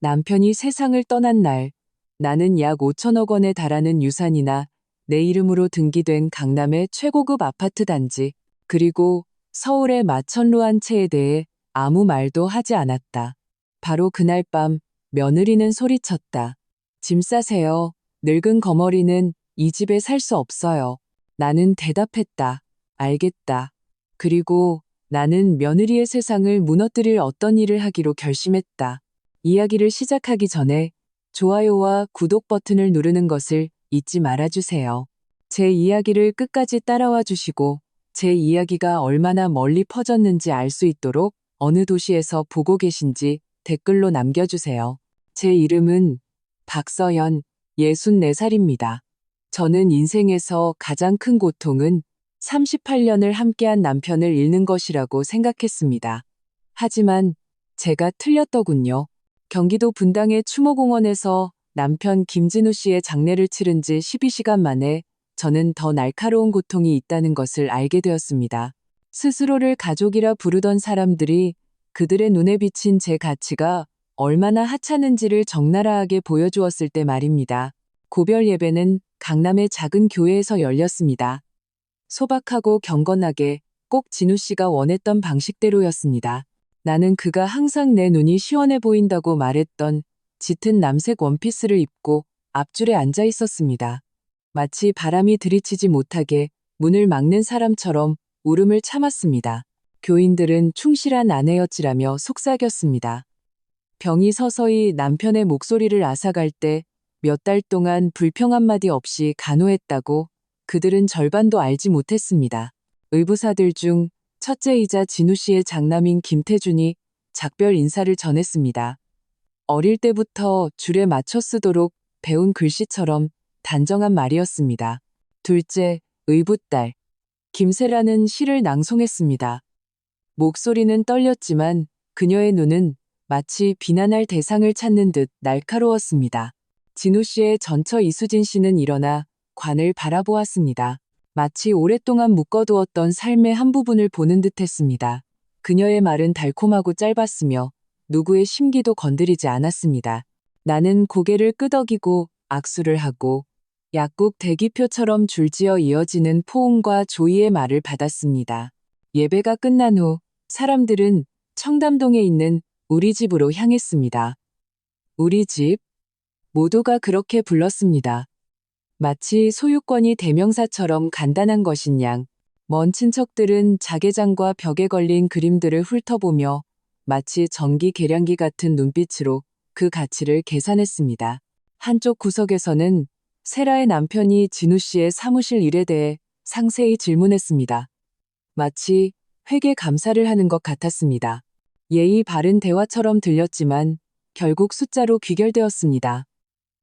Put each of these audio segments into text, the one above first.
남편이 세상을 떠난 날, 나는 약 5천억 원에 달하는 유산이나 내 이름으로 등기된 강남의 최고급 아파트 단지, 그리고 서울의 마천루 한 채에 대해 아무 말도 하지 않았다. 바로 그날 밤 며느리는 소리쳤다. 짐 싸세요. 늙은 거머리는 이 집에 살 수 없어요. 나는 대답했다. 알겠다. 그리고 나는 며느리의 세상을 무너뜨릴 어떤 일을 하기로 결심했다. 이야기를 시작하기 전에 좋아요와 구독 버튼을 누르는 것을 잊지 말아주세요. 제 이야기를 끝까지 따라와 주시고 제 이야기가 얼마나 멀리 퍼졌는지 알 수 있도록 어느 도시에서 보고 계신지 댓글로 남겨주세요. 제 이름은 박서연, 64살입니다. 저는 인생에서 가장 큰 고통은 38년을 함께한 남편을 잃는 것이라고 생각했습니다. 하지만 제가 틀렸더군요. 경기도 분당의 추모공원에서 남편 김진우 씨의 장례를 치른 지 12시간 만에 저는 더 날카로운 고통이 있다는 것을 알게 되었습니다. 스스로를 가족이라 부르던 사람들이 그들의 눈에 비친 제 가치가 얼마나 하찮은지를 적나라하게 보여주었을 때 말입니다. 고별 예배는 강남의 작은 교회에서 열렸습니다. 소박하고 경건하게 꼭 진우 씨가 원했던 방식대로였습니다. 나는 그가 항상 내 눈이 시원해 보인다고 말했던 짙은 남색 원피스를 입고 앞줄에 앉아 있었습니다. 마치 바람이 들이치지 못하게 문을 막는 사람처럼 울음을 참았습니다. 교인들은 충실한 아내였지라며 속삭였습니다. 병이 서서히 남편의 목소리를 앗아갈 때 몇 달 동안 불평 한마디 없이 간호했다고 그들은 절반도 알지 못했습니다. 의부사들 중 첫째이자 진우 씨의 장남인 김태준이 작별 인사를 전했습니다. 어릴 때부터 줄에 맞춰 쓰도록 배운 글씨처럼 단정한 말이었습니다. 둘째, 의붓딸 김세라는 시를 낭송했습니다. 목소리는 떨렸지만 그녀의 눈은 마치 비난할 대상을 찾는 듯 날카로웠습니다. 진우 씨의 전처 이수진 씨는 일어나 관을 바라보았습니다. 마치 오랫동안 묶어두었던 삶의 한 부분을 보는 듯했습니다. 그녀의 말은 달콤하고 짧았으며 누구의 심기도 건드리지 않았습니다. 나는 고개를 끄덕이고 악수를 하고 약국 대기표처럼 줄지어 이어지는 포옹과 조의의 말을 받았습니다. 예배가 끝난 후 사람들은 청담동에 있는 우리 집으로 향했습니다. 우리 집? 모두가 그렇게 불렀습니다. 마치 소유권이 대명사처럼 간단한 것인 양, 먼 친척들은 자개장과 벽에 걸린 그림들을 훑어보며 마치 전기 계량기 같은 눈빛으로 그 가치를 계산했습니다. 한쪽 구석에서는 세라의 남편이 진우 씨의 사무실 일에 대해 상세히 질문했습니다. 마치 회계 감사를 하는 것 같았습니다. 예의 바른 대화처럼 들렸지만 결국 숫자로 귀결되었습니다.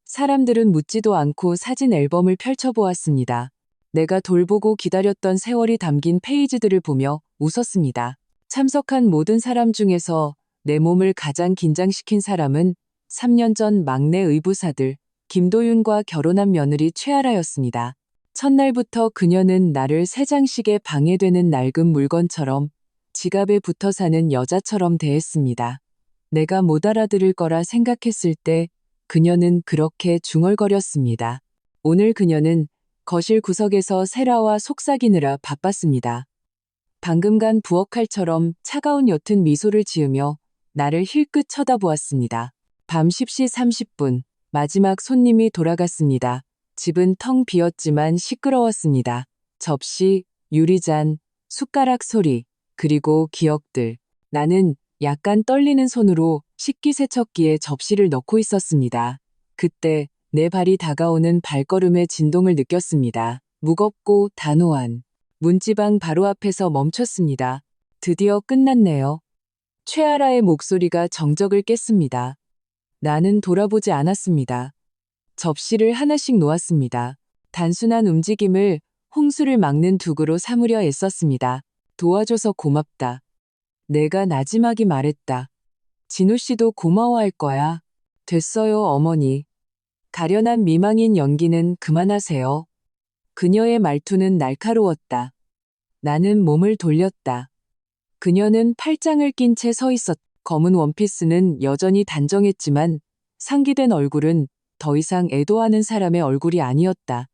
사람들은 묻지도 않고 사진 앨범을 펼쳐보았습니다. 내가 돌보고 기다렸던 세월이 담긴 페이지들을 보며 웃었습니다. 참석한 모든 사람 중에서 내 몸을 가장 긴장시킨 사람은 3년 전 막내 의부사들 김도윤과 결혼한 며느리 최아라였습니다. 첫날부터 그녀는 나를 새 장식에 방해되는 낡은 물건처럼 지갑에 붙어 사는 여자처럼 대했습니다. 내가 못 알아들을 거라 생각했을 때 그녀는 그렇게 중얼거렸습니다. 오늘 그녀는 거실 구석에서 세라와 속삭이느라 바빴습니다. 방금 간 부엌칼처럼 차가운 옅은 미소를 지으며 나를 힐끗 쳐다보았습니다. 밤 10시 30분 마지막 손님이 돌아갔습니다. 집은 텅 비었지만 시끄러웠습니다. 접시, 유리잔, 숟가락 소리, 그리고 기억들. 나는 약간 떨리는 손으로 식기세척기에 접시를 넣고 있었습니다. 그때 내 발이 다가오는 발걸음의 진동을 느꼈습니다. 무겁고 단호한. 문지방 바로 앞에서 멈췄습니다. 드디어 끝났네요. 최아라의 목소리가 정적을 깼습니다. 나는 돌아보지 않았습니다. 접시를 하나씩 놓았습니다. 단순한 움직임을 홍수를 막는 도구로 삼으려 애썼습니다. 도와줘서 고맙다. 내가 나지막이 말했다. 진우 씨도 고마워할 거야. 됐어요, 어머니. 가련한 미망인 연기는 그만하세요. 그녀의 말투는 날카로웠다. 나는 몸을 돌렸다. 그녀는 팔짱을 낀 채 서 있었다. 검은 원피스는 여전히 단정했지만 상기된 얼굴은 더 이상 애도하는 사람의 얼굴이 아니었다.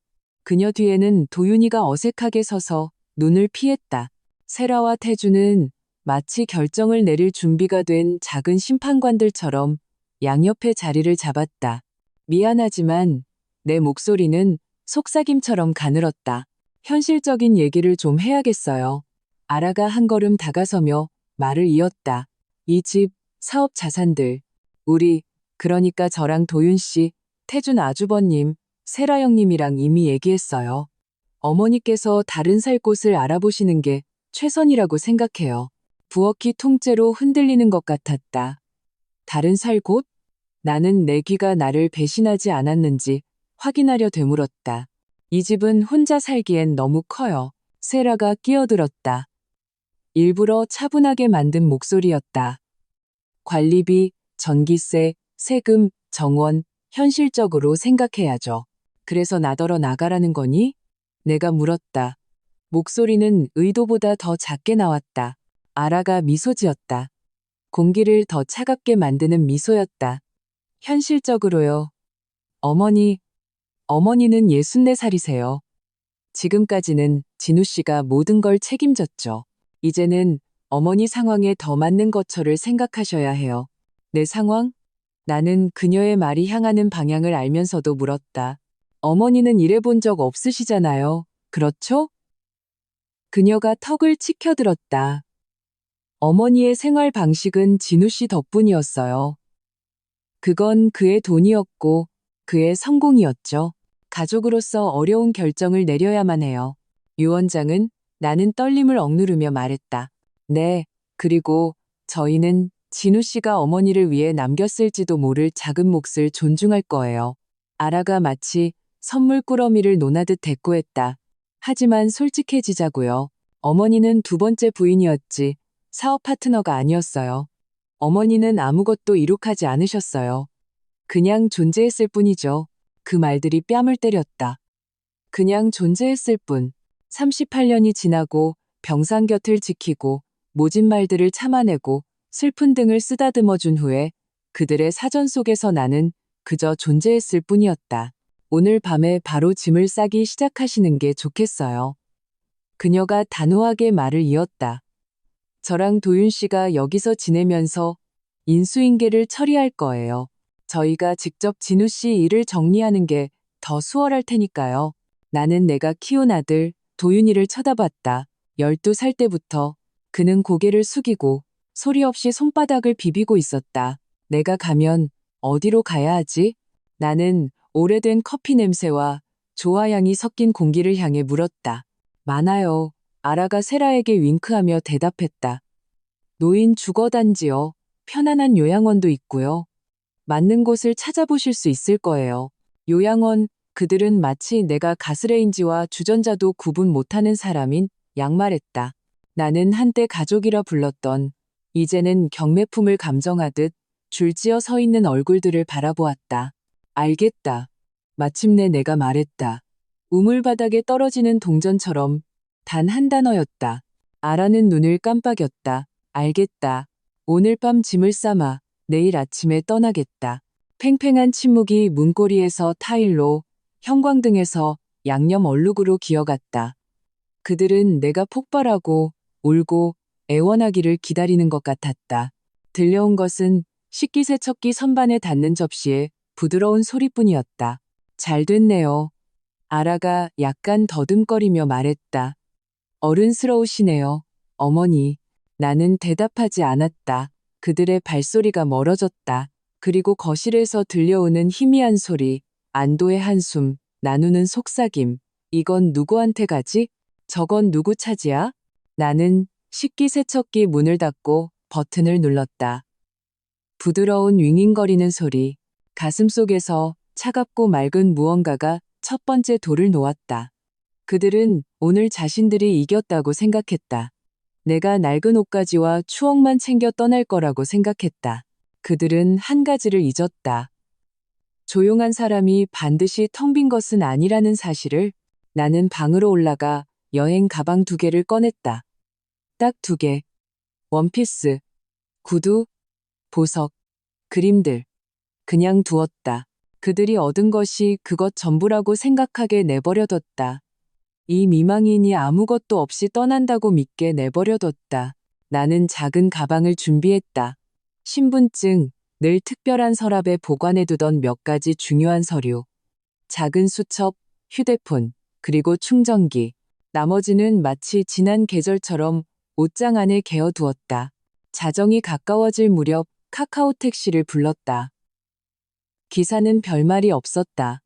그녀 뒤에는 도윤이가 어색하게 서서 눈을 피했다. 세라와 태주는 마치 결정을 내릴 준비가 된 작은 심판관들처럼 양옆에 자리를 잡았다. 미안하지만 내 목소리는 속삭임처럼 가늘었다. 현실적인 얘기를 좀 해야겠어요. 아라가 한 걸음 다가서며 말을 이었다. 이 집, 사업 자산들, 우리, 그러니까 저랑 도윤 씨, 태준 아주버님, 세라 형님이랑 이미 얘기했어요. 어머니께서 다른 살 곳을 알아보시는 게 최선이라고 생각해요. 부엌이 통째로 흔들리는 것 같았다. 다른 살 곳? 나는 내 귀가 나를 배신하지 않았는지 확인하려 되물었다. 이 집은 혼자 살기엔 너무 커요. 세라가 끼어들었다. 일부러 차분하게 만든 목소리였다. 관리비, 전기세, 세금, 정원, 현실적으로 생각해야죠. 그래서 나더러 나가라는 거니? 내가 물었다. 목소리는 의도보다 더 작게 나왔다. 아라가 미소 지었다. 공기를 더 차갑게 만드는 미소였다. 현실적으로요. 어머니는 64살이세요. 지금까지는 진우 씨가 모든 걸 책임졌죠. 이제는 어머니 상황에 더 맞는 거처를 생각하셔야 해요. 내 상황? 나는 그녀의 말이 향하는 방향을 알면서도 물었다. 어머니는 일해본 적 없으시잖아요. 그렇죠? 그녀가 턱을 치켜들었다. 어머니의 생활 방식은 진우 씨 덕분이었어요. 그건 그의 돈이었고 그의 성공이었죠. 가족으로서 어려운 결정을 내려야만 해요. 유 원장은 나는 떨림을 억누르며 말했다. 네, 그리고 저희는 진우 씨가 어머니를 위해 남겼을지도 모를 작은 몫을 존중할 거예요. 아라가 마치 선물 꾸러미를 논하듯 대꾸했다. 하지만 솔직해지자고요. 어머니는 두 번째 부인이었지 사업 파트너가 아니었어요. 어머니는 아무것도 이룩하지 않으셨어요. 그냥 존재했을 뿐이죠. 그 말들이 뺨을 때렸다. 그냥 존재했을 뿐. 38년이 지나고 병상 곁을 지키고 모진 말들을 참아내고 슬픈 등을 쓰다듬어 준 후에 그들의 사전 속에서 나는 그저 존재했을 뿐이었다. 오늘 밤에 바로 짐을 싸기 시작하시는 게 좋겠어요. 그녀가 단호하게 말을 이었다. 저랑 도윤 씨가 여기서 지내면서 인수인계를 처리할 거예요. 저희가 직접 진우 씨 일을 정리하는 게 더 수월할 테니까요. 나는 내가 키운 아들 도윤이를 쳐다봤다. 12살 때부터 그는 고개를 숙이고 소리 없이 손바닥을 비비고 있었다. 내가 가면 어디로 가야 하지? 나는 오래된 커피 냄새와 조화향이 섞인 공기를 향해 물었다. 많아요. 아라가 세라에게 윙크하며 대답했다. 노인 주거단지요. 편안한 요양원도 있고요. 맞는 곳을 찾아보실 수 있을 거예요. 요양원, 그들은 마치 내가 가스레인지와 주전자도 구분 못하는 사람인 양말했다. 나는 한때 가족이라 불렀던 이제는 경매품을 감정하듯 줄지어 서 있는 얼굴들을 바라보았다. 알겠다. 마침내 내가 말했다. 우물바닥에 떨어지는 동전처럼 단 한 단어였다. 아라는 눈을 깜빡였다. 알겠다. 오늘 밤 짐을 싸마 내일 아침에 떠나겠다. 팽팽한 침묵이 문고리에서 타일로, 형광등에서 양념 얼룩으로 기어갔다. 그들은 내가 폭발하고 울고 애원하기를 기다리는 것 같았다. 들려온 것은 식기세척기 선반에 닿는 접시의 부드러운 소리뿐이었다. 잘 됐네요. 아라가 약간 더듬거리며 말했다. 어른스러우시네요. 어머니. 나는 대답하지 않았다. 그들의 발소리가 멀어졌다. 그리고 거실에서 들려오는 희미한 소리, 안도의 한숨, 나누는 속삭임. 이건 누구한테 가지? 저건 누구 차지야? 나는 식기세척기 문을 닫고 버튼을 눌렀다. 부드러운 윙윙거리는 소리, 가슴속에서 차갑고 맑은 무언가가 첫 번째 돌을 놓았다. 그들은 오늘 자신들이 이겼다고 생각했다. 내가 낡은 옷가지와 추억만 챙겨 떠날 거라고 생각했다. 그들은 한 가지를 잊었다. 조용한 사람이 반드시 텅 빈 것은 아니라는 사실을. 나는 방으로 올라가 여행 가방 2개를 꺼냈다. 딱 2개. 원피스, 구두, 보석, 그림들. 그냥 두었다. 그들이 얻은 것이 그것 전부라고 생각하게 내버려뒀다. 이 미망인이 아무것도 없이 떠난다고 믿게 내버려뒀다. 나는 작은 가방을 준비했다. 신분증, 늘 특별한 서랍에 보관해두던 몇 가지 중요한 서류, 작은 수첩, 휴대폰, 그리고 충전기. 나머지는 마치 지난 계절처럼 옷장 안에 개어두었다. 자정이 가까워질 무렵 카카오 택시를 불렀다. 기사는 별말이 없었다.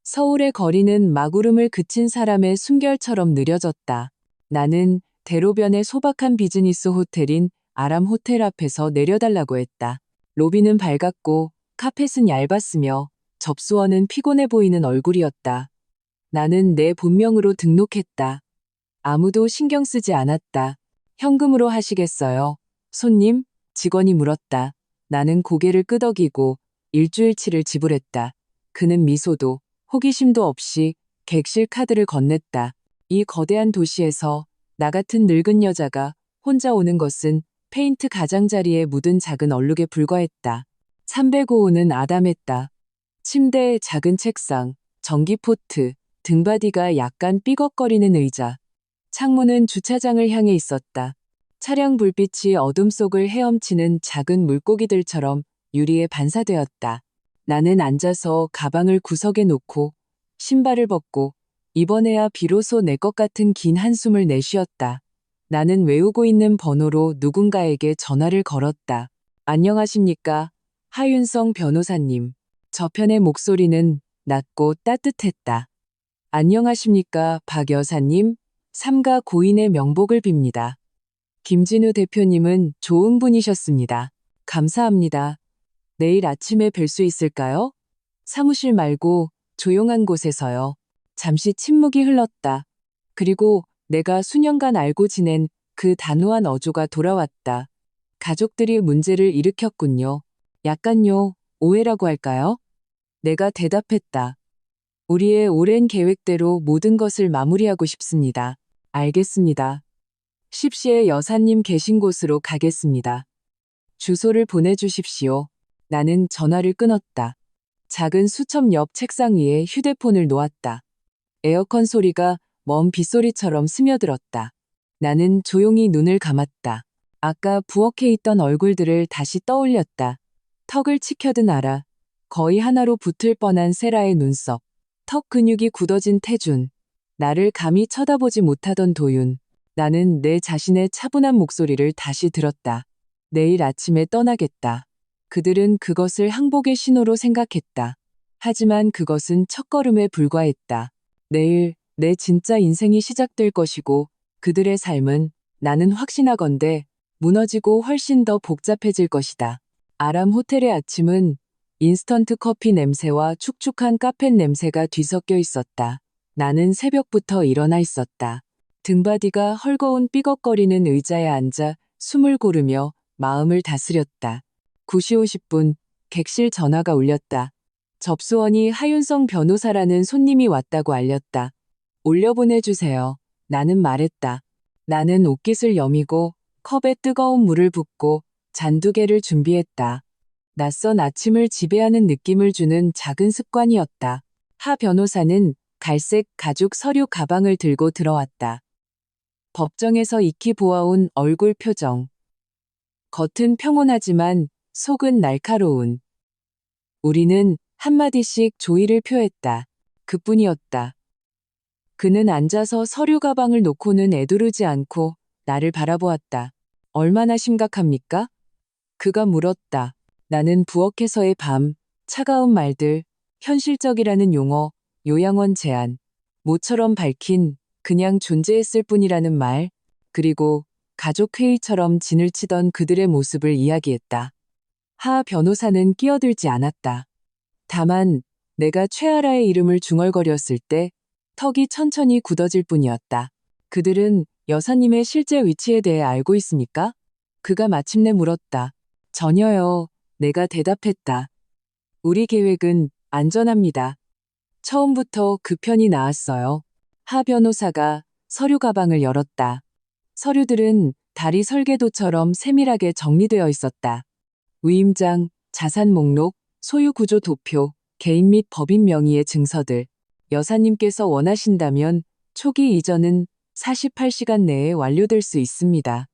서울의 거리는 마구름을 그친 사람의 숨결처럼 느려졌다. 나는 대로변의 소박한 비즈니스 호텔인 아람 호텔 앞에서 내려달라고 했다. 로비는 밝았고 카펫은 얇았으며 접수원은 피곤해 보이는 얼굴이었다. 나는 내 본명으로 등록했다. 아무도 신경 쓰지 않았다. 현금으로 하시겠어요? 손님? 직원이 물었다. 나는 고개를 끄덕이고 일주일치를 지불했다. 그는 미소도 호기심도 없이 객실 카드를 건넸다. 이 거대한 도시에서 나 같은 늙은 여자가 혼자 오는 것은 페인트 가장자리에 묻은 작은 얼룩에 불과했다. 305호는 아담했다. 침대에 작은 책상, 전기포트, 등받이가 약간 삐걱거리는 의자. 창문은 주차장을 향해 있었다. 차량 불빛이 어둠 속을 헤엄치는 작은 물고기들처럼 유리에 반사되었다. 나는 앉아서 가방을 구석에 놓고 신발을 벗고 이번에야 비로소 내 것 같은 긴 한숨을 내쉬었다. 나는 외우고 있는 번호로 누군가에게 전화를 걸었다. 안녕하십니까? 하윤성 변호사님. 저편의 목소리는 낮고 따뜻했다. 안녕하십니까, 박 여사님? 삼가 고인의 명복을 빕니다. 김진우 대표님은 좋은 분이셨습니다. 감사합니다. 내일 아침에 뵐 수 있을까요? 사무실 말고 조용한 곳에서요. 잠시 침묵이 흘렀다. 그리고 내가 수년간 알고 지낸 그 단호한 어조가 돌아왔다. 가족들이 문제를 일으켰군요. 약간요, 오해라고 할까요? 내가 대답했다. 우리의 오랜 계획대로 모든 것을 마무리하고 싶습니다. 알겠습니다. 10시에 여사님 계신 곳으로 가겠습니다. 주소를 보내주십시오. 나는 전화를 끊었다. 작은 수첩 옆 책상 위에 휴대폰을 놓았다. 에어컨 소리가 먼 빗소리처럼 스며들었다. 나는 조용히 눈을 감았다. 아까 부엌에 있던 얼굴들을 다시 떠올렸다. 턱을 치켜든 아라, 거의 하나로 붙을 뻔한 세라의 눈썹, 턱 근육이 굳어진 태준, 나를 감히 쳐다보지 못하던 도윤. 나는 내 자신의 차분한 목소리를 다시 들었다. 내일 아침에 떠나겠다. 그들은 그것을 항복의 신호로 생각했다. 하지만 그것은 첫걸음에 불과했다. 내일 내 진짜 인생이 시작될 것이고 그들의 삶은 나는 확신하건대 무너지고 훨씬 더 복잡해질 것이다. 아람 호텔의 아침은 인스턴트 커피 냄새와 축축한 카펫 냄새가 뒤섞여 있었다. 나는 새벽부터 일어나 있었다. 등받이가 헐거운 삐걱거리는 의자에 앉아 숨을 고르며 마음을 다스렸다. 9시 50분 객실 전화가 울렸다. 접수원이 하윤성 변호사라는 손님이 왔다고 알렸다. 올려보내주세요. 나는 말했다. 나는 옷깃을 여미고 컵에 뜨거운 물을 붓고 잔 2개를 준비했다. 낯선 아침을 지배하는 느낌을 주는 작은 습관이었다. 하 변호사는 갈색 가죽 서류 가방을 들고 들어왔다. 법정에서 익히 보아온 얼굴 표정. 겉은 평온하지만 속은 날카로운. 우리는 한마디씩 조의를 표했다. 그뿐이었다. 그는 앉아서 서류 가방을 놓고는 애두르지 않고 나를 바라보았다. 얼마나 심각합니까? 그가 물었다. 나는 부엌에서의 밤, 차가운 말들, 현실적이라는 용어, 요양원 제안, 모처럼 밝힌 그냥 존재했을 뿐이라는 말, 그리고 가족회의처럼 진을 치던 그들의 모습을 이야기했다. 하 변호사는 끼어들지 않았다. 다만 내가 최아라의 이름을 중얼거렸을 때 턱이 천천히 굳어질 뿐이었다. 그들은 여사님의 실제 위치에 대해 알고 있습니까? 그가 마침내 물었다. 전혀요. 내가 대답했다. 우리 계획은 안전합니다. 처음부터 그 편이 나았어요. 하 변호사가 서류 가방을 열었다. 서류들은 다리 설계도처럼 세밀하게 정리되어 있었다. 위임장, 자산 목록, 소유구조 도표, 개인 및 법인 명의의 증서들. 여사님께서 원하신다면 초기 이전은 48시간 내에 완료될 수 있습니다.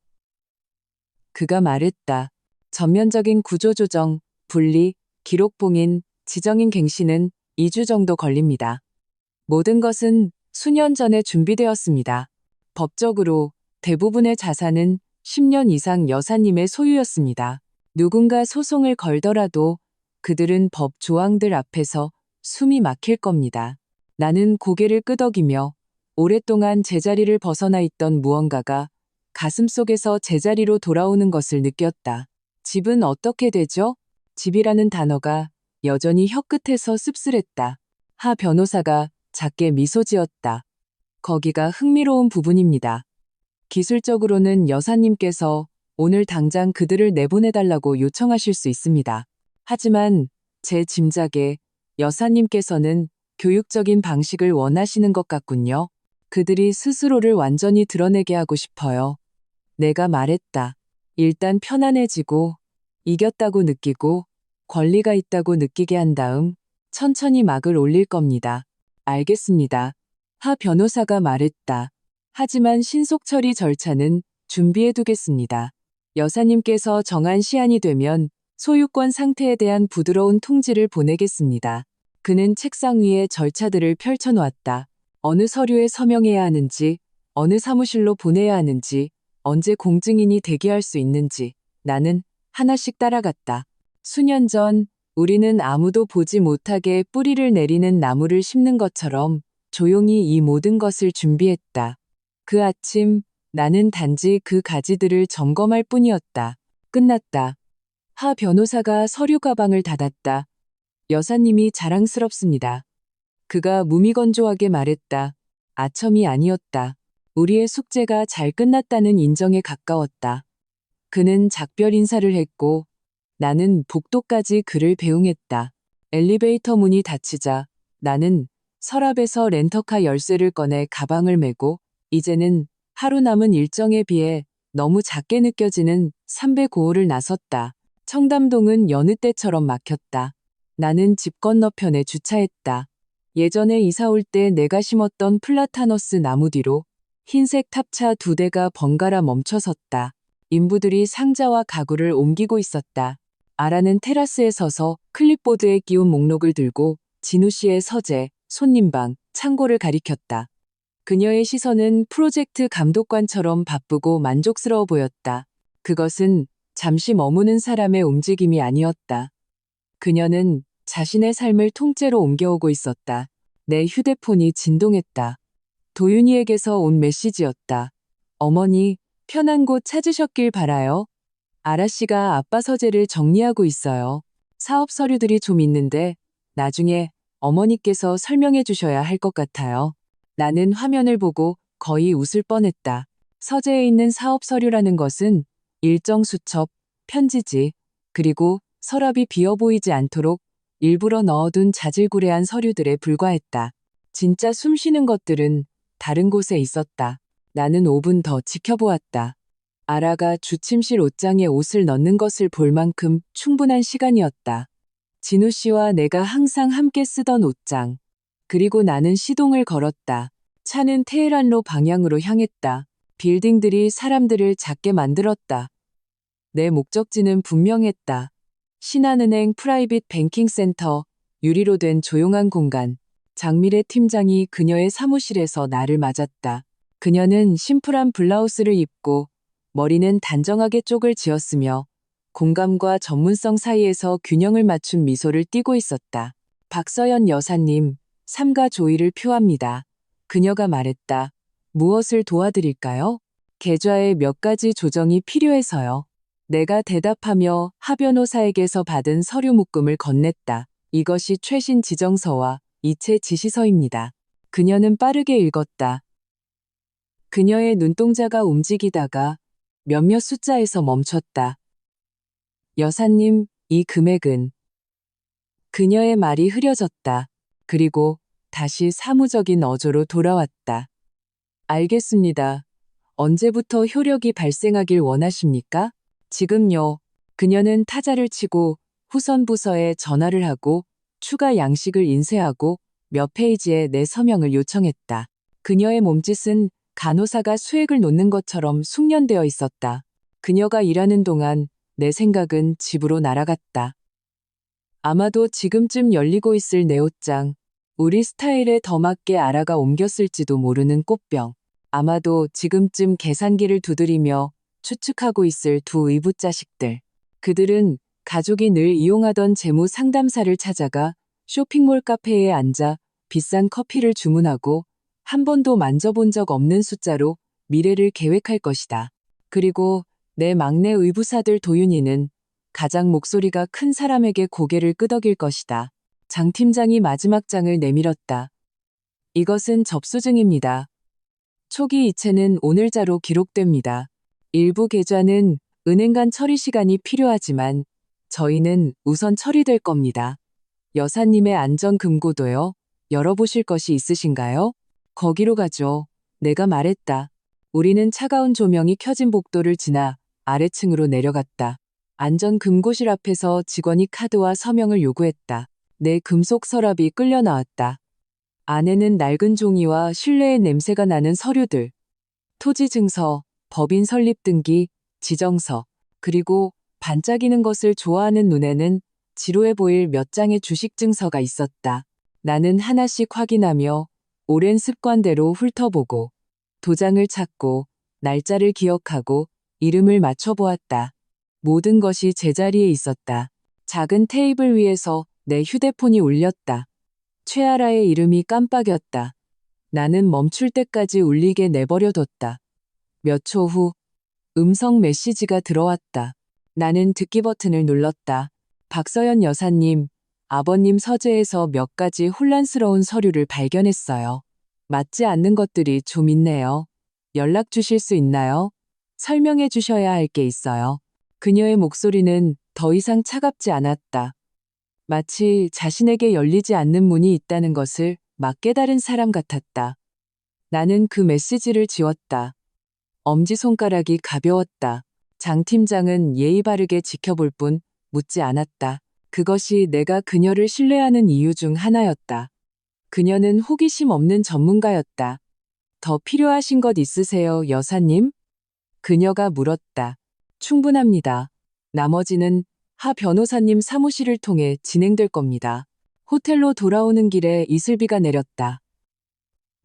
그가 말했다. 전면적인 구조조정, 분리, 기록 봉인, 지정인 갱신은 2주 정도 걸립니다. 모든 것은 수년 전에 준비되었습니다. 법적으로 대부분의 자산은 10년 이상 여사님의 소유였습니다. 누군가 소송을 걸더라도 그들은 법 조항들 앞에서 숨이 막힐 겁니다. 나는 고개를 끄덕이며 오랫동안 제자리를 벗어나 있던 무언가가 가슴속에서 제자리로 돌아오는 것을 느꼈다. 집은 어떻게 되죠? 집이라는 단어가 여전히 혀끝에서 씁쓸했다. 하 변호사가 작게 미소 지었다. 거기가 흥미로운 부분입니다. 기술적으로는 여사님께서 오늘 당장 그들을 내보내달라고 요청하실 수 있습니다. 하지만 제 짐작에 여사님께서는 교육적인 방식을 원하시는 것 같군요. 그들이 스스로를 완전히 드러내게 하고 싶어요. 내가 말했다. 일단 편안해지고 이겼다고 느끼고 권리가 있다고 느끼게 한 다음 천천히 막을 올릴 겁니다. 알겠습니다. 하 변호사가 말했다. 하지만 신속 처리 절차는 준비해두겠습니다. 여사님께서 정한 시한이 되면 소유권 상태에 대한 부드러운 통지를 보내겠습니다. 그는 책상 위에 절차들을 펼쳐놓았다. 어느 서류에 서명해야 하는지, 어느 사무실로 보내야 하는지, 언제 공증인이 대기할 수 있는지 나는 하나씩 따라갔다. 수년 전 우리는 아무도 보지 못하게 뿌리를 내리는 나무를 심는 것처럼 조용히 이 모든 것을 준비했다. 그 아침 나는 단지 그 가지들을 점검할 뿐이었다. 끝났다. 하 변호사가 서류 가방을 닫았다. 여사님이 자랑스럽습니다. 그가 무미건조하게 말했다. 아첨이 아니었다. 우리의 숙제가 잘 끝났다는 인정에 가까웠다. 그는 작별 인사를 했고 나는 복도까지 그를 배웅했다. 엘리베이터 문이 닫히자 나는 서랍에서 렌터카 열쇠를 꺼내 가방을 메고 이제는 하루 남은 일정에 비해 너무 작게 느껴지는 305호를 나섰다. 청담동은 여느 때처럼 막혔다. 나는 집 건너편에 주차했다. 예전에 이사 올 때 내가 심었던 플라타너스 나무 뒤로 흰색 탑차 2대가 번갈아 멈춰섰다. 인부들이 상자와 가구를 옮기고 있었다. 아라는 테라스에 서서 클립보드에 끼운 목록을 들고 진우 씨의 서재, 손님방, 창고를 가리켰다. 그녀의 시선은 프로젝트 감독관처럼 바쁘고 만족스러워 보였다. 그것은 잠시 머무는 사람의 움직임이 아니었다. 그녀는 자신의 삶을 통째로 옮겨오고 있었다. 내 휴대폰이 진동했다. 도윤이에게서 온 메시지였다. 어머니, 편한 곳 찾으셨길 바라요. 아라 씨가 아빠 서재를 정리하고 있어요. 사업 서류들이 좀 있는데 나중에 어머니께서 설명해 주셔야 할 것 같아요. 나는 화면을 보고 거의 웃을 뻔했다. 서재에 있는 사업 서류라는 것은 일정 수첩, 편지지, 그리고 서랍이 비어 보이지 않도록 일부러 넣어둔 자질구레한 서류들에 불과했다. 진짜 숨 쉬는 것들은 다른 곳에 있었다. 나는 5분 더 지켜보았다. 아라가 주침실 옷장에 옷을 넣는 것을 볼 만큼 충분한 시간이었다. 진우 씨와 내가 항상 함께 쓰던 옷장. 그리고 나는 시동을 걸었다. 차는 테헤란로 방향으로 향했다. 빌딩들이 사람들을 작게 만들었다. 내 목적지는 분명했다. 신한은행 프라이빗 뱅킹 센터, 유리로 된 조용한 공간. 장미래 팀장이 그녀의 사무실에서 나를 맞았다. 그녀는 심플한 블라우스를 입고 머리는 단정하게 쪽을 지었으며 공감과 전문성 사이에서 균형을 맞춘 미소를 띠고 있었다. 박서연 여사님, 삼가 조의를 표합니다. 그녀가 말했다. 무엇을 도와드릴까요? 계좌에 몇 가지 조정이 필요해서요. 내가 대답하며 하 변호사에게서 받은 서류 묶음을 건넸다. 이것이 최신 지정서와 이체 지시서입니다. 그녀는 빠르게 읽었다. 그녀의 눈동자가 움직이다가 몇몇 숫자에서 멈췄다. 여사님, 이 금액은. 그녀의 말이 흐려졌다. 그리고 다시 사무적인 어조로 돌아왔다. 알겠습니다. 언제부터 효력이 발생하길 원하십니까? 지금요. 그녀는 타자를 치고 후선 부서에 전화를 하고 추가 양식을 인쇄하고 몇 페이지에 내 서명을 요청했다. 그녀의 몸짓은 간호사가 수액을 놓는 것처럼 숙련되어 있었다. 그녀가 일하는 동안 내 생각은 집으로 날아갔다. 아마도 지금쯤 열리고 있을 내 옷장, 우리 스타일에 더 맞게 아라가 옮겼을지도 모르는 꽃병, 아마도 지금쯤 계산기를 두드리며 추측하고 있을 두 의붓자식들. 그들은 가족이 늘 이용하던 재무 상담사를 찾아가 쇼핑몰 카페에 앉아 비싼 커피를 주문하고 한 번도 만져본 적 없는 숫자로 미래를 계획할 것이다. 그리고 내 막내 의붓아들 도윤이는 가장 목소리가 큰 사람에게 고개를 끄덕일 것이다. 장 팀장이 마지막 장을 내밀었다. 이것은 접수증입니다. 초기 이체는 오늘자로 기록됩니다. 일부 계좌는 은행 간 처리 시간이 필요하지만 저희는 우선 처리될 겁니다. 여사님의 안전금고도요. 열어보실 것이 있으신가요? 거기로 가죠. 내가 말했다. 우리는 차가운 조명이 켜진 복도를 지나 아래층으로 내려갔다. 안전금고실 앞에서 직원이 카드와 서명을 요구했다. 내 금속 서랍이 끌려 나왔다. 안에는 낡은 종이와 실내의 냄새가 나는 서류들, 토지증서, 법인 설립 등기, 지정서, 그리고 반짝이는 것을 좋아하는 눈에는 지루해 보일 몇 장의 주식 증서가 있었다. 나는 하나씩 확인하며 오랜 습관대로 훑어보고 도장을 찾고 날짜를 기억하고 이름을 맞춰보았다. 모든 것이 제자리에 있었다. 작은 테이블 위에서 내 휴대폰이 울렸다. 최아라의 이름이 깜빡였다. 나는 멈출 때까지 울리게 내버려뒀다. 몇 초 후 음성 메시지가 들어왔다. 나는 듣기 버튼을 눌렀다. 박서연 여사님, 아버님 서재에서 몇 가지 혼란스러운 서류를 발견했어요. 맞지 않는 것들이 좀 있네요. 연락 주실 수 있나요? 설명해 주셔야 할 게 있어요. 그녀의 목소리는 더 이상 차갑지 않았다. 마치 자신에게 열리지 않는 문이 있다는 것을 막 깨달은 사람 같았다. 나는 그 메시지를 지웠다. 엄지손가락이 가벼웠다. 장 팀장은 예의 바르게 지켜볼 뿐 묻지 않았다. 그것이 내가 그녀를 신뢰하는 이유 중 하나였다. 그녀는 호기심 없는 전문가였다. 더 필요하신 것 있으세요, 여사님? 그녀가 물었다. 충분합니다. 나머지는 하 변호사님 사무실을 통해 진행될 겁니다. 호텔로 돌아오는 길에 이슬비가 내렸다.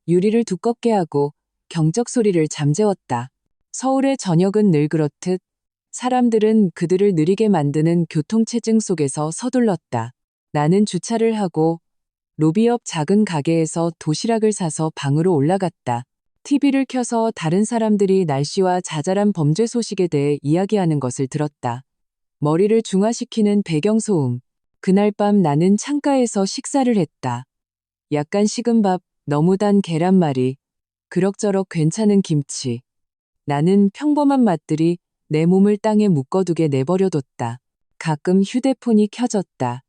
유리를 두껍게 하고 경적 소리를 잠재웠다. 서울의 저녁은 늘 그렇듯 사람들은 그들을 느리게 만드는 교통체증 속에서 서둘렀다. 나는 주차를 하고 로비 옆 작은 가게에서 도시락을 사서 방으로 올라갔다. TV를 켜서 다른 사람들이 날씨와 자잘한 범죄 소식에 대해 이야기하는 것을 들었다. 머리를 중화시키는 배경소음. 그날 밤 나는 창가에서 식사를 했다. 약간 식은 밥, 너무 단 계란말이, 그럭저럭 괜찮은 김치. 나는 평범한 맛들이 내 몸을 땅에 묶어두게 내버려뒀다. 가끔 휴대폰이 켜졌다.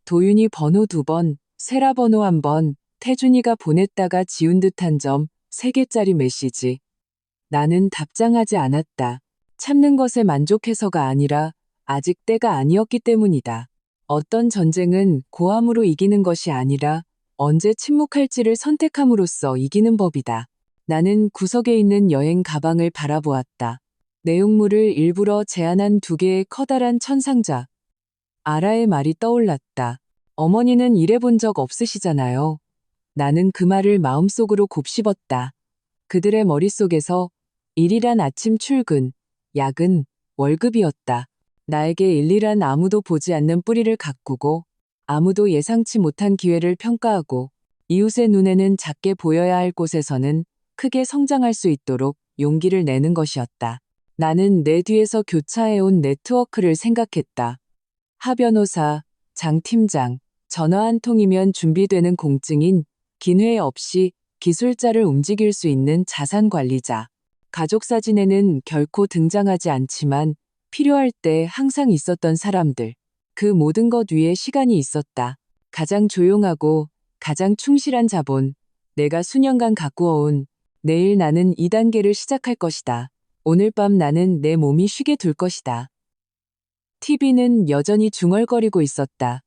도윤이 번호 2번, 세라 번호 1번, 태준이가 보냈다가 지운 듯한 점 3개짜리 메시지. 나는 답장하지 않았다. 참는 것에 만족해서가 아니라 아직 때가 아니었기 때문이다. 어떤 전쟁은 고함으로 이기는 것이 아니라 언제 침묵할지를 선택함으로써 이기는 법이다. 나는 구석에 있는 여행 가방을 바라보았다. 내용물을 일부러 제한한 2개의 커다란 천상자. 아라의 말이 떠올랐다. 어머니는 일해본 적 없으시잖아요. 나는 그 말을 마음속으로 곱씹었다. 그들의 머릿속에서 일이란 아침 출근, 야근, 월급이었다. 나에게 일이란 아무도 보지 않는 뿌리를 가꾸고 아무도 예상치 못한 기회를 평가하고 이웃의 눈에는 작게 보여야 할 곳에서는 크게 성장할 수 있도록 용기를 내는 것이었다. 나는 내 뒤에서 교차해온 네트워크를 생각했다. 하 변호사, 장 팀장, 전화 한 통이면 준비되는 공증인, 긴 회 없이 기술자를 움직일 수 있는 자산 관리자. 가족 사진에는 결코 등장하지 않지만 필요할 때 항상 있었던 사람들. 그 모든 것 위에 시간이 있었다. 가장 조용하고 가장 충실한 자본. 내가 수년간 가꾸어온 내일 나는 2단계를 시작할 것이다. 오늘 밤 나는 내 몸이 쉬게 둘 것이다. TV는 여전히 중얼거리고 있었다.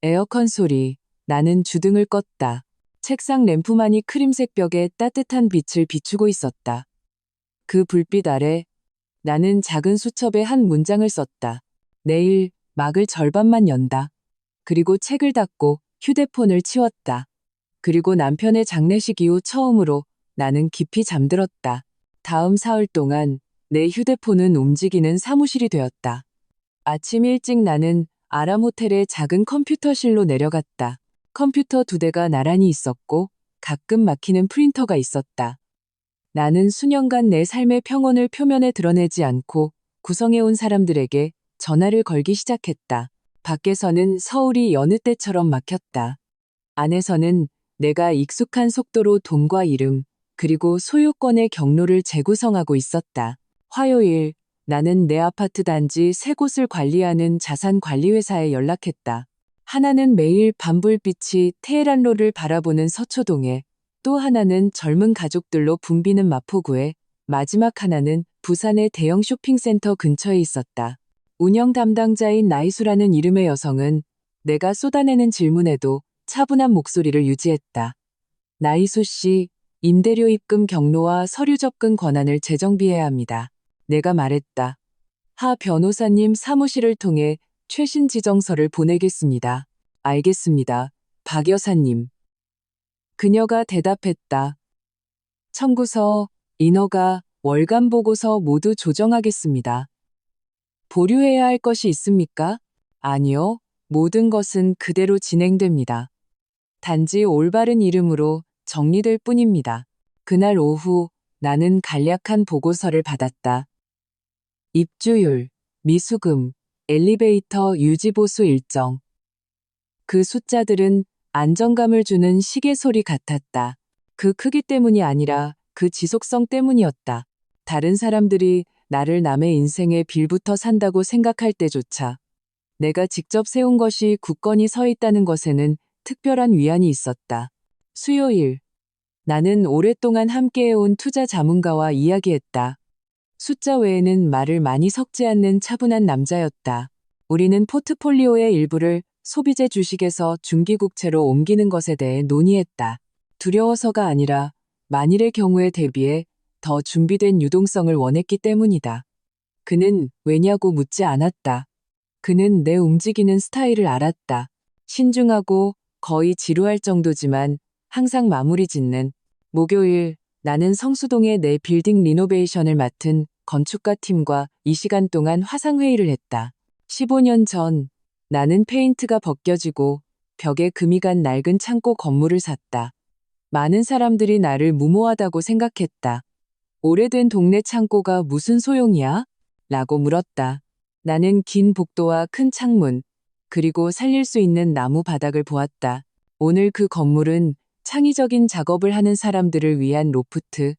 에어컨 소리, 나는 주등을 껐다. 책상 램프만이 크림색 벽에 따뜻한 빛을 비추고 있었다. 그 불빛 아래 나는 작은 수첩에 한 문장을 썼다. 내일 막을 절반만 연다. 그리고 책을 닫고 휴대폰을 치웠다. 그리고 남편의 장례식 이후 처음으로 나는 깊이 잠들었다. 다음 사흘 동안 내 휴대폰은 움직이는 사무실이 되었다. 아침 일찍 나는 아람 호텔의 작은 컴퓨터실로 내려갔다. 컴퓨터 2대가 나란히 있었고 가끔 막히는 프린터가 있었다. 나는 수년간 내 삶의 평온을 표면에 드러내지 않고 구성해온 사람들에게 전화를 걸기 시작했다. 밖에서는 서울이 여느 때처럼 막혔다. 안에서는 내가 익숙한 속도로 돈과 이름, 그리고 소유권의 경로를 재구성하고 있었다. 화요일, 나는 내 아파트 단지 3곳을 관리하는 자산관리회사에 연락했다. 하나는 매일 밤불빛이 테헤란로를 바라보는 서초동에, 또 하나는 젊은 가족들로 붐비는 마포구에, 마지막 하나는 부산의 대형 쇼핑센터 근처에 있었다. 운영 담당자인 나이수라는 이름의 여성은 내가 쏟아내는 질문에도 차분한 목소리를 유지했다. 나이수 씨, 임대료 입금 경로와 서류 접근 권한을 재정비해야 합니다. 내가 말했다. 하 변호사님 사무실을 통해 최신 지정서를 보내겠습니다. 알겠습니다. 박 여사님. 그녀가 대답했다. 청구서, 인허가, 월간 보고서 모두 조정하겠습니다. 보류해야 할 것이 있습니까? 아니요. 모든 것은 그대로 진행됩니다. 단지 올바른 이름으로 정리될 뿐입니다. 그날 오후 나는 간략한 보고서를 받았다. 입주율, 미수금, 엘리베이터 유지보수 일정. 그 숫자들은 안정감을 주는 시계 소리 같았다. 그 크기 때문이 아니라 그 지속성 때문이었다. 다른 사람들이 나를 남의 인생에 빌부터 산다고 생각할 때조차 내가 직접 세운 것이 굳건히 서 있다는 것에는 특별한 위안이 있었다. 수요일, 나는 오랫동안 함께해온 투자 자문가와 이야기했다. 숫자 외에는 말을 많이 섞지 않는 차분한 남자였다. 우리는 포트폴리오의 일부를 소비재 주식에서 중기국채로 옮기는 것에 대해 논의했다. 두려워서가 아니라 만일의 경우에 대비해 더 준비된 유동성을 원했기 때문이다. 그는 왜냐고 묻지 않았다. 그는 내 움직이는 스타일을 알았다. 신중하고 거의 지루할 정도지만 항상 마무리 짓는. 목요일, 나는 성수동의 내 빌딩 리노베이션을 맡은 건축가 팀과 이 시간 동안 화상회의를 했다. 15년 전 나는 페인트가 벗겨지고 벽에 금이 간 낡은 창고 건물을 샀다. 많은 사람들이 나를 무모하다고 생각했다. 오래된 동네 창고가 무슨 소용이야? 라고 물었다. 나는 긴 복도와 큰 창문, 그리고 살릴 수 있는 나무 바닥을 보았다. 오늘 그 건물은 창의적인 작업을 하는 사람들을 위한 로프트,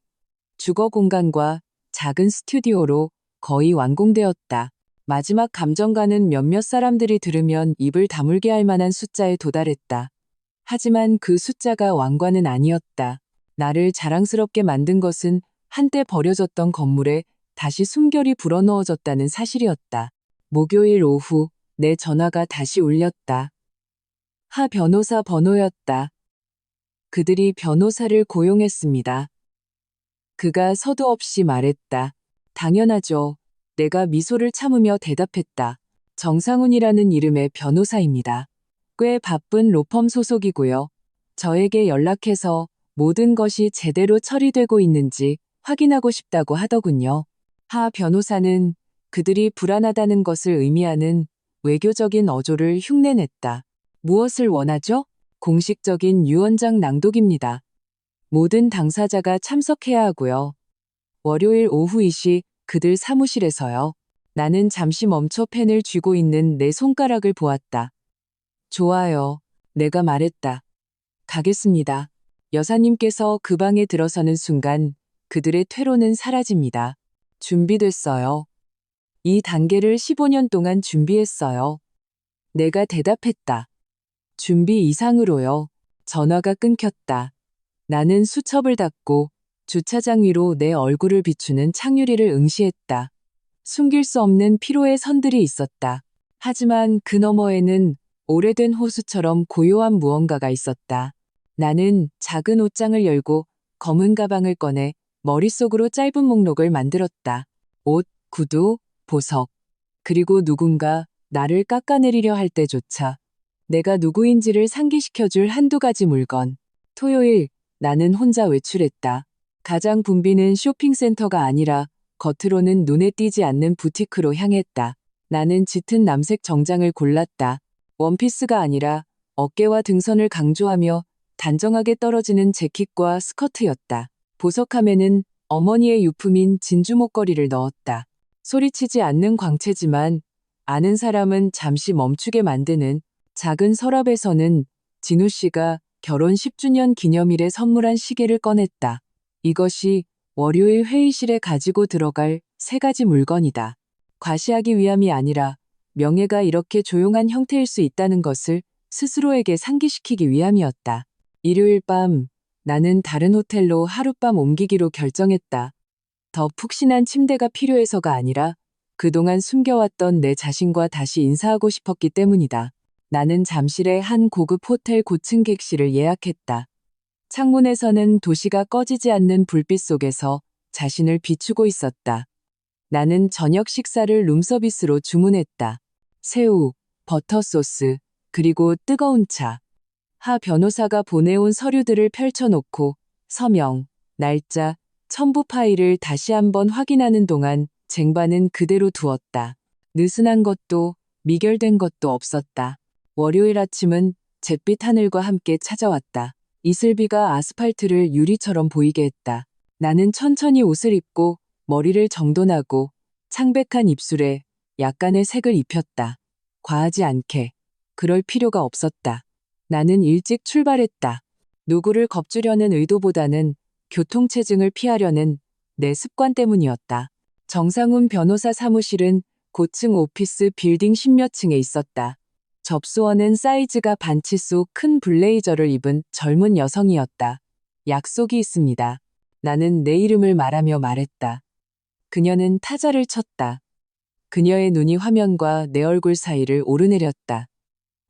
주거 공간과 작은 스튜디오로 거의 완공되었다. 마지막 감정가는 몇몇 사람들이 들으면 입을 다물게 할 만한 숫자에 도달했다. 하지만 그 숫자가 왕관은 아니었다. 나를 자랑스럽게 만든 것은 한때 버려졌던 건물에 다시 숨결이 불어넣어졌다는 사실이었다. 목요일 오후 내 전화가 다시 울렸다. 하 변호사 번호였다. 그들이 변호사를 고용했습니다. 그가 서두 없이 말했다. 당연하죠. 내가 미소를 참으며 대답했다. 정상훈이라는 이름의 변호사입니다. 꽤 바쁜 로펌 소속이고요. 저에게 연락해서 모든 것이 제대로 처리되고 있는지 확인하고 싶다고 하더군요. 하 변호사는 그들이 불안하다는 것을 의미하는 외교적인 어조를 흉내냈다. 무엇을 원하죠? 공식적인 유언장 낭독입니다. 모든 당사자가 참석해야 하고요. 월요일 오후 2시 그들 사무실에서요. 나는 잠시 멈춰 펜을 쥐고 있는 내 손가락을 보았다. 좋아요. 내가 말했다. 가겠습니다. 여사님께서 그 방에 들어서는 순간 그들의 퇴로는 사라집니다. 준비됐어요. 이 단계를 15년 동안 준비했어요. 내가 대답했다. 준비 이상으로요. 전화가 끊겼다. 나는 수첩을 닫고 주차장 위로 내 얼굴을 비추는 창유리를 응시했다. 숨길 수 없는 피로의 선들이 있었다. 하지만 그 너머에는 오래된 호수처럼 고요한 무언가가 있었다. 나는 작은 옷장을 열고 검은 가방을 꺼내 머릿속으로 짧은 목록을 만들었다. 옷, 구두, 보석. 그리고 누군가 나를 깎아내리려 할 때조차 내가 누구인지를 상기시켜줄 한두 가지 물건. 토요일, 나는 혼자 외출했다. 가장 붐비는 쇼핑센터가 아니라 겉으로는 눈에 띄지 않는 부티크로 향했다. 나는 짙은 남색 정장을 골랐다. 원피스가 아니라 어깨와 등선을 강조하며 단정하게 떨어지는 재킷과 스커트였다. 보석함에는 어머니의 유품인 진주 목걸이를 넣었다. 소리치지 않는 광채지만 아는 사람은 잠시 멈추게 만드는 작은 서랍에서는 진우 씨가 결혼 10주년 기념일에 선물한 시계를 꺼냈다. 이것이 월요일 회의실에 가지고 들어갈 3가지 물건이다. 과시하기 위함이 아니라 명예가 이렇게 조용한 형태일 수 있다는 것을 스스로에게 상기시키기 위함이었다. 일요일 밤, 나는 다른 호텔로 하룻밤 옮기기로 결정했다. 더 푹신한 침대가 필요해서가 아니라 그동안 숨겨왔던 내 자신과 다시 인사하고 싶었기 때문이다. 나는 잠실의 한 고급 호텔 고층 객실을 예약했다. 창문에서는 도시가 꺼지지 않는 불빛 속에서 자신을 비추고 있었다. 나는 저녁 식사를 룸서비스로 주문했다. 새우, 버터 소스, 그리고 뜨거운 차. 하 변호사가 보내온 서류들을 펼쳐놓고 서명, 날짜, 첨부 파일을 다시 한번 확인하는 동안 쟁반은 그대로 두었다. 느슨한 것도 미결된 것도 없었다. 월요일 아침은 잿빛 하늘과 함께 찾아왔다. 이슬비가 아스팔트를 유리처럼 보이게 했다. 나는 천천히 옷을 입고 머리를 정돈하고 창백한 입술에 약간의 색을 입혔다. 과하지 않게. 그럴 필요가 없었다. 나는 일찍 출발했다. 누구를 겁주려는 의도보다는 교통체증을 피하려는 내 습관 때문이었다. 정상훈 변호사 사무실은 고층 오피스 빌딩 10몇 층에 있었다. 접수원은 사이즈가 반치수 큰 블레이저를 입은 젊은 여성이었다. 약속이 있습니다. 나는 내 이름을 말하며 말했다. 그녀는 타자를 쳤다. 그녀의 눈이 화면과 내 얼굴 사이를 오르내렸다.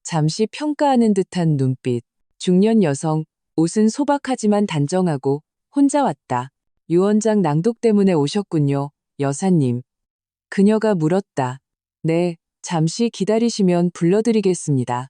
잠시 평가하는 듯한 눈빛. 중년 여성, 옷은 소박하지만 단정하고 혼자 왔다. 유언장 낭독 때문에 오셨군요, 여사님. 그녀가 물었다. 네, 잠시 기다리시면 불러드리겠습니다.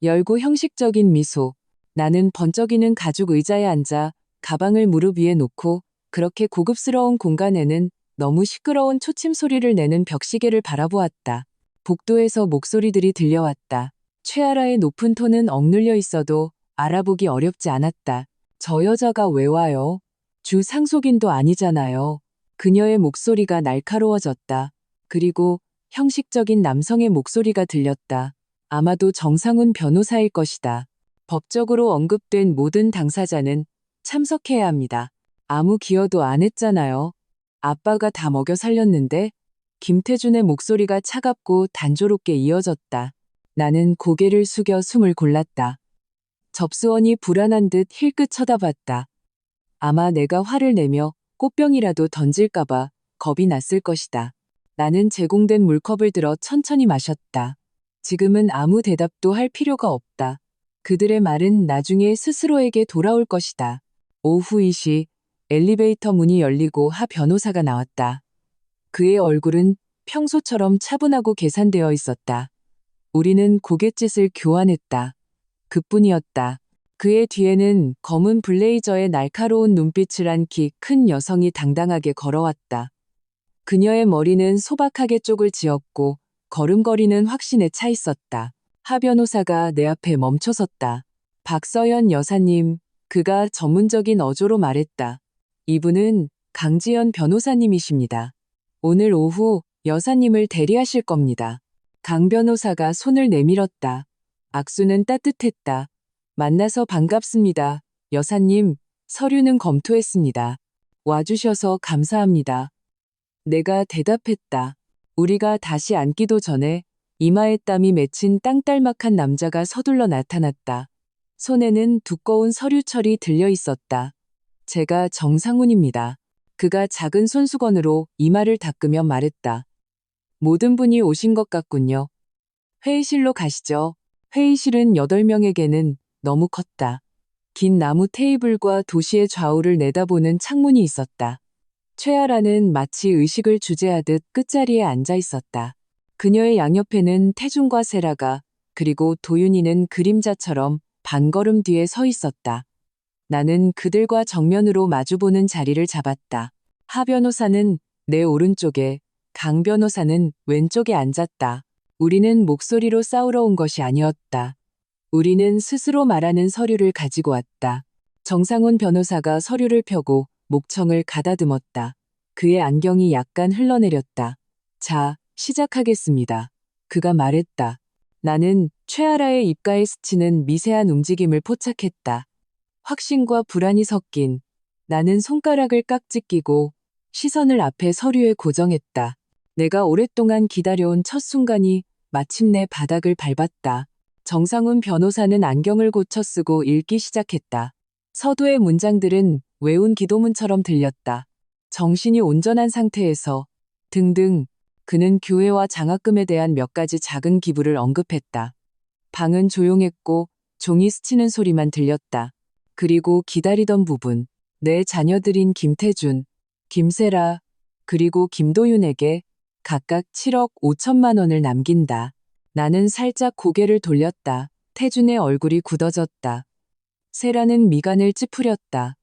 열고 형식적인 미소. 나는 번쩍이는 가죽 의자에 앉아 가방을 무릎 위에 놓고 그렇게 고급스러운 공간에는 너무 시끄러운 초침 소리를 내는 벽시계를 바라보았다. 복도에서 목소리들이 들려왔다. 최아라의 높은 톤은 억눌려 있어도 알아보기 어렵지 않았다. 저 여자가 왜 와요? 주 상속인도 아니잖아요. 그녀의 목소리가 날카로워졌다. 그리고 형식적인 남성의 목소리가 들렸다. 아마도 정상훈 변호사일 것이다. 법적으로 언급된 모든 당사자는 참석해야 합니다. 아무 기여도 안 했잖아요. 아빠가 다 먹여 살렸는데. 김태준의 목소리가 차갑고 단조롭게 이어졌다. 나는 고개를 숙여 숨을 골랐다. 접수원이 불안한 듯 힐끗 쳐다봤다. 아마 내가 화를 내며 꽃병이라도 던질까봐 겁이 났을 것이다. 나는 제공된 물컵을 들어 천천히 마셨다. 지금은 아무 대답도 할 필요가 없다. 그들의 말은 나중에 스스로에게 돌아올 것이다. 오후 2시 엘리베이터 문이 열리고 하 변호사가 나왔다. 그의 얼굴은 평소처럼 차분하고 계산되어 있었다. 우리는 고갯짓을 교환했다. 그뿐이었다. 그의 뒤에는 검은 블레이저에 날카로운 눈빛을 한 키 큰 여성이 당당하게 걸어왔다. 그녀의 머리는 소박하게 쪽을 지었고 걸음걸이는 확신에 차 있었다. 하 변호사가 내 앞에 멈춰섰다. 박서연 여사님, 그가 전문적인 어조로 말했다. 이분은 강지연 변호사님이십니다. 오늘 오후 여사님을 대리하실 겁니다. 강 변호사가 손을 내밀었다. 악수는 따뜻했다. 만나서 반갑습니다. 여사님, 서류는 검토했습니다. 와주셔서 감사합니다. 내가 대답했다. 우리가 다시 앉기도 전에 이마에 땀이 맺힌 땅딸막한 남자가 서둘러 나타났다. 손에는 두꺼운 서류철이 들려 있었다. 제가 정상훈입니다. 그가 작은 손수건으로 이마를 닦으며 말했다. 모든 분이 오신 것 같군요. 회의실로 가시죠. 회의실은 8명에게는 너무 컸다. 긴 나무 테이블과 도시의 좌우를 내다보는 창문이 있었다. 최아라는 마치 의식을 주재하듯 끝자리에 앉아 있었다. 그녀의 양옆에는 태준과 세라가, 그리고 도윤이는 그림자처럼 반걸음 뒤에 서 있었다. 나는 그들과 정면으로 마주보는 자리를 잡았다. 하 변호사는 내 오른쪽에, 강 변호사는 왼쪽에 앉았다. 우리는 목소리로 싸우러 온 것이 아니었다. 우리는 스스로 말하는 서류를 가지고 왔다. 정상훈 변호사가 서류를 펴고 목청을 가다듬었다. 그의 안경이 약간 흘러내렸다. 자, 시작하겠습니다. 그가 말했다. 나는 최아라의 입가에 스치는 미세한 움직임을 포착했다. 확신과 불안이 섞인. 나는 손가락을 깍지 끼고 시선을 앞에 서류에 고정했다. 내가 오랫동안 기다려온 첫 순간이 마침내 바닥을 밟았다. 정상훈 변호사는 안경을 고쳐 쓰고 읽기 시작했다. 서두의 문장들은 외운 기도문처럼 들렸다. 정신이 온전한 상태에서 등등. 그는 교회와 장학금에 대한 몇 가지 작은 기부를 언급했다. 방은 조용했고 종이 스치는 소리만 들렸다. 그리고 기다리던 부분. 내 자녀들인 김태준, 김세라, 그리고 김도윤에게 각각 7억 5천만 원을 남긴다. 나는 살짝 고개를 돌렸다. 태준의 얼굴이 굳어졌다. 세라는 미간을 찌푸렸다.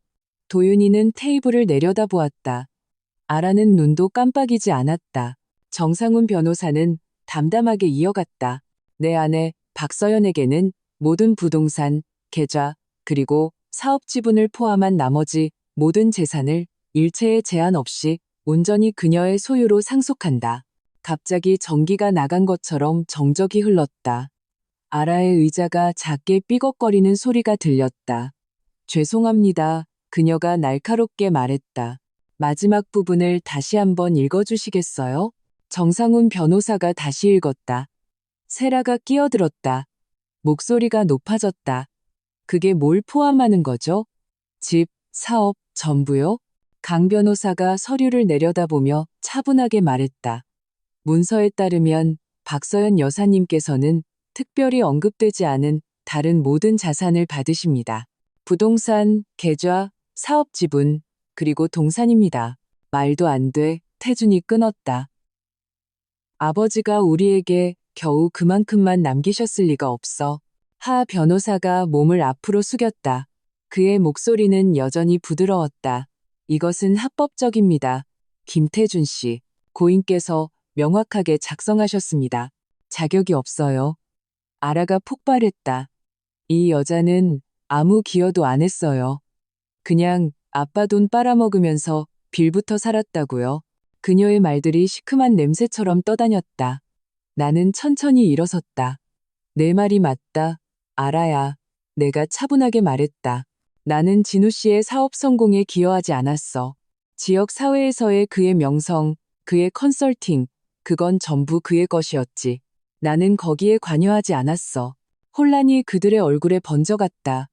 도윤이는 테이블을 내려다보았다. 아라는 눈도 깜빡이지 않았다. 정상훈 변호사는 담담하게 이어갔다. 내 아내 박서연에게는 모든 부동산, 계좌, 그리고 사업 지분을 포함한 나머지 모든 재산을 일체의 제한 없이 온전히 그녀의 소유로 상속한다. 갑자기 전기가 나간 것처럼 정적이 흘렀다. 아라의 의자가 작게 삐걱거리는 소리가 들렸다. 죄송합니다. 그녀가 날카롭게 말했다. 마지막 부분을 다시 한번 읽어주시겠어요? 정상훈 변호사가 다시 읽었다. 세라가 끼어들었다. 목소리가 높아졌다. 그게 뭘 포함하는 거죠? 집, 사업, 전부요? 강 변호사가 서류를 내려다보며 차분하게 말했다. 문서에 따르면 박서연 여사님께서는 특별히 언급되지 않은 다른 모든 자산을 받으십니다. 부동산, 계좌, 사업 지분, 그리고 동산입니다. 말도 안 돼. 태준이 끊었다. 아버지가 우리에게 겨우 그만큼만 남기셨을 리가 없어. 하 변호사가 몸을 앞으로 숙였다. 그의 목소리는 여전히 부드러웠다. 이것은 합법적입니다. 김태준 씨, 고인께서 명확하게 작성하셨습니다. 자격이 없어요. 아라가 폭발했다. 이 여자는 아무 기여도 안 했어요. 그냥 아빠 돈 빨아먹으면서 빌부터 살았다고요. 그녀의 말들이 시큼한 냄새처럼 떠다녔다. 나는 천천히 일어섰다. 내 말이 맞다. 아라야. 내가 차분하게 말했다. 나는 진우 씨의 사업 성공에 기여하지 않았어. 지역 사회에서의 그의 명성, 그의 컨설팅, 그건 전부 그의 것이었지. 나는 거기에 관여하지 않았어. 혼란이 그들의 얼굴에 번져갔다.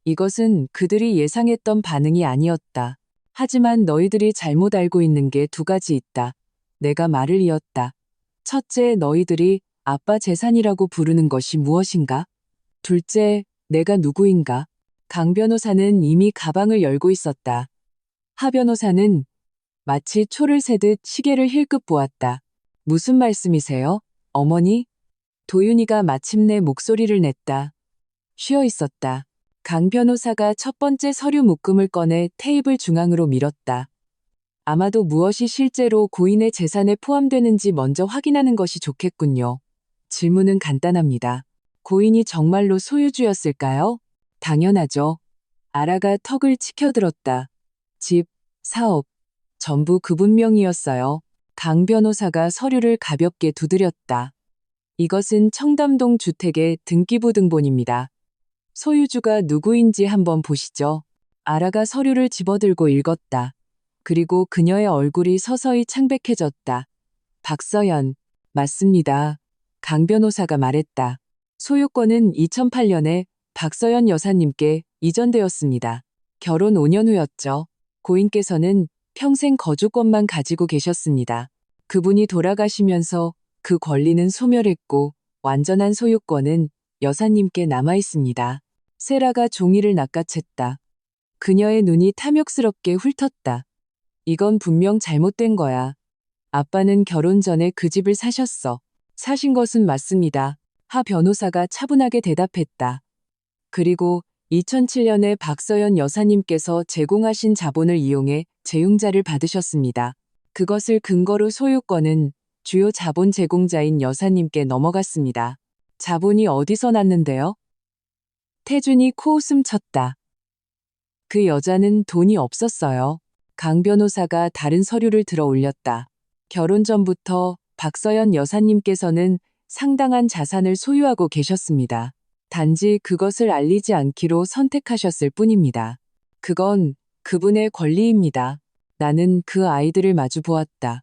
이것은 그들이 예상했던 반응이 아니었다. 하지만 너희들이 잘못 알고 있는 게 두 가지 있다. 내가 말을 이었다. 첫째, 너희들이 아빠 재산이라고 부르는 것이 무엇인가? 둘째, 내가 누구인가? 강 변호사는 이미 가방을 열고 있었다. 하 변호사는 마치 초를 세듯 시계를 힐끗 보았다. 무슨 말씀이세요? 어머니? 도윤이가 마침내 목소리를 냈다. 쉬어 있었다. 강 변호사가 첫 번째 서류 묶음을 꺼내 테이블 중앙으로 밀었다. 아마도 무엇이 실제로 고인의 재산에 포함되는지 먼저 확인하는 것이 좋겠군요. 질문은 간단합니다. 고인이 정말로 소유주였을까요? 당연하죠. 아라가 턱을 치켜들었다. 집, 사업, 전부 그분 명이었어요. 강 변호사가 서류를 가볍게 두드렸다. 이것은 청담동 주택의 등기부 등본입니다. 소유주가 누구인지 한번 보시죠. 아라가 서류를 집어들고 읽었다. 그리고 그녀의 얼굴이 서서히 창백해졌다. 박서연, 맞습니다. 강 변호사가 말했다. 소유권은 2008년에 박서연 여사님께 이전되었습니다. 결혼 5년 후였죠. 고인께서는 평생 거주권만 가지고 계셨습니다. 그분이 돌아가시면서 그 권리는 소멸했고 완전한 소유권은 여사님께 남아 있습니다. 세라가 종이를 낚아챘다. 그녀의 눈이 탐욕스럽게 훑었다. 이건 분명 잘못된 거야. 아빠는 결혼 전에 그 집을 사셨어. 사신 것은 맞습니다. 하 변호사가 차분하게 대답했다. 그리고 2007년에 박서연 여사님께서 제공하신 자본을 이용해 재융자를 받으셨습니다. 그것을 근거로 소유권은 주요 자본 제공자인 여사님께 넘어갔습니다. 자본이 어디서 났는데요? 태준이 코웃음 쳤다. 그 여자는 돈이 없었어요. 강 변호사가 다른 서류를 들어 올렸다. 결혼 전부터 박서연 여사님께서는 상당한 자산을 소유하고 계셨습니다. 단지 그것을 알리지 않기로 선택하셨을 뿐입니다. 그건 그분의 권리입니다. 나는 그 아이들을 마주 보았다.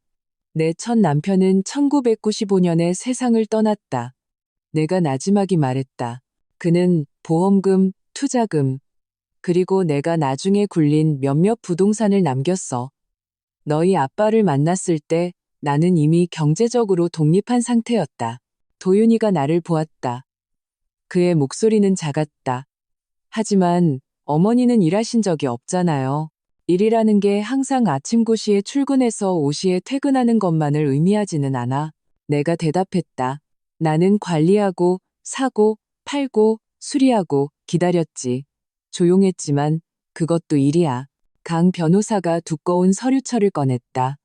내 첫 남편은 1995년에 세상을 떠났다. 내가 나지막이 말했다. 그는 보험금, 투자금, 그리고 내가 나중에 굴린 몇몇 부동산을 남겼어. 너희 아빠를 만났을 때 나는 이미 경제적으로 독립한 상태였다. 도윤이가 나를 보았다. 그의 목소리는 작았다. 하지만 어머니는 일하신 적이 없잖아요. 일이라는 게 항상 아침 9시에 출근해서 5시에 퇴근하는 것만을 의미하지는 않아. 내가 대답했다. 나는 관리하고, 사고, 팔고, 수리하고 기다렸지. 조용했지만 그것도 일이야. 강 변호사가 두꺼운 서류철을 꺼냈다.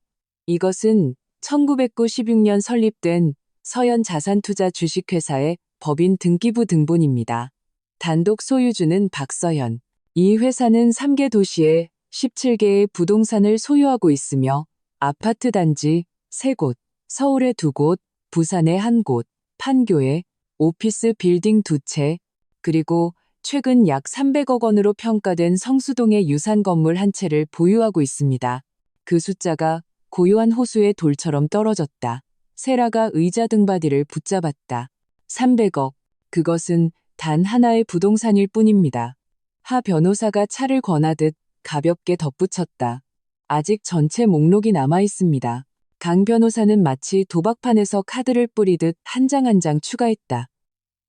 이것은 1996년 설립된 서연 자산투자 주식회사의 법인 등기부 등본입니다. 단독 소유주는 박서연. 이 회사는 3개 도시에 17개의 부동산을 소유하고 있으며 아파트 단지 3곳, 서울에 2곳, 부산에 1곳, 판교에 오피스 빌딩 2채, 그리고 최근 약 300억 원으로 평가된 성수동의 유산 건물 1채를 보유하고 있습니다. 그 숫자가 고요한 호수의 돌처럼 떨어졌다. 세라가 의자 등받이를 붙잡았다. 300억. 그것은 단 하나의 부동산일 뿐입니다. 하 변호사가 차를 권하듯 가볍게 덧붙였다. 아직 전체 목록이 남아 있습니다. 강 변호사는 마치 도박판에서 카드를 뿌리듯 한 장 한 장 추가했다.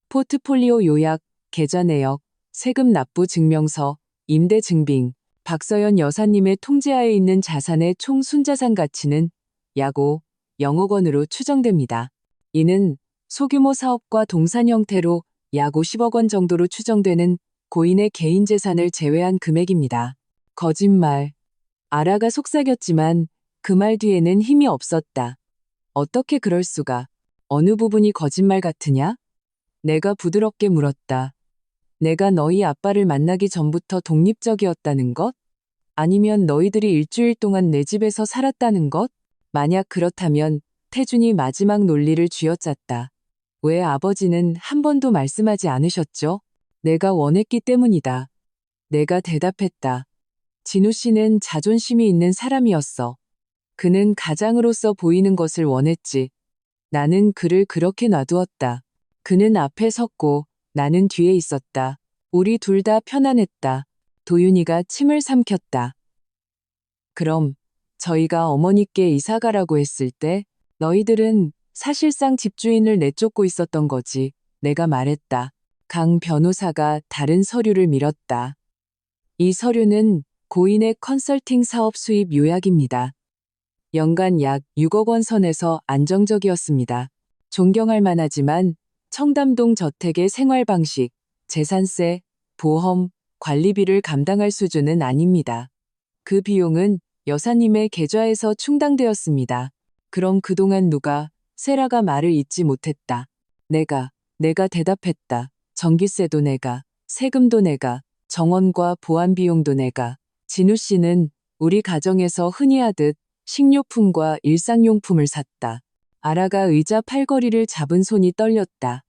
포트폴리오 요약, 계좌 내역, 세금 납부 증명서, 임대 증빙, 박서연 여사님의 통제하에 있는 자산의 총 순자산 가치는 약 5,000억 원으로 추정됩니다. 이는 소규모 사업과 동산 형태로 약 50억 원 정도로 추정되는 고인의 개인 재산을 제외한 금액입니다. 거짓말. 아라가 속삭였지만 그 말 뒤에는 힘이 없었다. 어떻게 그럴 수가? 어느 부분이 거짓말 같으냐? 내가 부드럽게 물었다. 내가 너희 아빠를 만나기 전부터 독립적이었다는 것? 아니면 너희들이 일주일 동안 내 집에서 살았다는 것? 만약 그렇다면 태준이 마지막 논리를 쥐어짰다. 왜 아버지는 한 번도 말씀하지 않으셨죠? 내가 원했기 때문이다. 내가 대답했다. 진우 씨는 자존심이 있는 사람이었어. 그는 가장으로서 보이는 것을 원했지. 나는 그를 그렇게 놔두었다. 그는 앞에 섰고 나는 뒤에 있었다. 우리 둘 다 편안했다. 도윤이가 침을 삼켰다. 그럼 저희가 어머니께 이사가라고 했을 때 너희들은 사실상 집주인을 내쫓고 있었던 거지. 내가 말했다. 강 변호사가 다른 서류를 밀었다. 이 서류는 고인의 컨설팅 사업 수입 요약입니다. 연간 약 6억 원 선에서 안정적이었습니다. 존경할 만하지만 청담동 저택의 생활 방식, 재산세, 보험, 관리비를 감당할 수준은 아닙니다. 그 비용은 여사님의 계좌에서 충당되었습니다. 그럼 그동안 누가, 세라가 말을 잇지 못했다. 내가 대답했다. 전기세도 내가, 세금도 내가, 정원과 보안 비용도 내가. 진우 씨는 우리 가정에서 흔히 하듯 식료품과 일상용품을 샀다. 아라가 의자 팔걸이를 잡은 손이 떨렸다.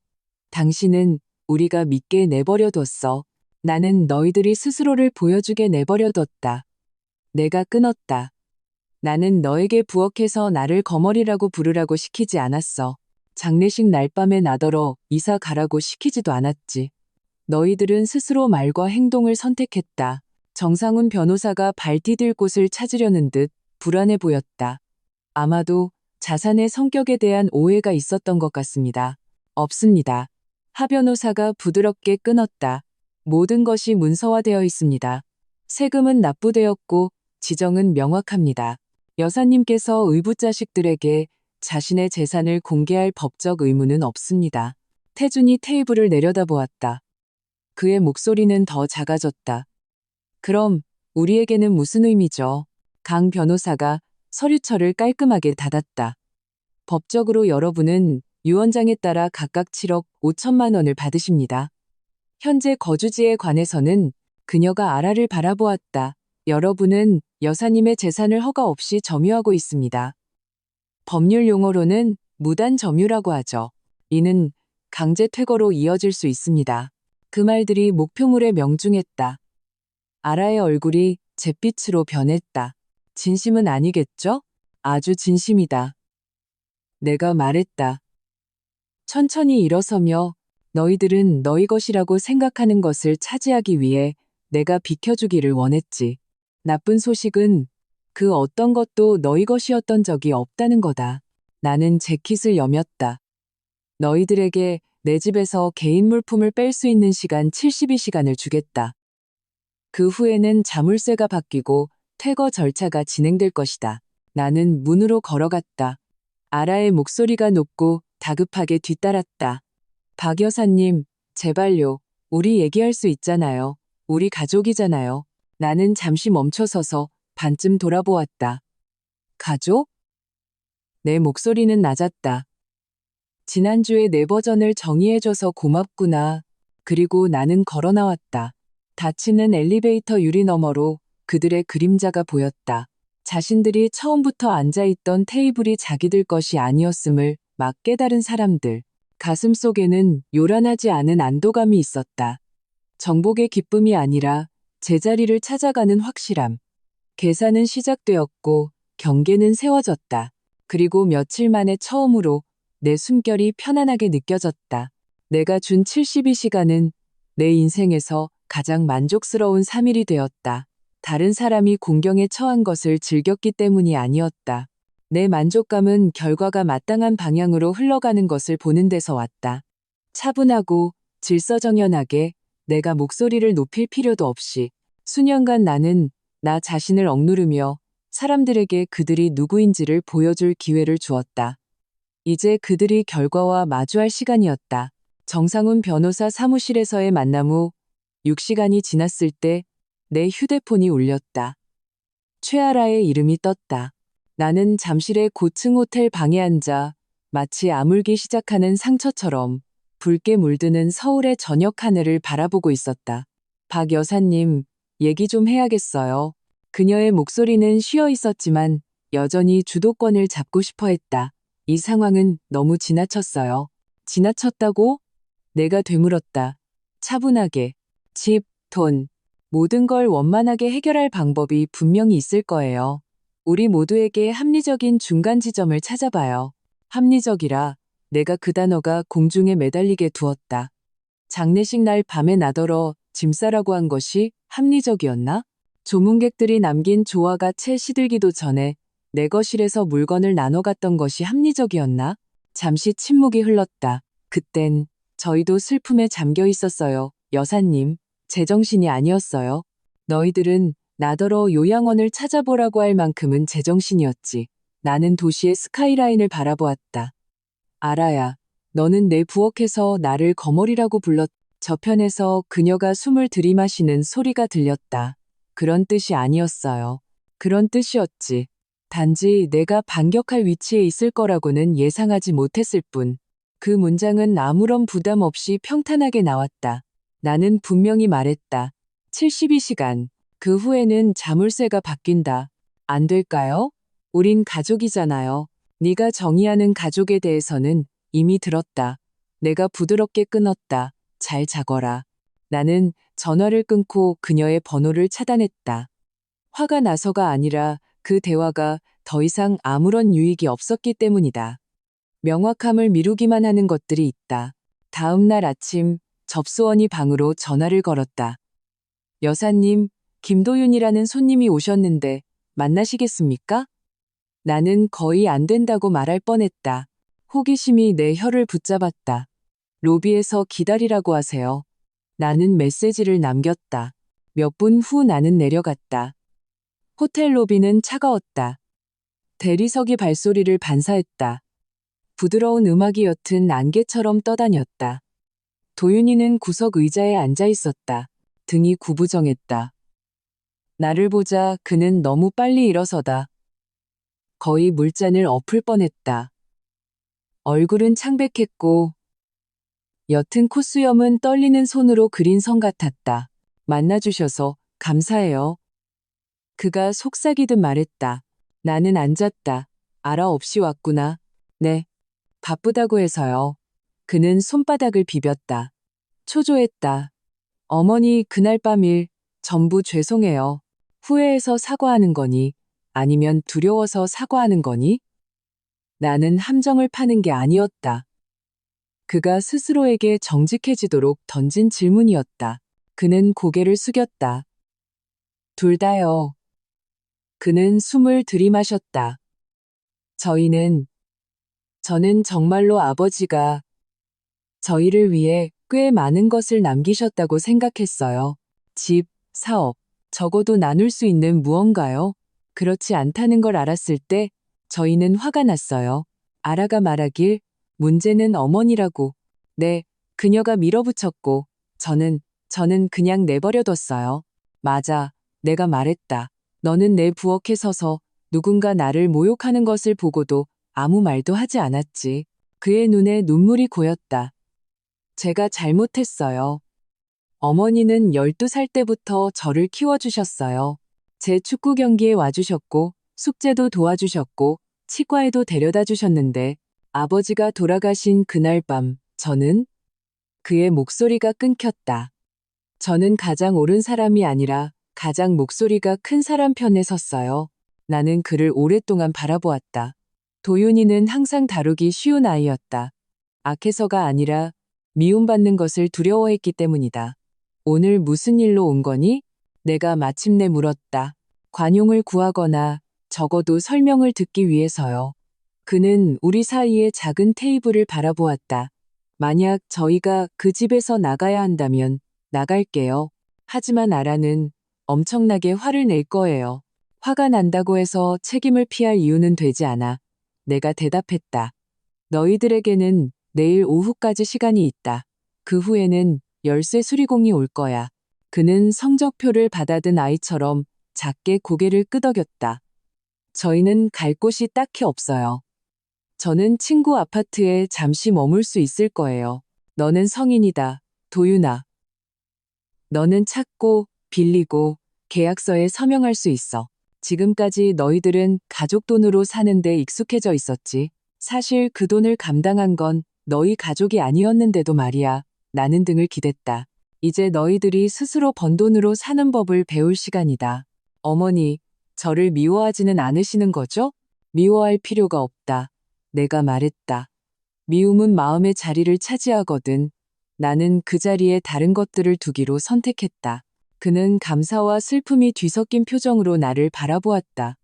당신은 우리가 믿게 내버려뒀어. 나는 너희들이 스스로를 보여주게 내버려뒀다. 내가 끊었다. 나는 너에게 부엌에서 나를 거머리라고 부르라고 시키지 않았어. 장례식 날밤에 나더러 이사 가라고 시키지도 않았지. 너희들은 스스로 말과 행동을 선택했다. 정상훈 변호사가 발 디딜 곳을 찾으려는 듯 불안해 보였다. 아마도 자산의 성격에 대한 오해가 있었던 것 같습니다. 없습니다. 하 변호사가 부드럽게 끊었다. 모든 것이 문서화되어 있습니다. 세금은 납부되었고 지정은 명확합니다. 여사님께서 의붓자식들에게 자신의 재산을 공개할 법적 의무는 없습니다. 태준이 테이블을 내려다보았다. 그의 목소리는 더 작아졌다. 그럼 우리에게는 무슨 의미죠? 강 변호사가 서류철을 깔끔하게 닫았다. 법적으로 여러분은 유언장에 따라 각각 7억 5천만 원을 받으십니다. 현재 거주지에 관해서는 그녀가 아라를 바라보았다. 여러분은 여사님의 재산을 허가 없이 점유하고 있습니다. 법률 용어로는 무단 점유라고 하죠. 이는 강제 퇴거로 이어질 수 있습니다. 그 말들이 목표물에 명중했다. 아라의 얼굴이 잿빛으로 변했다. 진심은 아니겠죠? 아주 진심이다. 내가 말했다. 천천히 일어서며 너희들은 너희 것이라고 생각하는 것을 차지하기 위해 내가 비켜주기를 원했지. 나쁜 소식은 그 어떤 것도 너희 것이었던 적이 없다는 거다. 나는 재킷을 여몄다. 너희들에게 내 집에서 개인 물품을 뺄 수 있는 시간 72시간을 주겠다. 그 후에는 자물쇠가 바뀌고 퇴거 절차가 진행될 것이다. 나는 문으로 걸어갔다. 아라의 목소리가 높고 다급하게 뒤따랐다. 박 여사님, 제발요. 우리 얘기할 수 있잖아요. 우리 가족이잖아요. 나는 잠시 멈춰서서 반쯤 돌아보았다. 가족? 내 목소리는 낮았다. 지난주에 내 버전을 정리해줘서 고맙구나. 그리고 나는 걸어 나왔다. 닫히는 엘리베이터 유리 너머로 그들의 그림자가 보였다. 자신들이 처음부터 앉아있던 테이블이 자기들 것이 아니었음을 막 깨달은 사람들. 가슴 속에는 요란하지 않은 안도감이 있었다. 정복의 기쁨이 아니라 제자리를 찾아가는 확실함. 계산은 시작되었고 경계는 세워졌다. 그리고 며칠 만에 처음으로 내 숨결이 편안하게 느껴졌다. 내가 준 72시간은 내 인생에서 가장 만족스러운 3일이 되었다. 다른 사람이 공경에 처한 것을 즐겼기 때문이 아니었다. 내 만족감은 결과가 마땅한 방향으로 흘러가는 것을 보는 데서 왔다. 차분하고 질서정연하게 내가 목소리를 높일 필요도 없이 수년간 나는 나 자신을 억누르며 사람들에게 그들이 누구인지를 보여줄 기회를 주었다. 이제 그들이 결과와 마주할 시간이었다. 정상훈 변호사 사무실에서의 만남 후 6시간이 지났을 때 내 휴대폰이 울렸다. 최아라의 이름이 떴다. 나는 잠실의 고층 호텔 방에 앉아 마치 아물기 시작하는 상처처럼 붉게 물드는 서울의 저녁 하늘을 바라보고 있었다. 박 여사님, 얘기 좀 해야겠어요. 그녀의 목소리는 쉬어 있었지만 여전히 주도권을 잡고 싶어 했다. 이 상황은 너무 지나쳤어요. 지나쳤다고? 내가 되물었다. 차분하게. 집, 돈, 모든 걸 원만하게 해결할 방법이 분명히 있을 거예요. 우리 모두에게 합리적인 중간 지점을 찾아봐요. 합리적이라 내가 그 단어가 공중에 매달리게 두었다. 장례식 날 밤에 나더러 짐 싸라고 한 것이 합리적이었나? 조문객들이 남긴 조화가 채 시들기도 전에 내 거실에서 물건을 나눠 갔던 것이 합리적이었나? 잠시 침묵이 흘렀다. 그땐 저희도 슬픔에 잠겨 있었어요. 여사님, 제정신이 아니었어요. 너희들은 나더러 요양원을 찾아보라고 할 만큼은 제정신이었지. 나는 도시의 스카이라인을 바라보았다. 아라야, 너는 내 부엌에서 나를 거머리라고 불렀. 저편에서 그녀가 숨을 들이마시는 소리가 들렸다. 그런 뜻이 아니었어요. 그런 뜻이었지. 단지 내가 반격할 위치에 있을 거라고는 예상하지 못했을 뿐. 그 문장은 아무런 부담 없이 평탄하게 나왔다. 나는 분명히 말했다. 72시간. 그 후에는 자물쇠가 바뀐다. 안 될까요? 우린 가족이잖아요. 네가 정의하는 가족에 대해서는 이미 들었다. 내가 부드럽게 끊었다. 잘 자거라. 나는 전화를 끊고 그녀의 번호를 차단했다. 화가 나서가 아니라 그 대화가 더 이상 아무런 유익이 없었기 때문이다. 명확함을 미루기만 하는 것들이 있다. 다음 날 아침 접수원이 방으로 전화를 걸었다. 여사님, 김도윤이라는 손님이 오셨는데 만나시겠습니까? 나는 거의 안 된다고 말할 뻔했다. 호기심이 내 혀를 붙잡았다. 로비에서 기다리라고 하세요. 나는 메시지를 남겼다. 몇 분 후 나는 내려갔다. 호텔 로비는 차가웠다. 대리석이 발소리를 반사했다. 부드러운 음악이 옅은 안개처럼 떠다녔다. 도윤이는 구석 의자에 앉아 있었다. 등이 구부정했다. 나를 보자 그는 너무 빨리 일어서다. 거의 물잔을 엎을 뻔했다. 얼굴은 창백했고 옅은 콧수염은 떨리는 손으로 그린 성 같았다. 만나주셔서 감사해요. 그가 속삭이듯 말했다. 나는 앉았다. 알아 없이 왔구나. 네. 바쁘다고 해서요. 그는 손바닥을 비볐다. 초조했다. 어머니 그날 밤 일 전부 죄송해요. 후회해서 사과하는 거니? 아니면 두려워서 사과하는 거니? 나는 함정을 파는 게 아니었다. 그가 스스로에게 정직해지도록 던진 질문이었다. 그는 고개를 숙였다. 둘 다요. 그는 숨을 들이마셨다. 저는 정말로 아버지가 저희를 위해 꽤 많은 것을 남기셨다고 생각했어요. 집, 사업, 적어도 나눌 수 있는 무언가요. 그렇지 않다는 걸 알았을 때 저희는 화가 났어요. 아라가 말하길 문제는 어머니라고. 네, 그녀가 밀어붙였고 저는 그냥 내버려뒀어요. 맞아, 내가 말했다. 너는 내 부엌에 서서 누군가 나를 모욕하는 것을 보고도 아무 말도 하지 않았지. 그의 눈에 눈물이 고였다. 제가 잘못했어요. 어머니는 12살 때부터 저를 키워주셨어요. 제 축구 경기에 와주셨고, 숙제도 도와주셨고, 치과에도 데려다 주셨는데, 아버지가 돌아가신 그날 밤, 그의 목소리가 끊겼다. 저는 가장 옳은 사람이 아니라 가장 목소리가 큰 사람 편에 섰어요. 나는 그를 오랫동안 바라보았다. 도윤이는 항상 다루기 쉬운 아이였다. 악해서가 아니라 미움받는 것을 두려워했기 때문이다. 오늘 무슨 일로 온 거니? 내가 마침내 물었다. 관용을 구하거나 적어도 설명을 듣기 위해서요. 그는 우리 사이의 작은 테이블을 바라보았다. 만약 저희가 그 집에서 나가야 한다면 나갈게요. 하지만 아라는 엄청나게 화를 낼 거예요. 화가 난다고 해서 책임을 피할 이유는 되지 않아. 내가 대답했다. 너희들에게는 내일 오후까지 시간이 있다. 그 후에는 열쇠 수리공이 올 거야. 그는 성적표를 받아든 아이처럼 작게 고개를 끄덕였다. 저희는 갈 곳이 딱히 없어요. 저는 친구 아파트에 잠시 머물 수 있을 거예요. 너는 성인이다, 도윤아. 너는 찾고, 빌리고, 계약서에 서명할 수 있어. 지금까지 너희들은 가족 돈으로 사는데 익숙해져 있었지. 사실 그 돈을 감당한 건 너희 가족이 아니었는데도 말이야. 나는 등을 기댔다. 이제 너희들이 스스로 번 돈으로 사는 법을 배울 시간이다. 어머니, 저를 미워하지는 않으시는 거죠? 미워할 필요가 없다. 내가 말했다. 미움은 마음의 자리를 차지하거든. 나는 그 자리에 다른 것들을 두기로 선택했다. 그는 감사와 슬픔이 뒤섞인 표정으로 나를 바라보았다.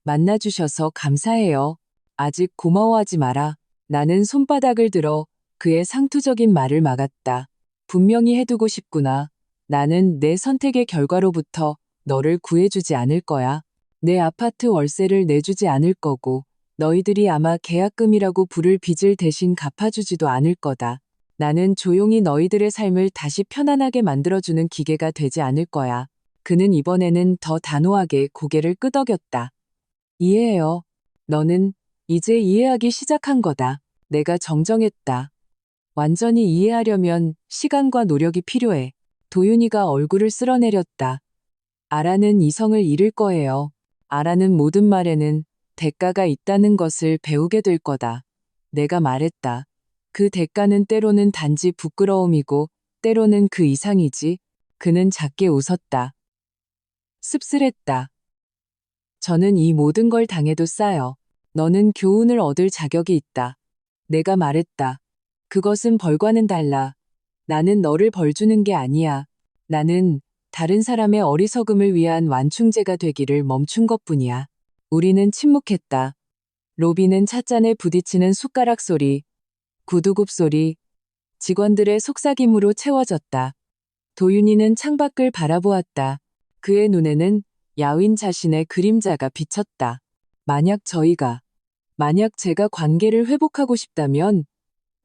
만나주셔서 감사해요. 아직 고마워하지 마라. 나는 손바닥을 들어 그의 상투적인 말을 막았다. 분명히 해두고 싶구나. 나는 내 선택의 결과로부터 너를 구해주지 않을 거야. 내 아파트 월세를 내주지 않을 거고, 너희들이 아마 계약금이라고 부를 빚을 대신 갚아주지도 않을 거다. 나는 조용히 너희들의 삶을 다시 편안하게 만들어주는 기계가 되지 않을 거야. 그는 이번에는 더 단호하게 고개를 끄덕였다. 이해해요. 너는 이제 이해하기 시작한 거다. 내가 정정했다. 완전히 이해하려면 시간과 노력이 필요해. 도윤이가 얼굴을 쓸어내렸다. 아라는 이성을 잃을 거예요. 아라는 모든 말에는 대가가 있다는 것을 배우게 될 거다. 내가 말했다. 그 대가는 때로는 단지 부끄러움이고 때로는 그 이상이지. 그는 작게 웃었다. 씁쓸했다. 저는 이 모든 걸 당해도 싸요. 너는 교훈을 얻을 자격이 있다. 내가 말했다. 그것은 벌과는 달라. 나는 너를 벌주는 게 아니야. 나는 다른 사람의 어리석음을 위한 완충제가 되기를 멈춘 것뿐이야. 우리는 침묵했다. 로비는 찻잔에 부딪히는 숟가락 소리, 구두굽 소리, 직원들의 속삭임으로 채워졌다. 도윤이는 창밖을 바라보았다. 그의 눈에는 야윈 자신의 그림자가 비쳤다. 만약 제가 관계를 회복하고 싶다면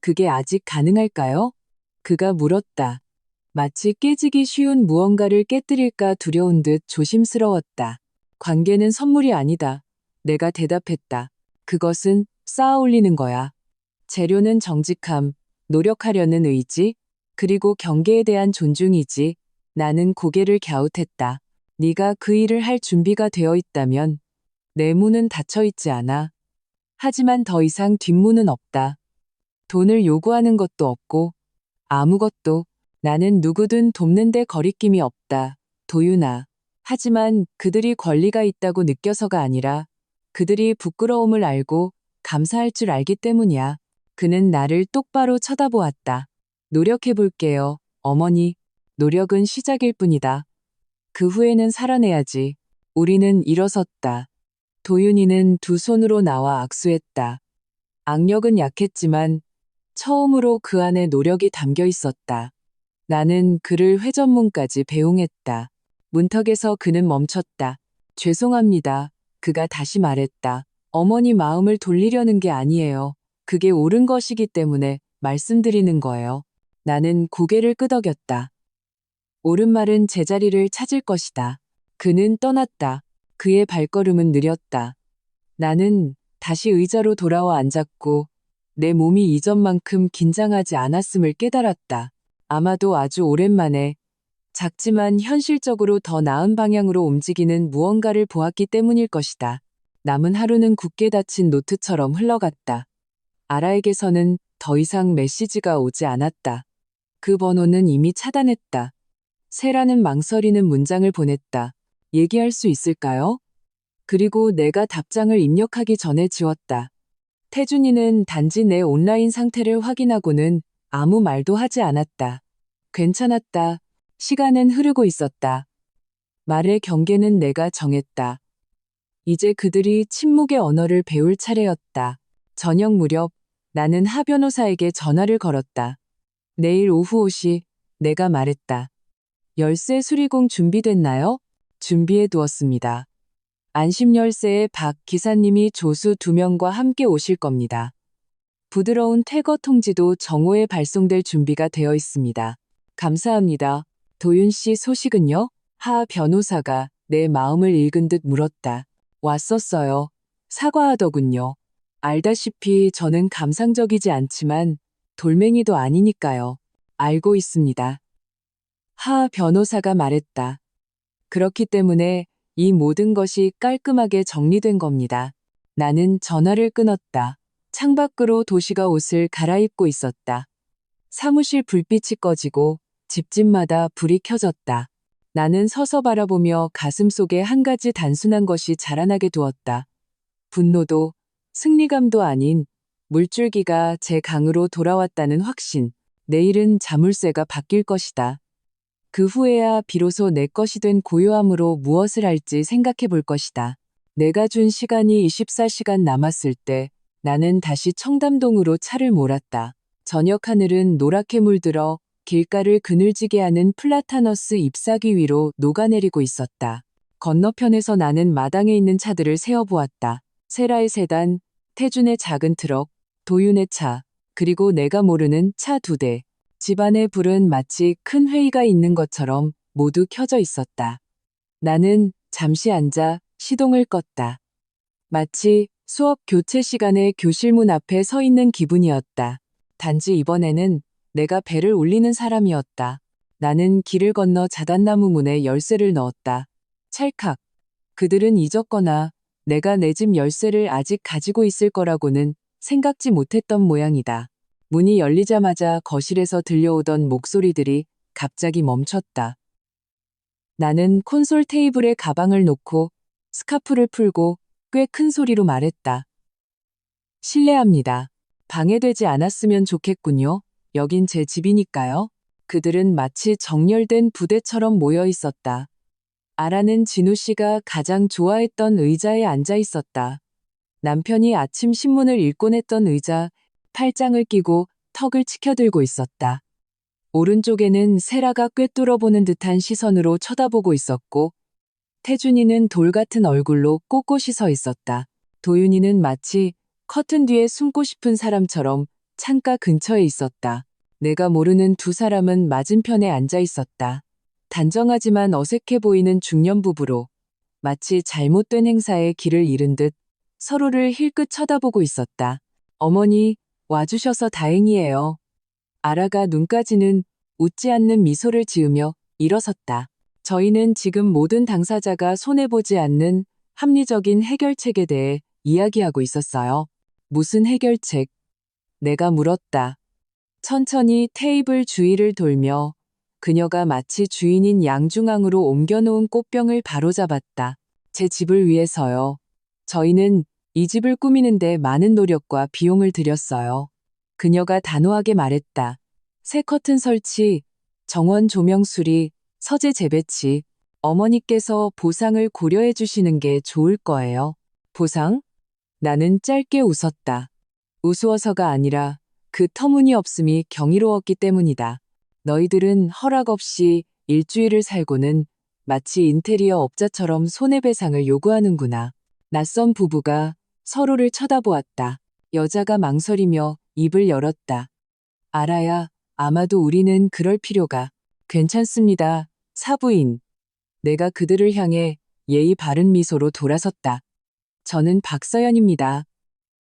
그게 아직 가능할까요? 그가 물었다. 마치 깨지기 쉬운 무언가를 깨뜨릴까 두려운 듯 조심스러웠다. 관계는 선물이 아니다. 내가 대답했다. 그것은 쌓아 올리는 거야. 재료는 정직함, 노력하려는 의지, 그리고 경계에 대한 존중이지. 나는 고개를 갸웃했다. 네가 그 일을 할 준비가 되어 있다면 내 문은 닫혀 있지 않아. 하지만 더 이상 뒷문은 없다. 돈을 요구하는 것도 없고 아무것도. 나는 누구든 돕는데 거리낌이 없다. 도윤아. 하지만 그들이 권리가 있다고 느껴서가 아니라 그들이 부끄러움을 알고 감사할 줄 알기 때문이야. 그는 나를 똑바로 쳐다보았다. 노력해볼게요, 어머니. 노력은 시작일 뿐이다. 그 후에는 살아내야지. 우리는 일어섰다. 도윤이는 두 손으로 나와 악수했다. 악력은 약했지만 처음으로 그 안에 노력이 담겨 있었다. 나는 그를 회전문까지 배웅했다. 문턱에서 그는 멈췄다. 죄송합니다. 그가 다시 말했다. 어머니 마음을 돌리려는 게 아니에요. 그게 옳은 것이기 때문에 말씀드리는 거예요. 나는 고개를 끄덕였다. 옳은 말은 제자리를 찾을 것이다. 그는 떠났다. 그의 발걸음은 느렸다. 나는 다시 의자로 돌아와 앉았고 내 몸이 이전만큼 긴장하지 않았음을 깨달았다. 아마도 아주 오랜만에 작지만 현실적으로 더 나은 방향으로 움직이는 무언가를 보았기 때문일 것이다. 남은 하루는 굳게 닫힌 노트처럼 흘러갔다. 아라에게서는 더 이상 메시지가 오지 않았다. 그 번호는 이미 차단했다. 세라는 망설이는 문장을 보냈다. 얘기할 수 있을까요? 그리고 내가 답장을 입력하기 전에 지웠다. 태준이는 단지 내 온라인 상태를 확인하고는 아무 말도 하지 않았다. 괜찮았다. 시간은 흐르고 있었다. 말의 경계는 내가 정했다. 이제 그들이 침묵의 언어를 배울 차례였다. 저녁 무렵 나는 하 변호사에게 전화를 걸었다. 내일 오후 5시 내가 말했다. 열쇠 수리공 준비됐나요? 준비해 두었습니다. 안심 열쇠에 박 기사님이 조수 2명과 함께 오실 겁니다. 부드러운 퇴거 통지도 정오에 발송될 준비가 되어 있습니다. 감사합니다. 도윤 씨 소식은요? 하 변호사가 내 마음을 읽은 듯 물었다. 왔었어요. 사과하더군요. 알다시피 저는 감상적이지 않지만 돌멩이도 아니니까요. 알고 있습니다. 하 변호사가 말했다. 그렇기 때문에 이 모든 것이 깔끔하게 정리된 겁니다. 나는 전화를 끊었다. 창밖으로 도시가 옷을 갈아입고 있었다. 사무실 불빛이 꺼지고 집집마다 불이 켜졌다. 나는 서서 바라보며 가슴속에 한 가지 단순한 것이 자라나게 두었다. 분노도 승리감도 아닌 물줄기가 제 강으로 돌아왔다는 확신. 내일은 자물쇠가 바뀔 것이다. 그 후에야 비로소 내 것이 된 고요함으로 무엇을 할지 생각해 볼 것이다. 내가 준 시간이 24시간 남았을 때 나는 다시 청담동으로 차를 몰았다. 저녁 하늘은 노랗게 물들어 길가를 그늘지게 하는 플라타너스 잎사귀 위로 녹아내리고 있었다. 건너편에서 나는 마당에 있는 차들을 세어보았다. 세라의 세단, 태준의 작은 트럭, 도윤의 차, 그리고 내가 모르는 차 2대. 집안의 불은 마치 큰 회의가 있는 것처럼 모두 켜져 있었다. 나는 잠시 앉아 시동을 껐다. 마치 수업 교체 시간에 교실 문 앞에 서 있는 기분이었다. 단지 이번에는 내가 배를 올리는 사람이었다. 나는 길을 건너 자단나무 문에 열쇠를 넣었다. 찰칵. 그들은 잊었거나 내가 내 집 열쇠를 아직 가지고 있을 거라고는 생각지 못했던 모양이다. 문이 열리자마자 거실에서 들려오던 목소리들이 갑자기 멈췄다. 나는 콘솔 테이블에 가방을 놓고 스카프를 풀고 꽤 큰 소리로 말했다. 실례합니다. 방해되지 않았으면 좋겠군요. 여긴 제 집이니까요. 그들은 마치 정렬된 부대처럼 모여 있었다. 아라는 진우 씨가 가장 좋아했던 의자에 앉아 있었다. 남편이 아침 신문을 읽곤 했던 의자, 팔짱을 끼고 턱을 치켜들고 있었다. 오른쪽에는 세라가 꿰뚫어보는 듯한 시선으로 쳐다보고 있었고, 태준이는 돌 같은 얼굴로 꼿꼿이 서 있었다. 도윤이는 마치 커튼 뒤에 숨고 싶은 사람처럼 창가 근처에 있었다. 내가 모르는 두 사람은 맞은편에 앉아 있었다. 단정하지만 어색해 보이는 중년 부부로 마치 잘못된 행사에 길을 잃은 듯 서로를 힐끗 쳐다보고 있었다. 어머니, 와주셔서 다행이에요. 아라가 눈까지는 웃지 않는 미소를 지으며 일어섰다. 저희는 지금 모든 당사자가 손해보지 않는 합리적인 해결책에 대해 이야기하고 있었어요. 무슨 해결책? 내가 물었다. 천천히 테이블 주위를 돌며 그녀가 마치 주인인 양중앙으로 옮겨놓은 꽃병을 바로잡았다. 제 집을 위해서요. 저희는 이 집을 꾸미는데 많은 노력과 비용을 들였어요. 그녀가 단호하게 말했다. 새 커튼 설치, 정원 조명 수리, 서재 재배치, 어머니께서 보상을 고려해 주시는 게 좋을 거예요. 보상? 나는 짧게 웃었다. 우스워서가 아니라 그 터무니없음이 경이로웠기 때문이다. 너희들은 허락 없이 일주일을 살고는 마치 인테리어 업자처럼 손해배상을 요구하는구나. 낯선 부부가 서로를 쳐다보았다. 여자가 망설이며 입을 열었다. 아라야, 아마도 우리는 그럴 필요가. 괜찮습니다, 사부인. 내가 그들을 향해 예의 바른 미소로 돌아섰다. 저는 박서연입니다.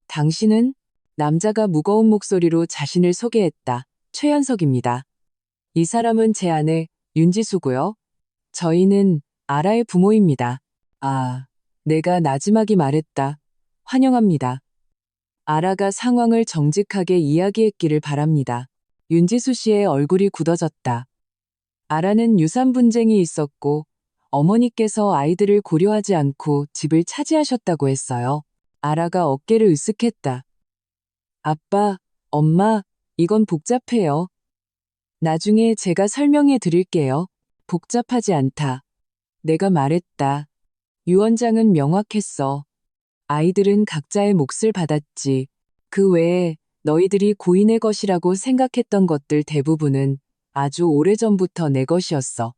당신은? 남자가 무거운 목소리로 자신을 소개했다. 최현석입니다. 이 사람은 제 아내 윤지수고요. 저희는 아라의 부모입니다. 아, 내가 나지막이 말했다. 환영합니다. 아라가 상황을 정직하게 이야기했기를 바랍니다. 윤지수 씨의 얼굴이 굳어졌다. 아라는 유산 분쟁이 있었고 어머니께서 아이들을 고려하지 않고 집을 차지하셨다고 했어요. 아라가 어깨를 으쓱했다. 아빠, 엄마, 이건 복잡해요. 나중에 제가 설명해 드릴게요. 복잡하지 않다. 내가 말했다. 유언장은 명확했어. 아이들은 각자의 몫을 받았지. 그 외에 너희들이 고인의 것이라고 생각했던 것들 대부분은 아주 오래전부터 내 것이었어.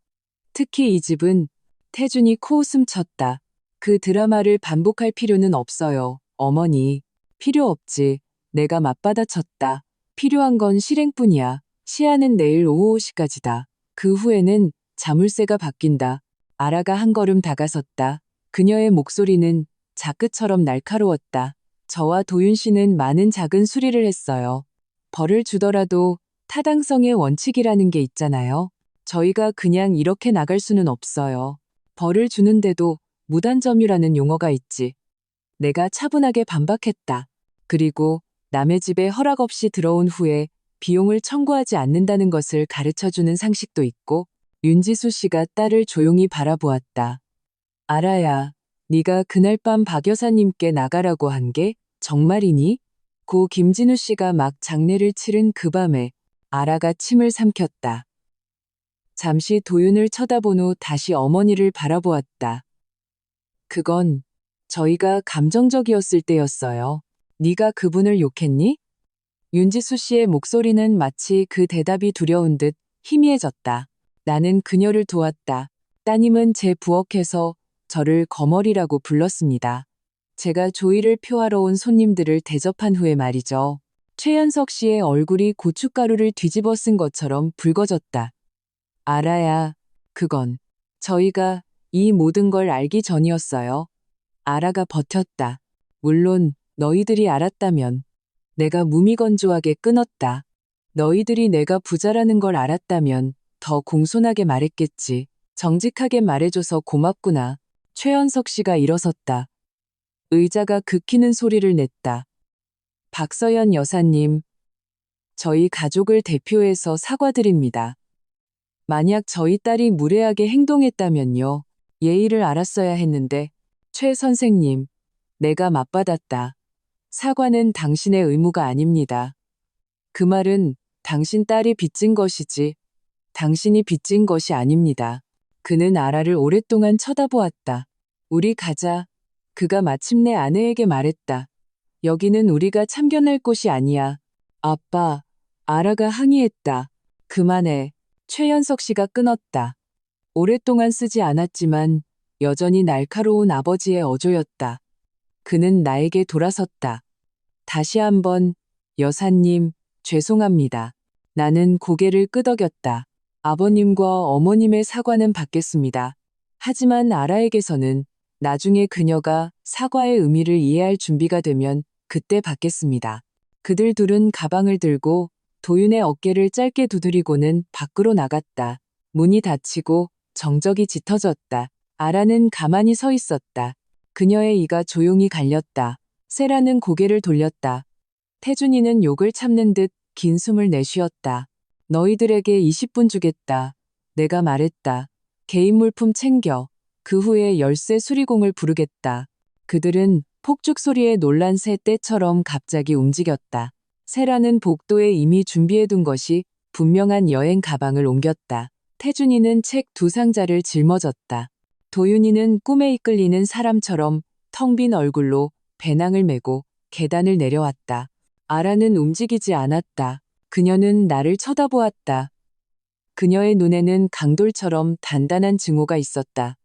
특히 이 집은 태준이 코웃음 쳤다. 그 드라마를 반복할 필요는 없어요. 어머니. 필요 없지. 내가 맞받아쳤다. 필요한 건 실행뿐이야. 시한은 내일 오후 5시까지다. 그 후에는 자물쇠가 바뀐다. 아라가 한 걸음 다가섰다. 그녀의 목소리는 자크처럼 날카로웠다. 저와 도윤 씨는 많은 작은 수리를 했어요. 벌을 주더라도 타당성의 원칙이라는 게 있잖아요. 저희가 그냥 이렇게 나갈 수는 없어요. 벌을 주는데도 무단점유라는 용어가 있지. 내가 차분하게 반박했다. 그리고 남의 집에 허락 없이 들어온 후에 비용을 청구하지 않는다는 것을 가르쳐주는 상식도 있고. 윤지수 씨가 딸을 조용히 바라보았다. 아라야, 네가 그날 밤 박 여사님께 나가라고 한 게 정말이니? 고 김진우 씨가 막 장례를 치른 그 밤에 아라가 침을 삼켰다. 잠시 도윤을 쳐다본 후 다시 어머니를 바라보았다. 그건 저희가 감정적이었을 때였어요. 네가 그분을 욕했니? 윤지수 씨의 목소리는 마치 그 대답이 두려운 듯 희미해졌다. 나는 그녀를 도왔다. 따님은 제 부엌에서 저를 거머리라고 불렀습니다. 제가 조의를 표하러 온 손님들을 대접한 후에 말이죠. 최현석 씨의 얼굴이 고춧가루를 뒤집어 쓴 것처럼 붉어졌다. 아라야, 그건 저희가 이 모든 걸 알기 전이었어요. 아라가 버텼다. 물론 너희들이 알았다면. 내가 무미건조하게 끊었다. 너희들이 내가 부자라는 걸 알았다면 더 공손하게 말했겠지. 정직하게 말해줘서 고맙구나. 최현석 씨가 일어섰다. 의자가 긁히는 소리를 냈다. 박서연 여사님, 저희 가족을 대표해서 사과드립니다. 만약 저희 딸이 무례하게 행동했다면요. 예의를 알았어야 했는데. 최 선생님, 내가 맞받았다. 사과는 당신의 의무가 아닙니다. 그 말은 당신 딸이 빚진 것이지 당신이 빚진 것이 아닙니다. 그는 아라를 오랫동안 쳐다보았다. 우리 가자. 그가 마침내 아내에게 말했다. 여기는 우리가 참견할 곳이 아니야. 아빠, 아라가 항의했다. 그만해. 최연석 씨가 끊었다. 오랫동안 쓰지 않았지만 여전히 날카로운 아버지의 어조였다. 그는 나에게 돌아섰다. 다시 한번, 여사님, 죄송합니다. 나는 고개를 끄덕였다. 아버님과 어머님의 사과는 받겠습니다. 하지만 아라에게서는 나중에 그녀가 사과의 의미를 이해할 준비가 되면 그때 받겠습니다. 그들 둘은 가방을 들고 도윤의 어깨를 짧게 두드리고는 밖으로 나갔다. 문이 닫히고 정적이 짙어졌다. 아라는 가만히 서 있었다. 그녀의 이가 조용히 갈렸다. 세라는 고개를 돌렸다. 태준이는 욕을 참는 듯 긴 숨을 내쉬었다. 너희들에게 20분 주겠다. 내가 말했다. 개인 물품 챙겨. 그 후에 열쇠 수리공을 부르겠다. 그들은 폭죽 소리에 놀란 새 떼처럼 갑자기 움직였다. 세라는 복도에 이미 준비해둔 것이 분명한 여행 가방을 옮겼다. 태준이는 책 두 상자를 짊어졌다. 도윤이는 꿈에 이끌리는 사람처럼 텅 빈 얼굴로 배낭을 메고 계단을 내려왔다. 아라는 움직이지 않았다. 그녀는 나를 쳐다보았다. 그녀의 눈에는 강돌처럼 단단한 증오가 있었다.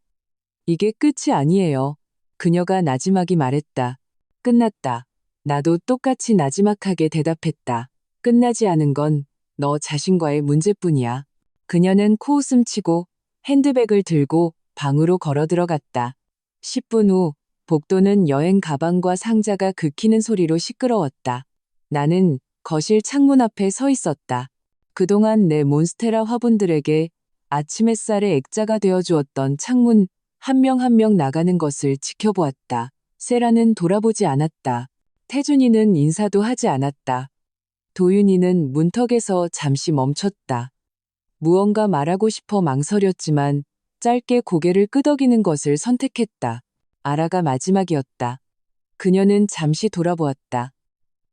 이게 끝이 아니에요. 그녀가 나지막이 말했다. 끝났다. 나도 똑같이 나지막하게 대답했다. 끝나지 않은 건 너 자신과의 문제뿐이야. 그녀는 코웃음 치고 핸드백을 들고 방으로 걸어 들어갔다. 10분 후 복도는 여행 가방과 상자가 긁히는 소리로 시끄러웠다. 나는 거실 창문 앞에 서 있었다. 그동안 내 몬스테라 화분들에게 아침 햇살의 액자가 되어주었던 창문 한 명 한 명 나가는 것을 지켜보았다. 세라는 돌아보지 않았다. 태준이는 인사도 하지 않았다. 도윤이는 문턱에서 잠시 멈췄다. 무언가 말하고 싶어 망설였지만 짧게 고개를 끄덕이는 것을 선택했다. 아라가 마지막이었다. 그녀는 잠시 돌아보았다.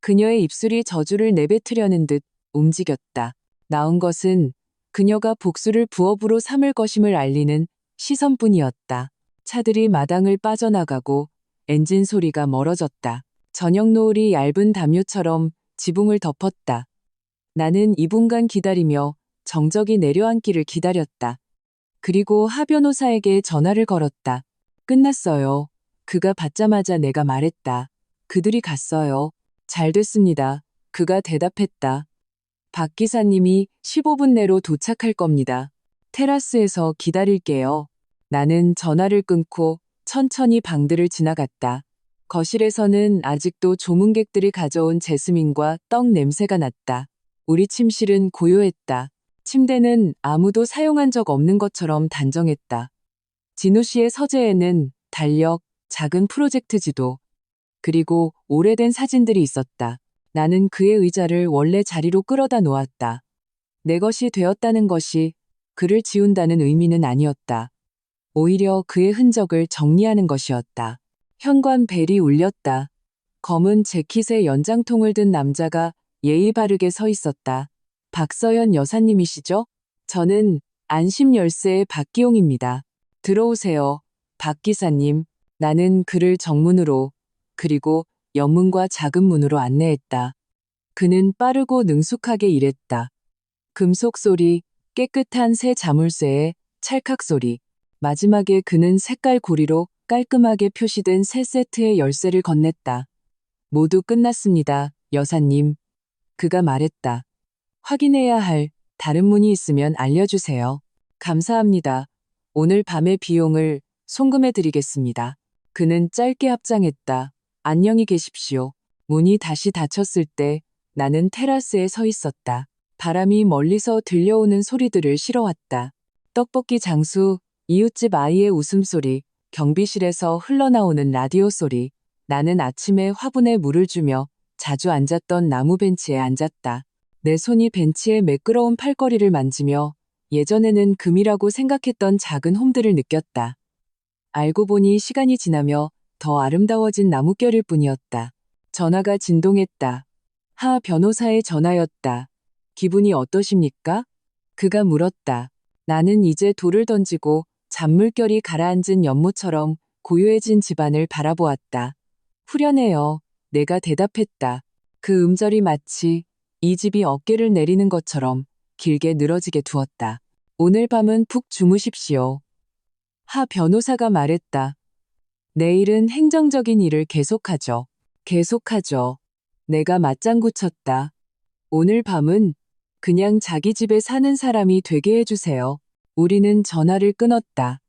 그녀의 입술이 저주를 내뱉으려는 듯 움직였다. 나온 것은 그녀가 복수를 부업으로 삼을 것임을 알리는 시선뿐이었다. 차들이 마당을 빠져나가고 엔진 소리가 멀어졌다. 저녁 노을이 얇은 담요처럼 지붕을 덮었다. 나는 2분간 기다리며 정적이 내려앉기를 기다렸다. 그리고 하 변호사에게 전화를 걸었다. 끝났어요. 그가 받자마자 내가 말했다. 그들이 갔어요. 잘 됐습니다. 그가 대답했다. 박 기사님이 15분 내로 도착할 겁니다. 테라스에서 기다릴게요. 나는 전화를 끊고 천천히 방들을 지나갔다. 거실에서는 아직도 조문객들이 가져온 제스민과 떡 냄새가 났다. 우리 침실은 고요했다. 침대는 아무도 사용한 적 없는 것처럼 단정했다. 진우 씨의 서재에는 달력, 작은 프로젝트 지도, 그리고 오래된 사진들이 있었다. 나는 그의 의자를 원래 자리로 끌어다 놓았다. 내 것이 되었다는 것이 그를 지운다는 의미는 아니었다. 오히려 그의 흔적을 정리하는 것이었다. 현관 벨이 울렸다. 검은 재킷에 연장통을 든 남자가 예의 바르게 서 있었다. 박서연 여사님이시죠? 저는 안심 열쇠의 박기용입니다. 들어오세요, 박 기사님. 나는 그를 정문으로 그리고 옆문과 작은 문으로 안내했다. 그는 빠르고 능숙하게 일했다. 금속 소리, 깨끗한 새 자물쇠의 찰칵 소리. 마지막에 그는 색깔 고리로 깔끔하게 표시된 새 세트의 열쇠를 건넸다. 모두 끝났습니다, 여사님. 그가 말했다. 확인해야 할 다른 문이 있으면 알려주세요. 감사합니다. 오늘 밤의 비용을 송금해 드리겠습니다. 그는 짧게 합장했다. 안녕히 계십시오. 문이 다시 닫혔을 때 나는 테라스에 서 있었다. 바람이 멀리서 들려오는 소리들을 실어왔다. 떡볶이 장수, 이웃집 아이의 웃음소리, 경비실에서 흘러나오는 라디오 소리. 나는 아침에 화분에 물을 주며 자주 앉았던 나무 벤치에 앉았다. 내 손이 벤치의 매끄러운 팔걸이를 만지며 예전에는 금이라고 생각했던 작은 홈들을 느꼈다. 알고 보니 시간이 지나며 더 아름다워진 나뭇결일 뿐이었다. 전화가 진동했다. 하 변호사의 전화였다. 기분이 어떠십니까? 그가 물었다. 나는 이제 돌을 던지고 잔물결이 가라앉은 연못처럼 고요해진 집안을 바라보았다. 후련해요. 내가 대답했다. 그 음절이 마치 이 집이 어깨를 내리는 것처럼 길게 늘어지게 두었다. 오늘 밤은 푹 주무십시오. 하 변호사가 말했다. 내일은 행정적인 일을 계속하죠. 계속하죠. 내가 맞장구 쳤다. 오늘 밤은 그냥 자기 집에 사는 사람이 되게 해주세요. 우리는 전화를 끊었다.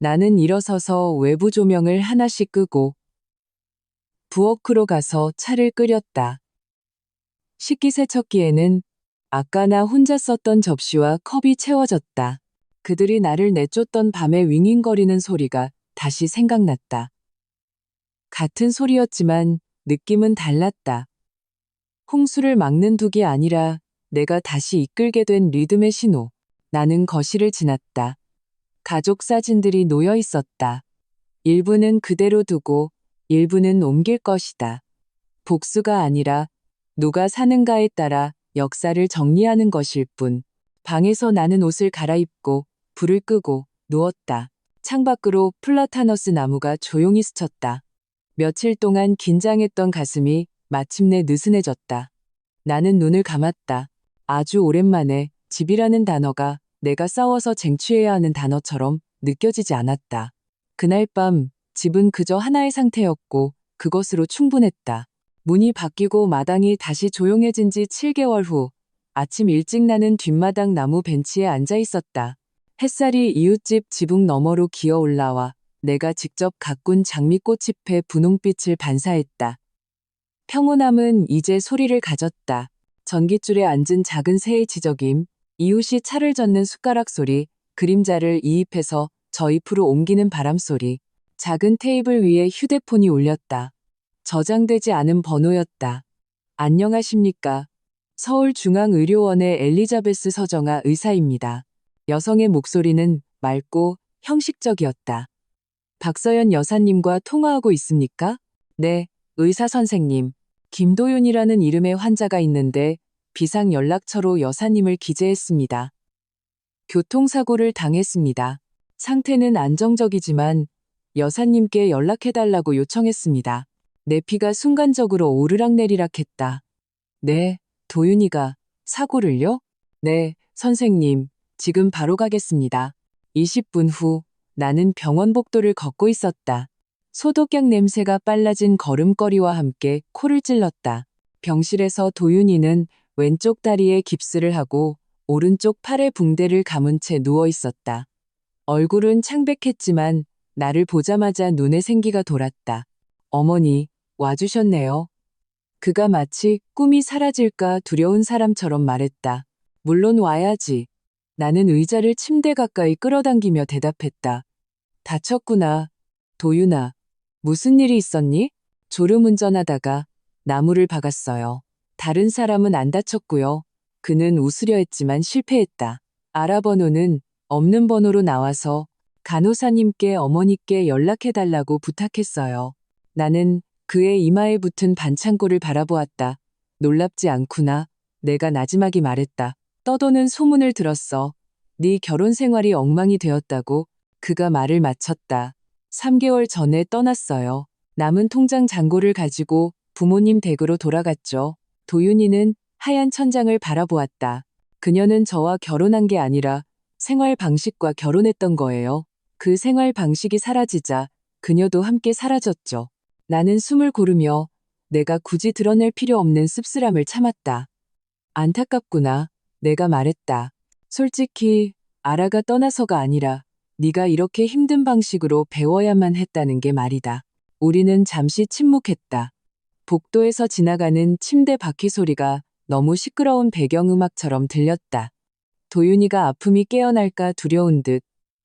나는 일어서서 외부 조명을 하나씩 끄고 부엌으로 가서 차를 끓였다. 식기세척기에는 아까 나 혼자 썼던 접시와 컵이 채워졌다. 그들이 나를 내쫓던 밤에 윙윙거리는 소리가 다시 생각났다. 같은 소리였지만 느낌은 달랐다. 홍수를 막는 둑이 아니라 내가 다시 이끌게 된 리듬의 신호. 나는 거실을 지났다. 가족 사진들이 놓여 있었다. 일부는 그대로 두고 일부는 옮길 것이다. 복수가 아니라 누가 사는가에 따라 역사를 정리하는 것일 뿐. 방에서 나는 옷을 갈아입고 불을 끄고 누웠다. 창밖으로 플라타너스 나무가 조용히 스쳤다. 며칠 동안 긴장했던 가슴이 마침내 느슨해졌다. 나는 눈을 감았다. 아주 오랜만에 집이라는 단어가 내가 싸워서 쟁취해야 하는 단어처럼 느껴지지 않았다. 그날 밤 집은 그저 하나의 상태였고 그것으로 충분했다. 문이 바뀌고 마당이 다시 조용해진 지 7개월 후 아침 일찍 나는 뒷마당 나무 벤치에 앉아 있었다. 햇살이 이웃집 지붕 너머로 기어 올라와 내가 직접 가꾼 장미꽃잎에 분홍빛을 반사했다. 평온함은 이제 소리를 가졌다. 전깃줄에 앉은 작은 새의 지저김, 이웃이 차를 젓는 숟가락 소리, 그림자를 이 잎에서 저 잎으로 옮기는 바람 소리. 작은 테이블 위에 휴대폰이 울렸다. 저장되지 않은 번호였다. 안녕하십니까. 서울중앙의료원의 엘리자베스 서정아 의사입니다. 여성의 목소리는 맑고 형식적이었다. 박서연 여사님과 통화하고 있습니까? 네, 의사 선생님. 김도윤이라는 이름의 환자가 있는데 비상연락처로 여사님을 기재했습니다. 교통사고를 당했습니다. 상태는 안정적이지만 여사님께 연락해달라고 요청했습니다. 내 피가 순간적으로 오르락내리락 했다. 네, 도윤이가 사고를요? 네, 선생님. 지금 바로 가겠습니다. 20분 후 나는 병원 복도를 걷고 있었다. 소독약 냄새가 빨라진 걸음걸이와 함께 코를 찔렀다. 병실에서 도윤이는 왼쪽 다리에 깁스를 하고 오른쪽 팔에 붕대를 감은 채 누워 있었다. 얼굴은 창백했지만 나를 보자마자 눈에 생기가 돌았다. 어머니, 와주셨네요. 그가 마치 꿈이 사라질까 두려운 사람처럼 말했다. 물론 와야지. 나는 의자를 침대 가까이 끌어당기며 대답했다. 다쳤구나. 도윤아, 무슨 일이 있었니? 졸음운전하다가 나무를 박았어요. 다른 사람은 안 다쳤고요. 그는 웃으려 했지만 실패했다. 알아번호는 없는 번호로 나와서 간호사님께 어머니께 연락해달라고 부탁했어요. 나는 그의 이마에 붙은 반창고를 바라보았다. 놀랍지 않구나. 내가 나지막이 말했다. 떠도는 소문을 들었어. 네 결혼 생활이 엉망이 되었다고. 그가 말을 마쳤다. 3개월 전에 떠났어요. 남은 통장 잔고를 가지고 부모님 댁으로 돌아갔죠. 도윤이는 하얀 천장을 바라보았다. 그녀는 저와 결혼한 게 아니라 생활 방식과 결혼했던 거예요. 그 생활 방식이 사라지자 그녀도 함께 사라졌죠. 나는 숨을 고르며 내가 굳이 드러낼 필요 없는 씁쓸함을 참았다. 안타깝구나. 내가 말했다. 솔직히 아라가 떠나서가 아니라 네가 이렇게 힘든 방식으로 배워야만 했다는 게 말이다. 우리는 잠시 침묵했다. 복도에서 지나가는 침대 바퀴 소리가 너무 시끄러운 배경음악처럼 들렸다. 도윤이가 아픔이 깨어날까 두려운 듯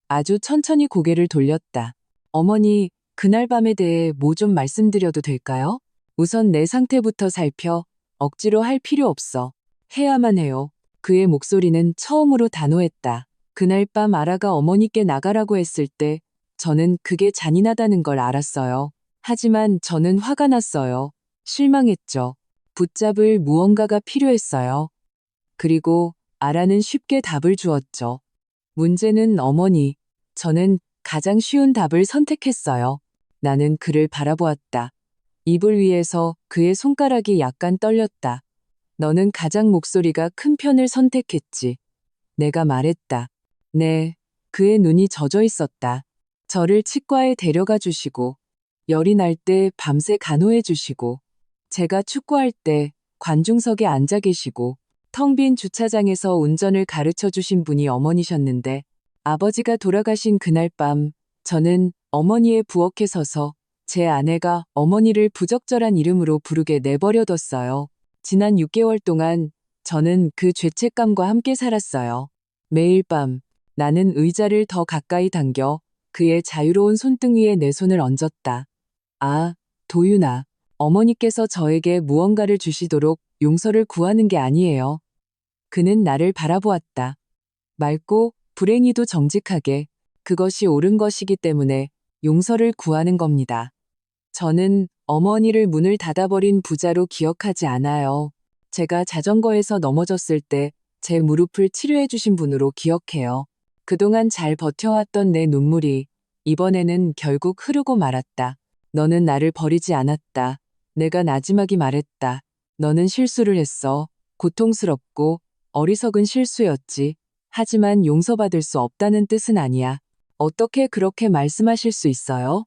아주 천천히 고개를 돌렸다. 어머니, 그날 밤에 대해 뭐 좀 말씀드려도 될까요? 우선 내 상태부터 살펴. 억지로 할 필요 없어. 해야만 해요. 그의 목소리는 처음으로 단호했다. 그날 밤 아라가 어머니께 나가라고 했을 때 저는 그게 잔인하다는 걸 알았어요. 하지만 저는 화가 났어요. 실망했죠. 붙잡을 무언가가 필요했어요. 그리고 아라는 쉽게 답을 주었죠. 문제는 어머니, 저는 가장 쉬운 답을 선택했어요. 나는 그를 바라보았다. 이불 위에서 그의 손가락이 약간 떨렸다. 너는 가장 목소리가 큰 편을 선택했지. 내가 말했다. 네. 그의 눈이 젖어 있었다. 저를 치과에 데려가 주시고, 열이 날 때 밤새 간호해 주시고, 제가 축구할 때 관중석에 앉아 계시고, 텅 빈 주차장에서 운전을 가르쳐 주신 분이 어머니셨는데, 아버지가 돌아가신 그날 밤, 저는 어머니의 부엌에 서서 제 아내가 어머니를 부적절한 이름으로 부르게 내버려뒀어요. 지난 6개월 동안 저는 그 죄책감과 함께 살았어요. 매일 밤 나는 의자를 더 가까이 당겨 그의 자유로운 손등 위에 내 손을 얹었다. 아, 도윤아. 어머니께서 저에게 무언가를 주시도록 용서를 구하는 게 아니에요. 그는 나를 바라보았다. 맑고 불행히도 정직하게 그것이 옳은 것이기 때문에 용서를 구하는 겁니다. 저는 어머니를 문을 닫아버린 부자로 기억하지 않아요. 제가 자전거에서 넘어졌을 때 제 무릎을 치료해 주신 분으로 기억해요. 그동안 잘 버텨왔던 내 눈물이 이번에는 결국 흐르고 말았다. 너는 나를 버리지 않았다. 내가 나지막이 말했다. 너는 실수를 했어. 고통스럽고 어리석은 실수였지. 하지만 용서받을 수 없다는 뜻은 아니야. 어떻게 그렇게 말씀하실 수 있어요?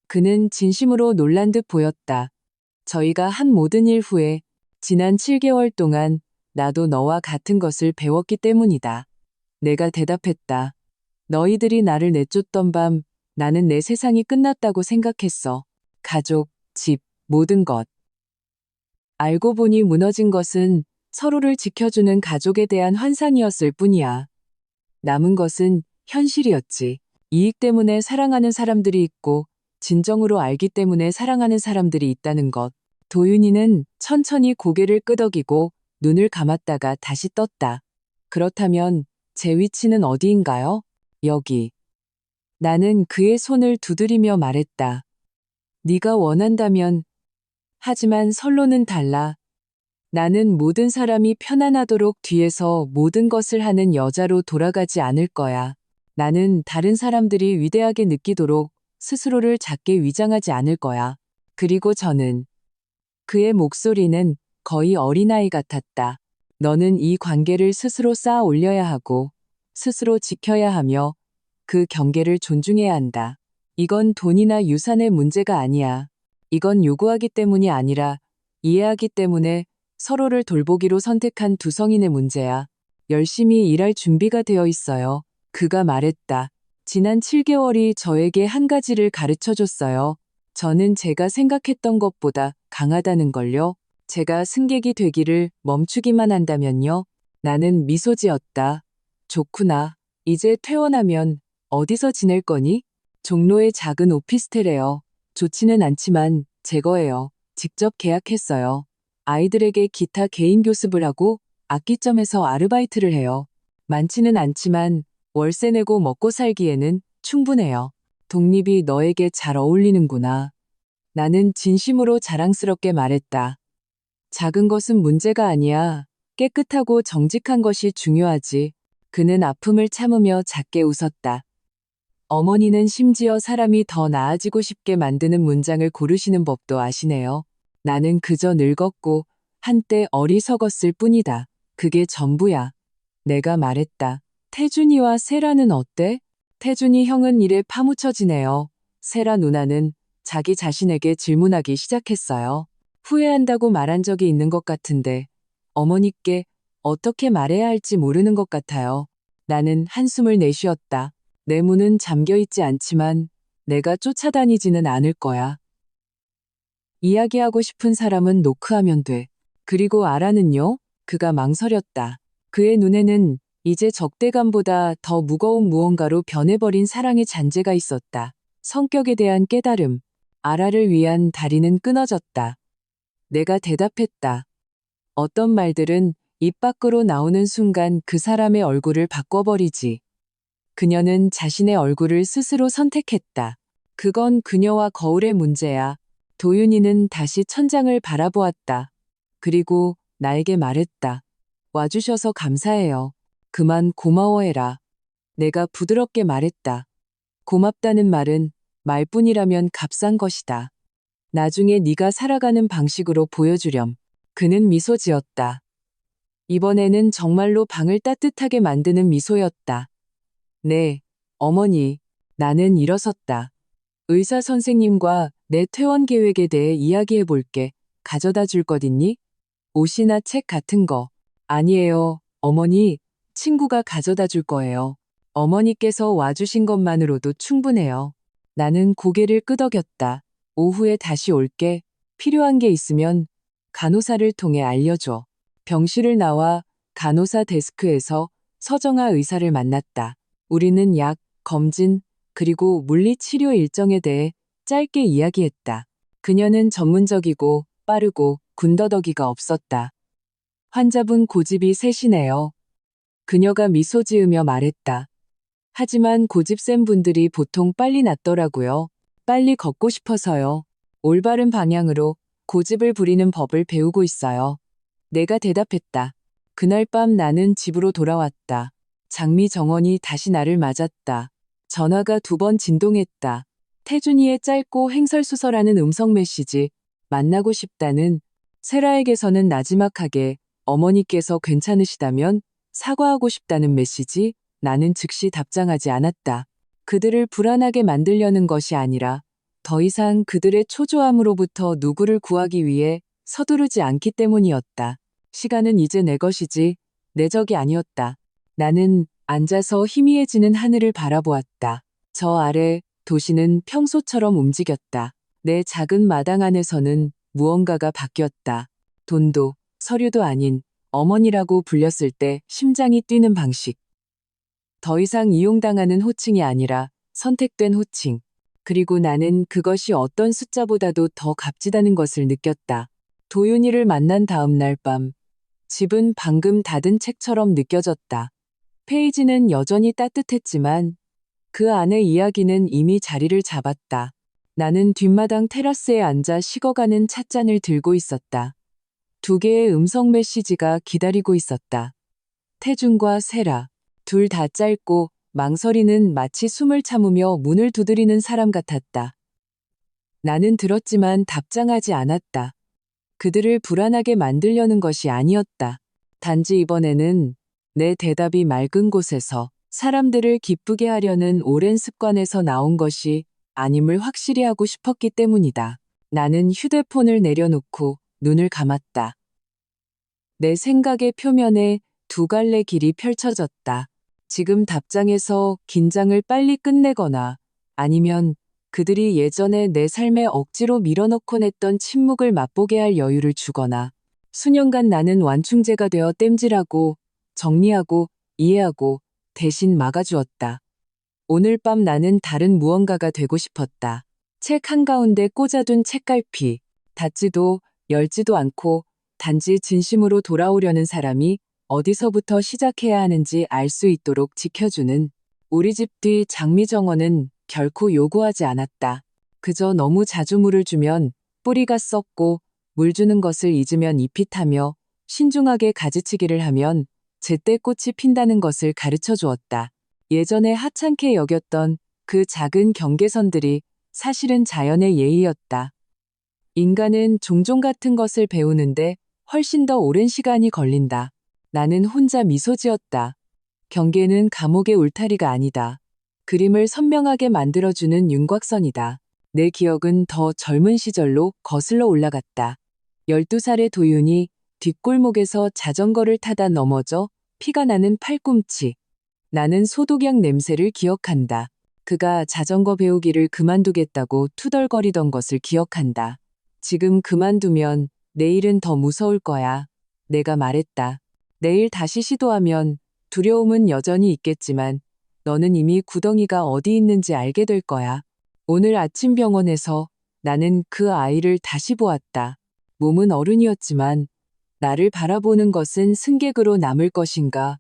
그는 진심으로 놀란 듯 보였다. 저희가 한 모든 일 후에 지난 7개월 동안 나도 너와 같은 것을 배웠기 때문이다. 내가 대답했다. 너희들이 나를 내쫓던 밤 나는 내 세상이 끝났다고 생각했어. 가족, 집, 모든 것. 알고 보니 무너진 것은 서로를 지켜주는 가족에 대한 환상이었을 뿐이야. 남은 것은 현실이었지. 이익 때문에 사랑하는 사람들이 있고 진정으로 알기 때문에 사랑하는 사람들이 있다는 것. 도윤이는 천천히 고개를 끄덕이고 눈을 감았다가 다시 떴다. 그렇다면 제 위치는 어디인가요? 여기. 나는 그의 손을 두드리며 말했다. 네가 원한다면. 하지만 선로는 달라. 나는 모든 사람이 편안하도록 뒤에서 모든 것을 하는 여자로 돌아가지 않을 거야. 나는 다른 사람들이 위대하게 느끼도록 스스로를 작게 위장하지 않을 거야. 그리고 저는 그의 목소리는 거의 어린아이 같았다. 너는 이 관계를 스스로 쌓아 올려야 하고 스스로 지켜야 하며 그 경계를 존중해야 한다. 이건 돈이나 유산의 문제가 아니야. 이건 요구하기 때문이 아니라 이해하기 때문에 서로를 돌보기로 선택한 두 성인의 문제야. 열심히 일할 준비가 되어 있어요. 그가 말했다. 지난 7개월이 저에게 한 가지를 가르쳐 줬어요. 저는 제가 생각했던 것보다 강하다는 걸요. 제가 승객이 되기를 멈추기만 한다면요. 나는 미소 지었다. 좋구나. 이제 퇴원하면 어디서 지낼 거니? 종로의 작은 오피스텔에요. 좋지는 않지만 제 거예요. 직접 계약했어요. 아이들에게 기타 개인 교습을 하고 악기점에서 아르바이트를 해요. 많지는 않지만 월세 내고 먹고 살기에는 충분해요. 독립이 너에게 잘 어울리는구나. 나는 진심으로 자랑스럽게 말했다. 작은 것은 문제가 아니야. 깨끗하고 정직한 것이 중요하지. 그는 아픔을 참으며 작게 웃었다. 어머니는 심지어 사람이 더 나아지고 싶게 만드는 문장을 고르시는 법도 아시네요. 나는 그저 늙었고 한때 어리석었을 뿐이다. 그게 전부야. 내가 말했다. 태준이와 세라는 어때? 태준이 형은 일에 파묻혀지네요. 세라 누나는 자기 자신에게 질문하기 시작했어요. 후회한다고 말한 적이 있는 것 같은데 어머니께 어떻게 말해야 할지 모르는 것 같아요. 나는 한숨을 내쉬었다. 내 문은 잠겨 있지 않지만 내가 쫓아다니지는 않을 거야. 이야기하고 싶은 사람은 노크하면 돼. 그리고 아라는요? 그가 망설였다. 그의 눈에는 이제 적대감보다 더 무거운 무언가로 변해버린 사랑의 잔재가 있었다. 성격에 대한 깨달음. 아라를 위한 다리는 끊어졌다. 내가 대답했다. 어떤 말들은 입 밖으로 나오는 순간 그 사람의 얼굴을 바꿔버리지. 그녀는 자신의 얼굴을 스스로 선택했다. 그건 그녀와 거울의 문제야. 도윤이는 다시 천장을 바라보았다. 그리고 나에게 말했다. 와주셔서 감사해요. 그만 고마워해라. 내가 부드럽게 말했다. 고맙다는 말은 말뿐이라면 값싼 것이다. 나중에 네가 살아가는 방식으로 보여주렴. 그는 미소 지었다. 이번에는 정말로 방을 따뜻하게 만드는 미소였다. 네, 어머니. 나는 일어섰다. 의사 선생님과 내 퇴원 계획에 대해 이야기해 볼게. 가져다 줄 것 있니? 옷이나 책 같은 거. 아니에요, 어머니. 친구가 가져다 줄 거예요. 어머니께서 와주신 것만으로도 충분해요. 나는 고개를 끄덕였다. 오후에 다시 올게. 필요한 게 있으면 간호사를 통해 알려줘. 병실을 나와 간호사 데스크에서 서정아 의사를 만났다. 우리는 약, 검진, 그리고 물리치료 일정에 대해 짧게 이야기했다. 그녀는 전문적이고 빠르고 군더더기가 없었다. 환자분 고집이 세시네요. 그녀가 미소 지으며 말했다. 하지만 고집 센 분들이 보통 빨리 낫더라고요. 빨리 걷고 싶어서요. 올바른 방향으로 고집을 부리는 법을 배우고 있어요. 내가 대답했다. 그날 밤 나는 집으로 돌아왔다. 장미 정원이 다시 나를 맞았다. 전화가 2번 진동했다. 태준이의 짧고 횡설수설하는 음성 메시지, 만나고 싶다는, 세라에게서는 나지막하게 어머니께서 괜찮으시다면 사과하고 싶다는 메시지, 나는 즉시 답장하지 않았다. 그들을 불안하게 만들려는 것이 아니라 더 이상 그들의 초조함으로부터 누구를 구하기 위해 서두르지 않기 때문이었다. 시간은 이제 내 것이지 내 적이 아니었다. 나는 앉아서 희미해지는 하늘을 바라보았다. 저 아래 도시는 평소처럼 움직였다. 내 작은 마당 안에서는 무언가가 바뀌었다. 돈도 서류도 아닌 어머니라고 불렸을 때 심장이 뛰는 방식. 더 이상 이용당하는 호칭이 아니라 선택된 호칭. 그리고 나는 그것이 어떤 숫자보다도 더 값지다는 것을 느꼈다. 도윤이를 만난 다음 날 밤, 집은 방금 닫은 책처럼 느껴졌다. 페이지는 여전히 따뜻했지만 그 안의 이야기는 이미 자리를 잡았다. 나는 뒷마당 테라스에 앉아 식어가는 찻잔을 들고 있었다. 2개의 음성 메시지가 기다리고 있었다. 태준과 세라. 둘 다 짧고 망설이는 마치 숨을 참으며 문을 두드리는 사람 같았다. 나는 들었지만 답장하지 않았다. 그들을 불안하게 만들려는 것이 아니었다. 단지 이번에는 내 대답이 맑은 곳에서 사람들을 기쁘게 하려는 오랜 습관에서 나온 것이 아님을 확실히 하고 싶었기 때문이다. 나는 휴대폰을 내려놓고 눈을 감았다. 내 생각의 표면에 2갈래 길이 펼쳐졌다. 지금 답장에서 긴장을 빨리 끝내거나 아니면 그들이 예전에 내 삶에 억지로 밀어넣곤 했던 침묵을 맛보게 할 여유를 주거나 수년간 나는 완충제가 되어 땜질하고 정리하고 이해하고 대신 막아주었다. 오늘 밤 나는 다른 무언가가 되고 싶었다. 책 한가운데 꽂아둔 책갈피. 닫지도 열지도 않고 단지 진심으로 돌아오려는 사람이 어디서부터 시작해야 하는지 알 수 있도록 지켜주는 우리 집 뒤 장미 정원은 결코 요구하지 않았다. 그저 너무 자주 물을 주면 뿌리가 썩고 물 주는 것을 잊으면 잎이 타며 신중하게 가지치기를 하면 제때 꽃이 핀다는 것을 가르쳐 주었다. 예전에 하찮게 여겼던 그 작은 경계선들이 사실은 자연의 예의였다. 인간은 종종 같은 것을 배우는데 훨씬 더 오랜 시간이 걸린다. 나는 혼자 미소 지었다. 경계는 감옥의 울타리가 아니다. 그림을 선명하게 만들어주는 윤곽선이다. 내 기억은 더 젊은 시절로 거슬러 올라갔다. 12살의 도윤이 뒷골목에서 자전거를 타다 넘어져 피가 나는 팔꿈치. 나는 소독약 냄새를 기억한다. 그가 자전거 배우기를 그만두겠다고 투덜거리던 것을 기억한다. 지금 그만두면 내일은 더 무서울 거야. 내가 말했다. 내일 다시 시도하면 두려움은 여전히 있겠지만 너는 이미 구덩이가 어디 있는지 알게 될 거야. 오늘 아침 병원에서 나는 그 아이를 다시 보았다. 몸은 어른이었지만 나를 바라보는 것은 승객으로 남을 것인가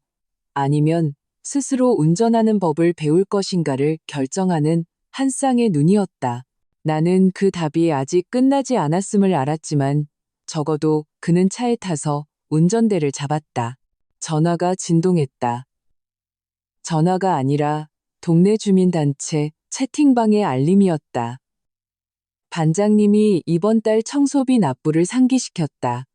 아니면 스스로 운전하는 법을 배울 것인가를 결정하는 한 쌍의 눈이었다. 나는 그 답이 아직 끝나지 않았음을 알았지만 적어도 그는 차에 타서 운전대를 잡았다. 전화가 진동했다. 전화가 아니라 동네 주민단체 채팅방의 알림이었다. 반장님이 이번 달 청소비 납부를 상기시켰다.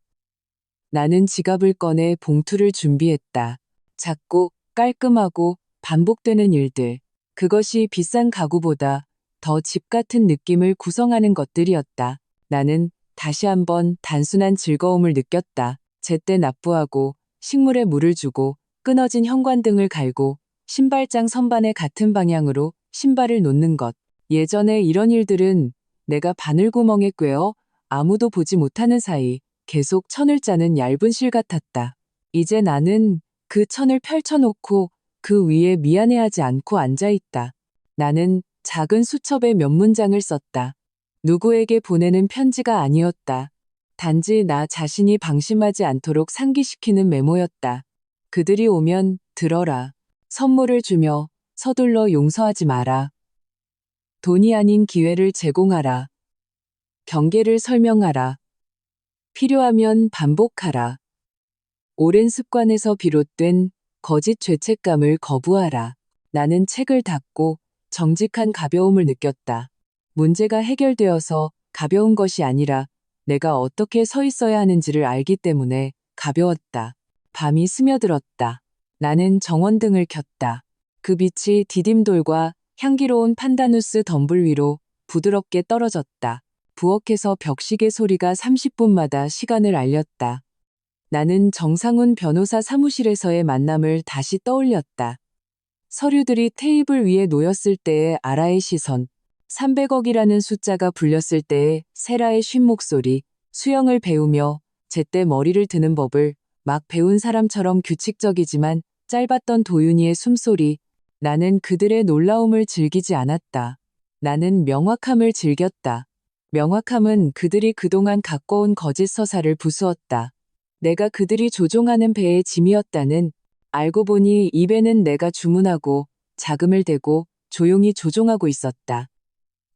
나는 지갑을 꺼내 봉투를 준비했다. 작고 깔끔하고 반복되는 일들. 그것이 비싼 가구보다 더 집 같은 느낌을 구성하는 것들이었다. 나는 다시 한번 단순한 즐거움을 느꼈다. 제때 납부하고 식물에 물을 주고 끊어진 현관등을 갈고 신발장 선반에 같은 방향으로 신발을 놓는 것. 예전에 이런 일들은 내가 바늘구멍에 꿰어 아무도 보지 못하는 사이 계속 천을 짜는 얇은 실 같았다. 이제 나는 그 천을 펼쳐놓고 그 위에 미안해하지 않고 앉아있다. 나는 작은 수첩에 몇 문장을 썼다. 누구에게 보내는 편지가 아니었다. 단지 나 자신이 방심하지 않도록 상기시키는 메모였다. 그들이 오면 들어라. 선물을 주며 서둘러 용서하지 마라. 돈이 아닌 기회를 제공하라. 경계를 설명하라. 필요하면 반복하라. 오랜 습관에서 비롯된 거짓 죄책감을 거부하라. 나는 책을 닫고 정직한 가벼움을 느꼈다. 문제가 해결되어서 가벼운 것이 아니라 내가 어떻게 서 있어야 하는지를 알기 때문에 가벼웠다. 밤이 스며들었다. 나는 정원등을 켰다. 그 빛이 디딤돌과 향기로운 판다누스 덤불 위로 부드럽게 떨어졌다. 부엌에서 벽시계 소리가 30분마다 시간을 알렸다. 나는 정상훈 변호사 사무실에서의 만남을 다시 떠올렸다. 서류들이 테이블 위에 놓였을 때의 아라의 시선, 300억이라는 숫자가 불렸을 때의 세라의 쉰 목소리, 수영을 배우며 제때 머리를 드는 법을 막 배운 사람처럼 규칙적이지만 짧았던 도윤이의 숨소리. 나는 그들의 놀라움을 즐기지 않았다. 나는 명확함을 즐겼다. 명확함은 그들이 그동안 갖고 온 거짓 서사를 부수었다. 내가 그들이 조종하는 배의 짐이었다는. 알고 보니 이 배는 내가 주문하고 자금을 대고 조용히 조종하고 있었다.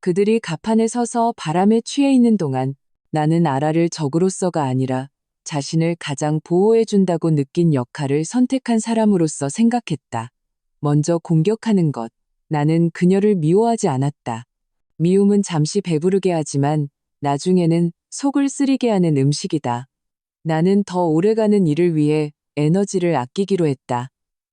그들이 갑판에 서서 바람에 취해 있는 동안 나는 아라를 적으로서가 아니라 자신을 가장 보호해준다고 느낀 역할을 선택한 사람으로서 생각했다. 먼저 공격하는 것. 나는 그녀를 미워하지 않았다. 미움은 잠시 배부르게 하지만 나중에는 속을 쓰리게 하는 음식이다. 나는 더 오래가는 일을 위해 에너지를 아끼기로 했다.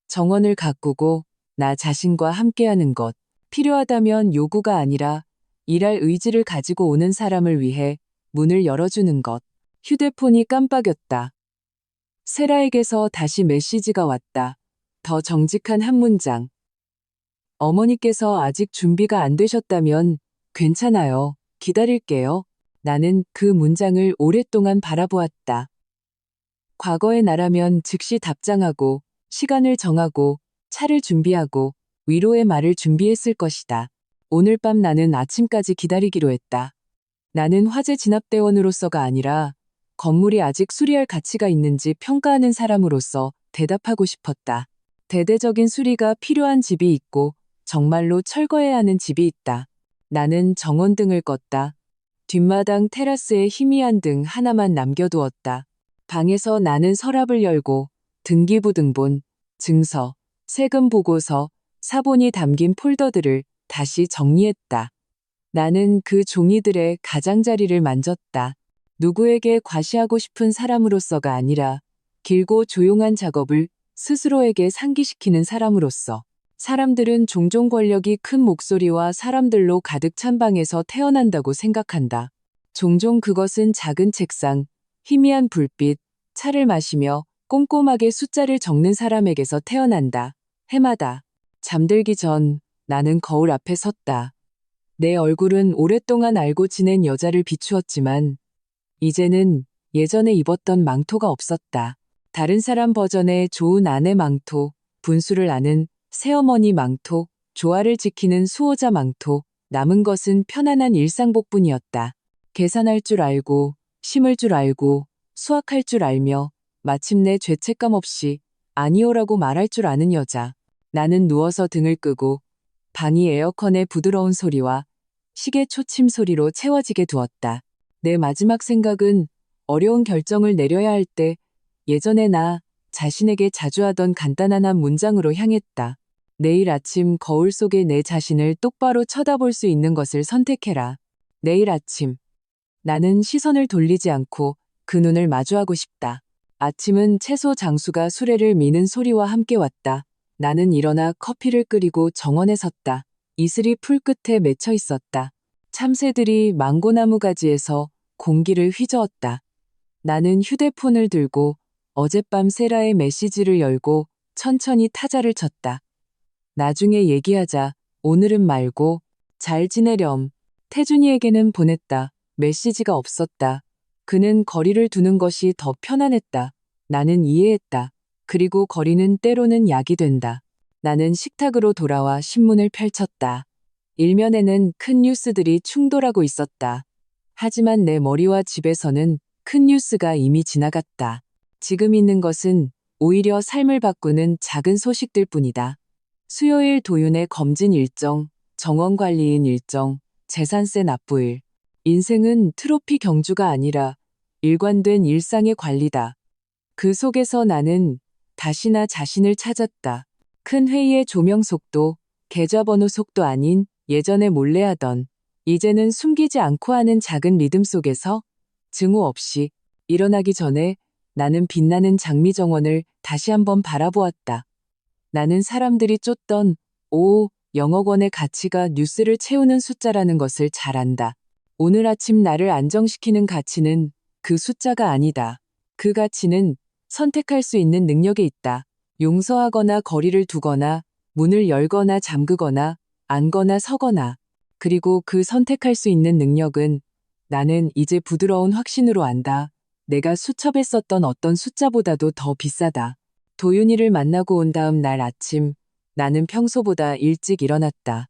정원을 가꾸고 나 자신과 함께하는 것. 필요하다면 요구가 아니라 일할 의지를 가지고 오는 사람을 위해 문을 열어주는 것. 휴대폰이 깜빡였다. 세라에게서 다시 메시지가 왔다. 더 정직한 한 문장. 어머니께서 아직 준비가 안 되셨다면 괜찮아요. 기다릴게요. 나는 그 문장을 오랫동안 바라보았다. 과거의 나라면 즉시 답장하고 시간을 정하고 차를 준비하고 위로의 말을 준비했을 것이다. 오늘 밤 나는 아침까지 기다리기로 했다. 나는 화재 진압대원으로서가 아니라 건물이 아직 수리할 가치가 있는지 평가하는 사람으로서 대답하고 싶었다. 대대적인 수리가 필요한 집이 있고 정말로 철거해야 하는 집이 있다. 나는 정원등을 껐다. 뒷마당 테라스에 희미한 등 하나만 남겨두었다. 방에서 나는 서랍을 열고 등기부등본, 증서, 세금 보고서, 사본이 담긴 폴더들을 다시 정리했다. 나는 그 종이들의 가장자리를 만졌다. 누구에게 과시하고 싶은 사람으로서가 아니라 길고 조용한 작업을 스스로에게 상기시키는 사람으로서. 사람들은 종종 권력이 큰 목소리와 사람들로 가득 찬 방에서 태어난다고 생각한다. 종종 그것은 작은 책상, 희미한 불빛, 차를 마시며 꼼꼼하게 숫자를 적는 사람에게서 태어난다. 해마다 잠들기 전 나는 거울 앞에 섰다. 내 얼굴은 오랫동안 알고 지낸 여자를 비추었지만 이제는 예전에 입었던 망토가 없었다. 다른 사람 버전의 좋은 아내 망토, 분수를 아는 새어머니 망토, 조화를 지키는 수호자 망토, 남은 것은 편안한 일상복뿐이었다. 계산할 줄 알고, 심을 줄 알고, 수학할 줄 알며 마침내 죄책감 없이 아니오라고 말할 줄 아는 여자. 나는 누워서 등을 끄고 방이 에어컨의 부드러운 소리와 시계 초침 소리로 채워지게 두었다. 내 마지막 생각은 어려운 결정을 내려야 할 때 예전에 나 자신에게 자주 하던 간단한 한 문장으로 향했다. 내일 아침 거울 속에 내 자신을 똑바로 쳐다볼 수 있는 것을 선택해라. 내일 아침. 나는 시선을 돌리지 않고 그 눈을 마주하고 싶다. 아침은 채소 장수가 수레를 미는 소리와 함께 왔다. 나는 일어나 커피를 끓이고 정원에 섰다. 이슬이 풀 끝에 맺혀 있었다. 참새들이 망고나무 가지에서 공기를 휘저었다. 나는 휴대폰을 들고 어젯밤 세라의 메시지를 열고 천천히 타자를 쳤다. 나중에 얘기하자. 오늘은 말고. 잘 지내렴. 태준이에게는 보냈다. 메시지가 없었다. 그는 거리를 두는 것이 더 편안했다. 나는 이해했다. 그리고 거리는 때로는 약이 된다. 나는 식탁으로 돌아와 신문을 펼쳤다. 일면에는 큰 뉴스들이 충돌하고 있었다. 하지만 내 머리와 집에서는 큰 뉴스가 이미 지나갔다. 지금 있는 것은 오히려 삶을 바꾸는 작은 소식들 뿐이다. 수요일 도윤의 검진 일정, 정원 관리인 일정, 재산세 납부일. 인생은 트로피 경주가 아니라 일관된 일상의 관리다. 그 속에서 나는 다시 나 자신을 찾았다. 큰 회의의 조명 속도, 계좌번호 속도 아닌 예전에 몰래 하던, 이제는 숨기지 않고 하는 작은 리듬 속에서 증오 없이 일어나기 전에 나는 빛나는 장미정원을 다시 한번 바라보았다. 나는 사람들이 쫓던 5억 원의 가치가 뉴스를 채우는 숫자라는 것을 잘 안다. 오늘 아침 나를 안정시키는 가치는 그 숫자가 아니다. 그 가치는 선택할 수 있는 능력에 있다. 용서하거나 거리를 두거나 문을 열거나 잠그거나 앉거나 서거나. 그리고 그 선택할 수 있는 능력은 나는 이제 부드러운 확신으로 안다. 내가 수첩했었던 어떤 숫자보다도 더 비싸다. 도윤이를 만나고 온 다음 날 아침, 나는 평소보다 일찍 일어났다.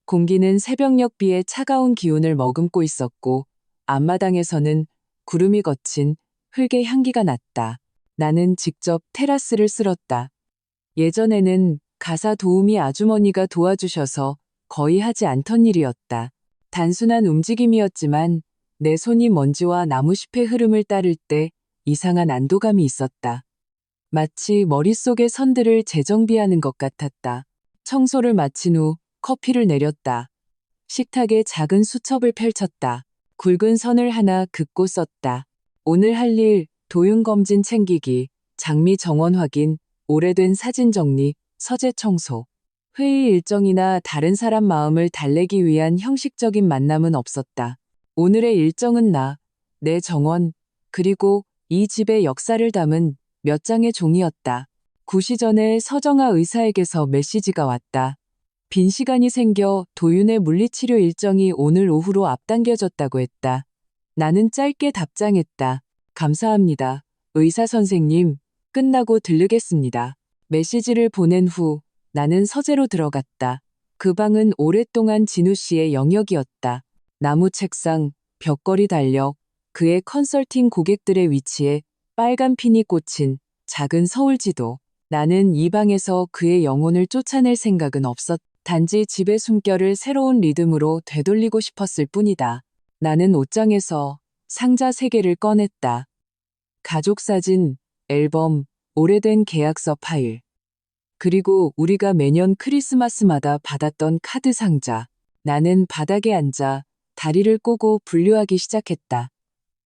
공기는 새벽녘 비의 차가운 기운을 머금고 있었고, 앞마당에서는 구름이 거친 흙의 향기가 났다. 나는 직접 테라스를 쓸었다. 예전에는 가사 도우미 아주머니가 도와주셔서 거의 하지 않던 일이었다. 단순한 움직임이었지만 내 손이 먼지와 나무잎의 흐름을 따를 때 이상한 안도감이 있었다. 마치 머릿속의 선들을 재정비하는 것 같았다. 청소를 마친 후 커피를 내렸다. 식탁에 작은 수첩을 펼쳤다. 굵은 선을 하나 긋고 썼다. 오늘 할 일, 도윤 검진 챙기기, 장미 정원 확인, 오래된 사진 정리, 서재 청소. 회의 일정이나 다른 사람 마음을 달래기 위한 형식적인 만남은 없었다. 오늘의 일정은 나, 내 정원, 그리고 이 집의 역사를 담은 몇 장의 종이었다. 9시 전에 서정아 의사에게서 메시지가 왔다. 빈 시간이 생겨 도윤의 물리치료 일정이 오늘 오후로 앞당겨졌다고 했다. 나는 짧게 답장했다. 감사합니다. 의사 선생님, 끝나고 들르겠습니다. 메시지를 보낸 후 나는 서재로 들어갔다. 그 방은 오랫동안 진우 씨의 영역이었다. 나무 책상, 벽걸이 달력, 그의 컨설팅 고객들의 위치에 빨간 핀이 꽂힌 작은 서울지도. 나는 이 방에서 그의 영혼을 쫓아낼 생각은 없었다. 단지 집의 숨결을 새로운 리듬으로 되돌리고 싶었을 뿐이다. 나는 옷장에서 상자 3개를 꺼냈다. 가족사진, 앨범, 오래된 계약서 파일. 그리고 우리가 매년 크리스마스마다 받았던 카드 상자. 나는 바닥에 앉아 다리를 꼬고 분류하기 시작했다.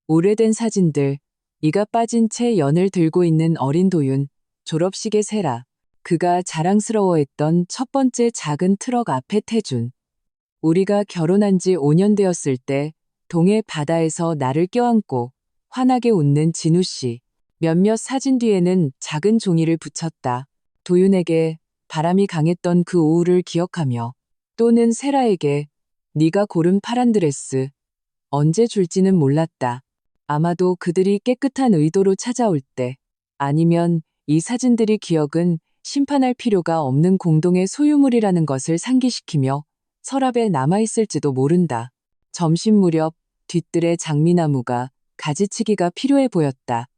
오래된 사진들, 이가 빠진 채 연을 들고 있는 어린 도윤, 졸업식의 세라, 그가 자랑스러워했던 첫 번째 작은 트럭 앞에 태준. 우리가 결혼한 지 5년 되었을 때 동해 바다에서 나를 껴안고 환하게 웃는 진우 씨. 몇몇 사진 뒤에는 작은 종이를 붙였다. 도윤에게 바람이 강했던 그 오후를 기억하며, 또는 세라에게 네가 고른 파란 드레스. 언제 줄지는 몰랐다. 아마도 그들이 깨끗한 의도로 찾아올 때, 아니면 이 사진들이 기억은 심판할 필요가 없는 공동의 소유물이라는 것을 상기시키며 서랍에 남아있을지도 모른다. 점심 무렵 뒤뜰의 장미나무가 가지치기가 필요해 보였다.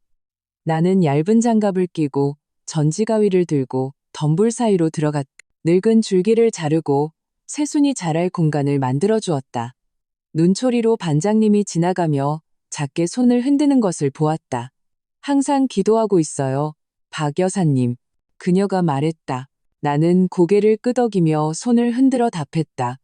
나는 얇은 장갑을 끼고 전지가위를 들고 덤불 사이로 들어갔다. 늙은 줄기를 자르고 새순이 자랄 공간을 만들어 주었다. 눈초리로 반장님이 지나가며 작게 손을 흔드는 것을 보았다. 항상 기도하고 있어요, 박 여사님. 그녀가 말했다. 나는 고개를 끄덕이며 손을 흔들어 답했다.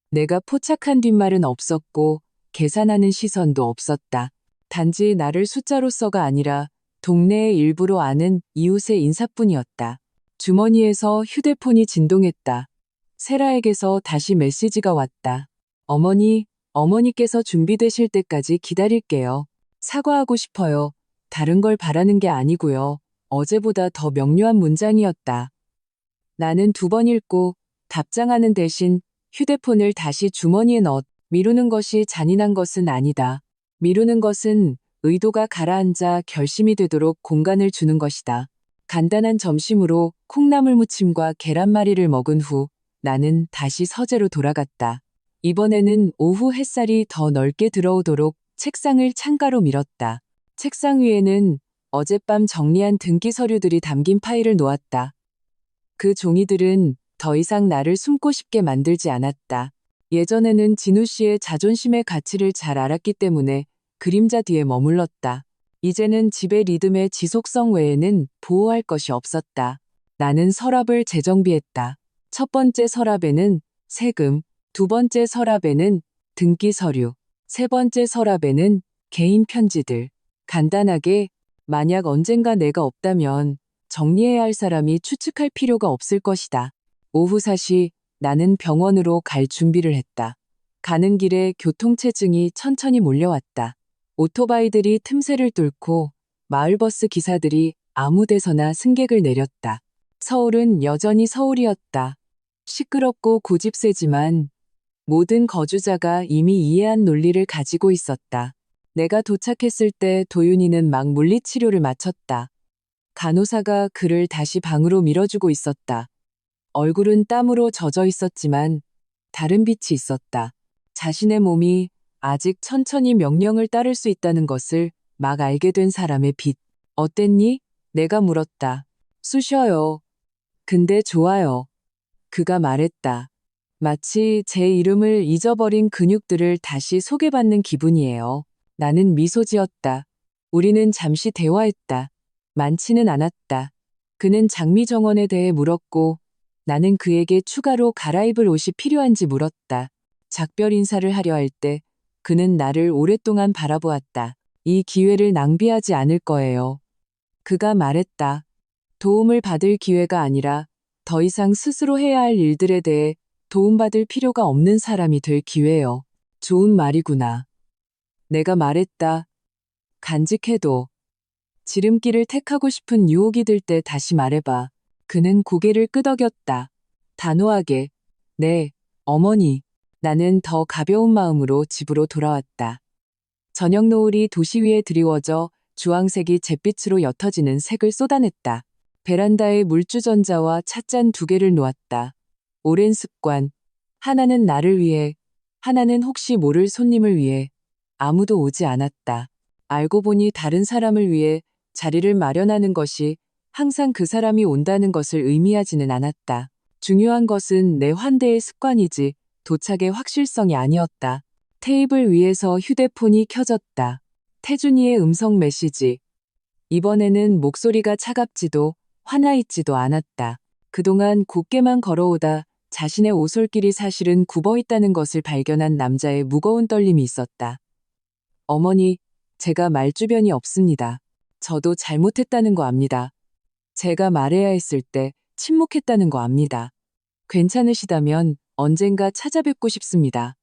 내가 포착한 뒷말은 없었고 계산하는 시선도 없었다. 단지 나를 숫자로서가 아니라 동네의 일부로 아는 이웃의 인사뿐이었다. 주머니에서 휴대폰이 진동했다. 세라에게서 다시 메시지가 왔다. 어머니께서 준비되실 때까지 기다릴게요. 사과하고 싶어요. 다른 걸 바라는 게 아니고요. 어제보다 더 명료한 문장이었다. 나는 2번 읽고 답장하는 대신 휴대폰을 다시 주머니에 미루는 것이 잔인한 것은 아니다. 미루는 것은 의도가 가라앉아 결심이 되도록 공간을 주는 것이다. 간단한 점심으로 콩나물 무침과 계란말이를 먹은 후 나는 다시 서재로 돌아갔다. 이번에는 오후 햇살이 더 넓게 들어오도록 책상을 창가로 밀었다. 책상 위에는 어젯밤 정리한 등기 서류들이 담긴 파일을 놓았다. 그 종이들은 더 이상 나를 숨고 싶게 만들지 않았다. 예전에는 진우 씨의 자존심의 가치를 잘 알았기 때문에 그림자 뒤에 머물렀다. 이제는 집의 리듬의 지속성 외에는 보호할 것이 없었다. 나는 서랍을 재정비했다. 첫 번째 서랍에는 세금, 두 번째 서랍에는 등기 서류, 세 번째 서랍에는 개인 편지들. 간단하게 만약 언젠가 내가 없다면 정리해야 할 사람이 추측할 필요가 없을 것이다. 오후 4시 나는 병원으로 갈 준비를 했다. 가는 길에 교통체증이 천천히 몰려왔다. 오토바이들이 틈새를 뚫고 마을버스 기사들이 아무 데서나 승객을 내렸다. 서울은 여전히 서울이었다. 시끄럽고 고집세지만 모든 거주자가 이미 이해한 논리를 가지고 있었다. 내가 도착했을 때 도윤이는 막 물리치료를 마쳤다. 간호사가 그를 다시 방으로 밀어주고 있었다. 얼굴은 땀으로 젖어 있었지만 다른 빛이 있었다. 자신의 몸이 아직 천천히 명령을 따를 수 있다는 것을 막 알게 된 사람의 빛. 어땠니? 내가 물었다. 쑤셔요. 근데 좋아요. 그가 말했다. 마치 제 이름을 잊어버린 근육들을 다시 소개받는 기분이에요. 나는 미소 지었다. 우리는 잠시 대화했다. 많지는 않았다. 그는 장미 정원에 대해 물었고 나는 그에게 추가로 갈아입을 옷이 필요한지 물었다. 작별 인사를 하려 할 때 그는 나를 오랫동안 바라보았다. 이 기회를 낭비하지 않을 거예요. 그가 말했다. 도움을 받을 기회가 아니라 더 이상 스스로 해야 할 일들에 대해 도움받을 필요가 없는 사람이 될 기회요. 좋은 말이구나. 내가 말했다. 간직해도. 지름길을 택하고 싶은 유혹이 들 때 다시 말해봐. 그는 고개를 끄덕였다. 단호하게. 네, 어머니. 나는 더 가벼운 마음으로 집으로 돌아왔다. 저녁 노을이 도시 위에 드리워져 주황색이 잿빛으로 옅어지는 색을 쏟아냈다. 베란다에 물주전자와 찻잔 2개를 놓았다. 오랜 습관. 하나는 나를 위해, 하나는 혹시 모를 손님을 위해. 아무도 오지 않았다. 알고 보니 다른 사람을 위해 자리를 마련하는 것이 항상 그 사람이 온다는 것을 의미하지는 않았다. 중요한 것은 내 환대의 습관이지 도착의 확실성이 아니었다. 테이블 위에서 휴대폰이 켜졌다. 태준이의 음성 메시지. 이번에는 목소리가 차갑지도 화나있지도 않았다. 그동안 곱게만 걸어오다 자신의 오솔길이 사실은 굽어있다는 것을 발견한 남자의 무거운 떨림이 있었다. 어머니, 제가 말주변이 없습니다. 저도 잘못했다는 거 압니다. 제가 말해야 했을 때 침묵했다는 거 압니다. 괜찮으시다면 언젠가 찾아뵙고 싶습니다.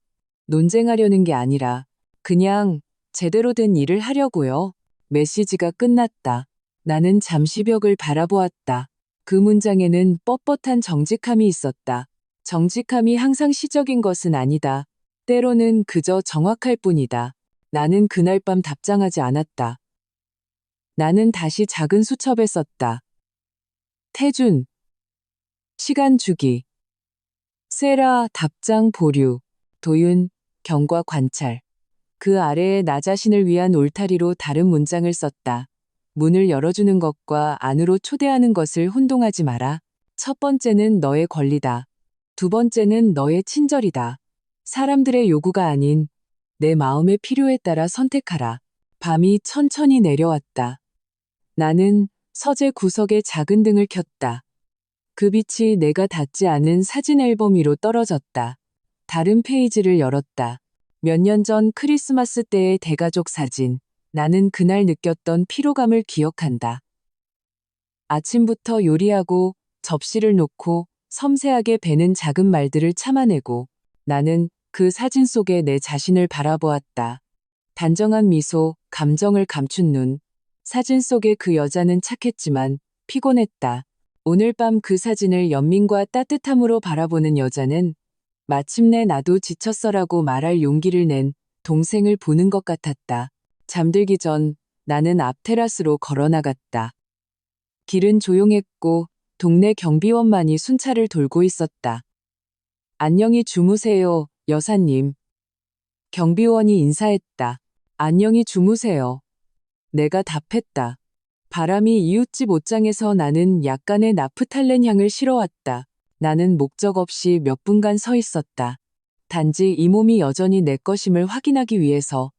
논쟁하려는 게 아니라 그냥 제대로 된 일을 하려고요. 메시지가 끝났다. 나는 잠시 벽을 바라보았다. 그 문장에는 뻣뻣한 정직함이 있었다. 정직함이 항상 시적인 것은 아니다. 때로는 그저 정확할 뿐이다. 나는 그날 밤 답장하지 않았다. 나는 다시 작은 수첩에 썼다. 태준. 시간 주기. 세라 답장 보류. 도윤 경과 관찰. 그 아래에 나 자신을 위한 울타리로 다른 문장을 썼다. 문을 열어주는 것과 안으로 초대하는 것을 혼동하지 마라. 첫 번째는 너의 권리다. 두 번째는 너의 친절이다. 사람들의 요구가 아닌 내 마음의 필요에 따라 선택하라. 밤이 천천히 내려왔다. 나는 서재 구석에 작은 등을 켰다. 그 빛이 내가 닿지 않은 사진 앨범 위로 떨어졌다. 다른 페이지를 열었다. 몇 년 전 크리스마스 때의 대가족 사진. 나는 그날 느꼈던 피로감을 기억한다. 아침부터 요리하고 접시를 놓고 섬세하게 베는 작은 말들을 참아내고 나는 그 사진 속에 내 자신을 바라보았다. 단정한 미소, 감정을 감춘 눈. 사진 속의 그 여자는 착했지만 피곤했다. 오늘 밤 그 사진을 연민과 따뜻함으로 바라보는 여자는 마침내 나도 지쳤어라고 말할 용기를 낸 동생을 보는 것 같았다. 잠들기 전 나는 앞 테라스로 걸어나갔다. 길은 조용했고 동네 경비원만이 순찰을 돌고 있었다. 안녕히 주무세요, 여사님. 경비원이 인사했다. 안녕히 주무세요. 내가 답했다. 바람이 이웃집 옷장에서 나는 약간의 나프탈렌 향을 실어왔다. 나는 목적 없이 몇 분간 서 있었다. 단지 이 몸이 여전히 내 것임을 확인하기 위해서.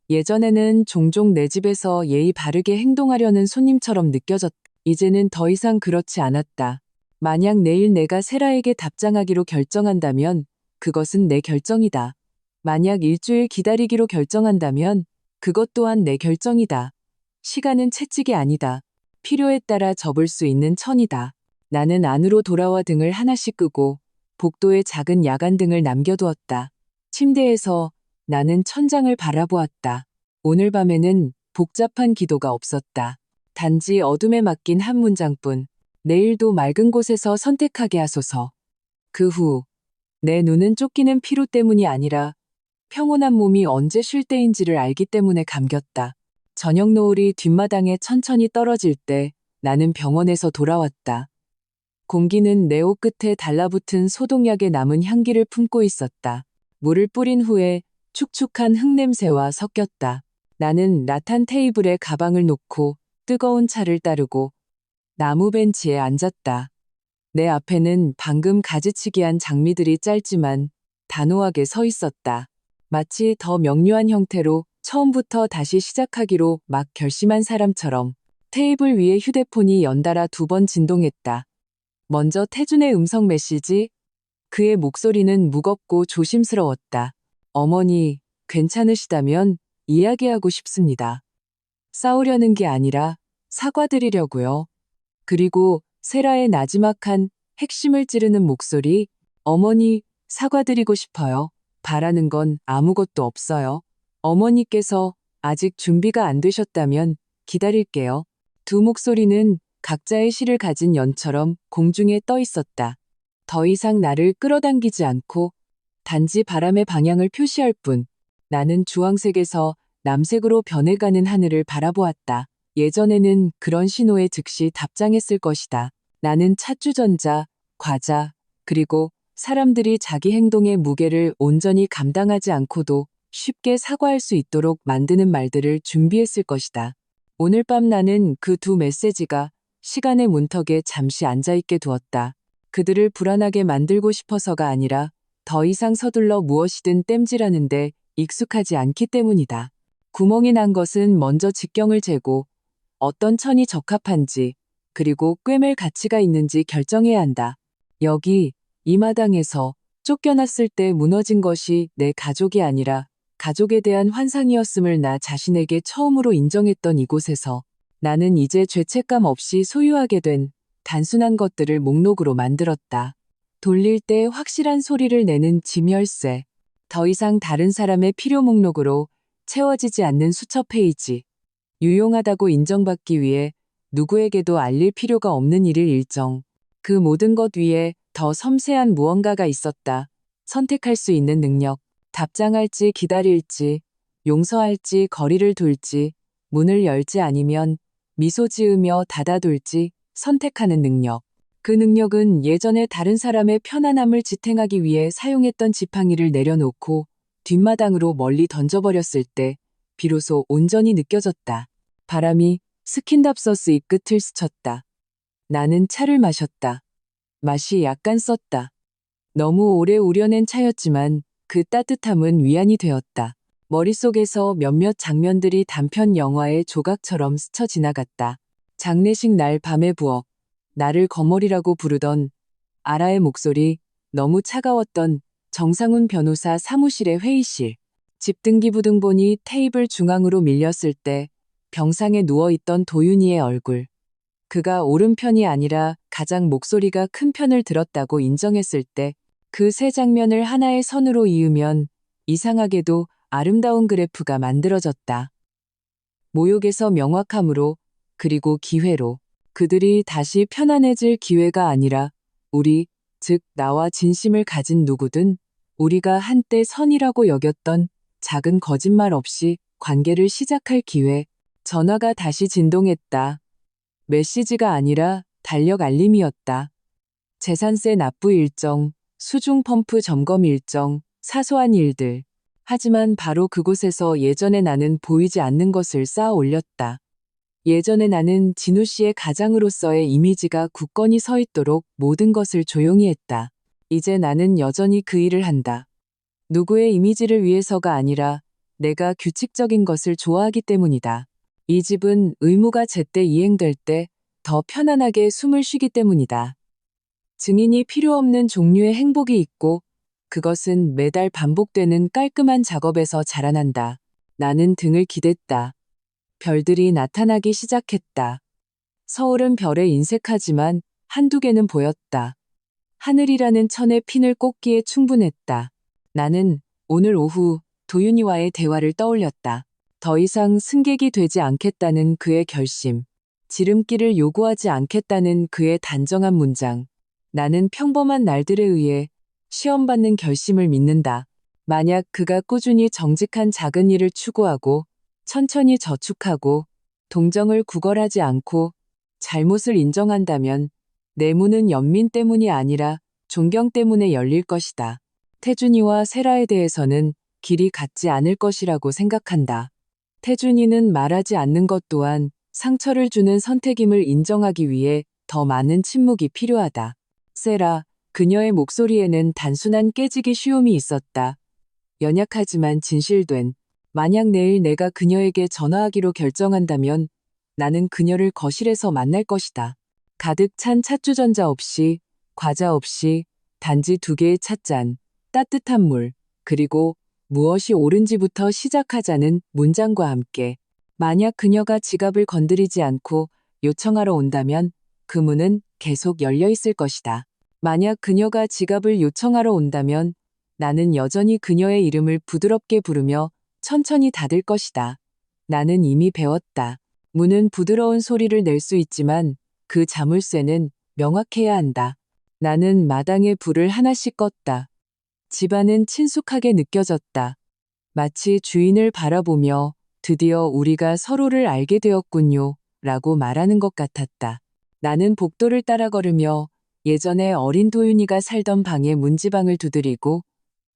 예전에는 종종 내 집에서 예의 바르게 행동하려는 손님처럼 느껴졌다. 이제는 더 이상 그렇지 않았다. 만약 내일 내가 세라에게 답장하기로 결정한다면 그것은 내 결정이다. 만약 일주일 기다리기로 결정한다면 그것 또한 내 결정이다. 시간은 채찍이 아니다. 필요에 따라 접을 수 있는 천이다. 나는 안으로 돌아와 등을 하나씩 끄고 복도에 작은 야간등을 남겨두었다. 침대에서 나는 천장을 바라보았다. 오늘 밤에는 복잡한 기도가 없었다. 단지 어둠에 맡긴 한 문장뿐. 내일도 맑은 곳에서 선택하게 하소서. 그 후 내 눈은 쫓기는 피로 때문이 아니라 평온한 몸이 언제 쉴 때인지를 알기 때문에 감겼다. 저녁 노을이 뒷마당에 천천히 떨어질 때 나는 병원에서 돌아왔다. 공기는 내 옷 끝에 달라붙은 소독약의 남은 향기를 품고 있었다. 물을 뿌린 후에 축축한 흙냄새와 섞였다. 나는 라탄 테이블에 가방을 놓고 뜨거운 차를 따르고 나무 벤치에 앉았다. 내 앞에는 방금 가지치기한 장미들이 짧지만 단호하게 서 있었다. 마치 더 명료한 형태로 처음부터 다시 시작하기로 막 결심한 사람처럼. 테이블 위에 휴대폰이 연달아 2번 진동했다. 먼저 태준의 음성 메시지. 그의 목소리는 무겁고 조심스러웠다. 어머니, 괜찮으시다면 이야기하고 싶습니다. 싸우려는 게 아니라 사과드리려고요. 그리고 세라의 나지막한 핵심을 찌르는 목소리. 어머니, 사과드리고 싶어요. 바라는 건 아무것도 없어요. 어머니께서 아직 준비가 안 되셨다면 기다릴게요. 두 목소리는 각자의 시를 가진 연처럼 공중에 떠 있었다. 더 이상 나를 끌어당기지 않고 단지 바람의 방향을 표시할 뿐. 나는 주황색에서 남색으로 변해가는 하늘을 바라보았다. 예전에는 그런 신호에 즉시 답장했을 것이다. 나는 찻주전자, 과자, 그리고 사람들이 자기 행동의 무게를 온전히 감당하지 않고도 쉽게 사과할 수 있도록 만드는 말들을 준비했을 것이다. 오늘 밤 나는 그 두 메시지가 시간의 문턱에 잠시 앉아있게 두었다. 그들을 불안하게 만들고 싶어서가 아니라 더 이상 서둘러 무엇이든 땜질하는데 익숙하지 않기 때문이다. 구멍이 난 것은 먼저 직경을 재고 어떤 천이 적합한지 그리고 꿰맬 가치가 있는지 결정해야 한다. 여기 이 마당에서 쫓겨났을 때 무너진 것이 내 가족이 아니라 가족에 대한 환상이었음을 나 자신에게 처음으로 인정했던 이곳에서 나는 이제 죄책감 없이 소유하게 된 단순한 것들을 목록으로 만들었다. 돌릴 때 확실한 소리를 내는 짐 열쇠. 더 이상 다른 사람의 필요 목록으로 채워지지 않는 수첩 페이지. 유용하다고 인정받기 위해 누구에게도 알릴 필요가 없는 일일 일정. 그 모든 것 위에 더 섬세한 무언가가 있었다. 선택할 수 있는 능력. 답장할지 기다릴지, 용서할지 거리를 둘지, 문을 열지 아니면 미소 지으며 닫아둘지 선택하는 능력. 그 능력은 예전에 다른 사람의 편안함을 지탱하기 위해 사용했던 지팡이를 내려놓고 뒷마당으로 멀리 던져버렸을 때 비로소 온전히 느껴졌다. 바람이 스킨답서스 잎 끝을 스쳤다. 나는 차를 마셨다. 맛이 약간 썼다. 너무 오래 우려낸 차였지만 그 따뜻함은 위안이 되었다. 머릿속에서 몇몇 장면들이 단편 영화의 조각처럼 스쳐 지나갔다. 장례식 날 밤의 부엌. 나를 거머리라고 부르던 아라의 목소리, 너무 차가웠던 정상훈 변호사 사무실의 회의실. 집 등기부등 본이 테이블 중앙으로 밀렸을 때 병상에 누워있던 도윤이의 얼굴. 그가 옳은 편이 아니라 가장 목소리가 큰 편을 들었다고 인정했을 때 그 세 장면을 하나의 선으로 이으면 이상하게도 아름다운 그래프가 만들어졌다. 모욕에서 명확함으로, 그리고 기회로. 그들이 다시 편안해질 기회가 아니라 우리, 즉 나와 진심을 가진 누구든 우리가 한때 선이라고 여겼던 작은 거짓말 없이 관계를 시작할 기회. 전화가 다시 진동했다. 메시지가 아니라 달력 알림이었다. 재산세 납부 일정, 수중 펌프 점검 일정, 사소한 일들. 하지만 바로 그곳에서 예전의 나는 보이지 않는 것을 쌓아 올렸다. 예전의 나는 진우 씨의 가장으로서의 이미지가 굳건히 서 있도록 모든 것을 조용히 했다. 이제 나는 여전히 그 일을 한다. 누구의 이미지를 위해서가 아니라 내가 규칙적인 것을 좋아하기 때문이다. 이 집은 의무가 제때 이행될 때 더 편안하게 숨을 쉬기 때문이다. 증인이 필요 없는 종류의 행복이 있고 그것은 매달 반복되는 깔끔한 작업에서 자라난다. 나는 등을 기댔다. 별들이 나타나기 시작했다. 서울은 별에 인색하지만 한두 개는 보였다. 하늘이라는 천의 핀을 꽂기에 충분했다. 나는 오늘 오후 도윤이와의 대화를 떠올렸다. 더 이상 승객이 되지 않겠다는 그의 결심. 지름길을 요구하지 않겠다는 그의 단정한 문장. 나는 평범한 날들에 의해 시험받는 결심을 믿는다. 만약 그가 꾸준히 정직한 작은 일을 추구하고 천천히 저축하고 동정을 구걸하지 않고 잘못을 인정한다면 내 문은 연민 때문이 아니라 존경 때문에 열릴 것이다. 태준이와 세라에 대해서는 길이 같지 않을 것이라고 생각한다. 태준이는 말하지 않는 것 또한 상처를 주는 선택임을 인정하기 위해 더 많은 침묵이 필요하다. 세라, 그녀의 목소리에는 단순한 깨지기 쉬움이 있었다. 연약하지만 진실된. 만약 내일 내가 그녀에게 전화하기로 결정한다면 나는 그녀를 거실에서 만날 것이다. 가득 찬 찻주전자 없이, 과자 없이, 단지 2개의 찻잔, 따뜻한 물, 그리고 무엇이 옳은지부터 시작하자는 문장과 함께. 만약 그녀가 지갑을 건드리지 않고 요청하러 온다면 그 문은 계속 열려 있을 것이다. 만약 그녀가 지갑을 요청하러 온다면 나는 여전히 그녀의 이름을 부드럽게 부르며 천천히 닫을 것이다. 나는 이미 배웠다. 문은 부드러운 소리를 낼 수 있지만 그 자물쇠는 명확해야 한다. 나는 마당에 불을 하나씩 껐다. 집안은 친숙하게 느껴졌다. 마치 주인을 바라보며 드디어 우리가 서로를 알게 되었군요 라고 말하는 것 같았다. 나는 복도를 따라 걸으며 예전에 어린 도윤이가 살던 방의 문지방을 두드리고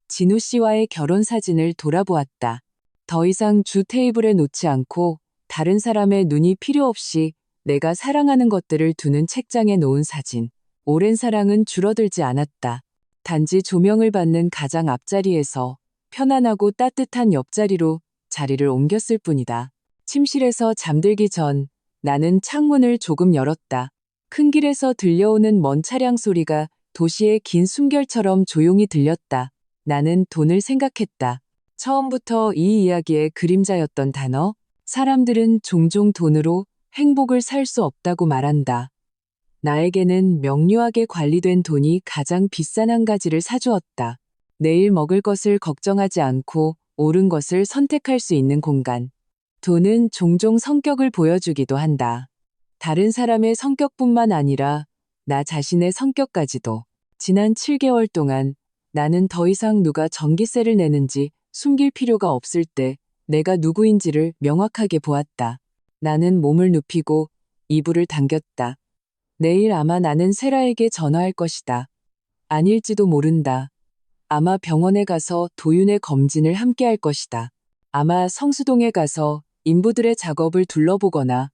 진우 씨와의 결혼 사진을 돌아보았다. 더 이상 주 테이블에 놓지 않고 다른 사람의 눈이 필요 없이 내가 사랑하는 것들을 두는 책장에 놓은 사진. 오랜 사랑은 줄어들지 않았다. 단지 조명을 받는 가장 앞자리에서 편안하고 따뜻한 옆자리로 자리를 옮겼을 뿐이다. 침실에서 잠들기 전 나는 창문을 조금 열었다. 큰 길에서 들려오는 먼 차량 소리가 도시의 긴 숨결처럼 조용히 들렸다. 나는 돈을 생각했다. 처음부터 이 이야기의 그림자였던 단어. 사람들은 종종 돈으로 행복을 살 수 없다고 말한다. 나에게는 명료하게 관리된 돈이 가장 비싼 한 가지를 사주었다. 내일 먹을 것을 걱정하지 않고 옳은 것을 선택할 수 있는 공간. 돈은 종종 성격을 보여주기도 한다. 다른 사람의 성격뿐만 아니라 나 자신의 성격까지도. 지난 7개월 동안 나는 더 이상 누가 전기세를 내는지 숨길 필요가 없을 때 내가 누구인지를 명확하게 보았다. 나는 몸을 눕히고 이불을 당겼다. 내일 아마 나는 세라에게 전화할 것이다. 아닐지도 모른다. 아마 병원에 가서 도윤의 검진을 함께 할 것이다. 아마 성수동에 가서 인부들의 작업을 둘러보거나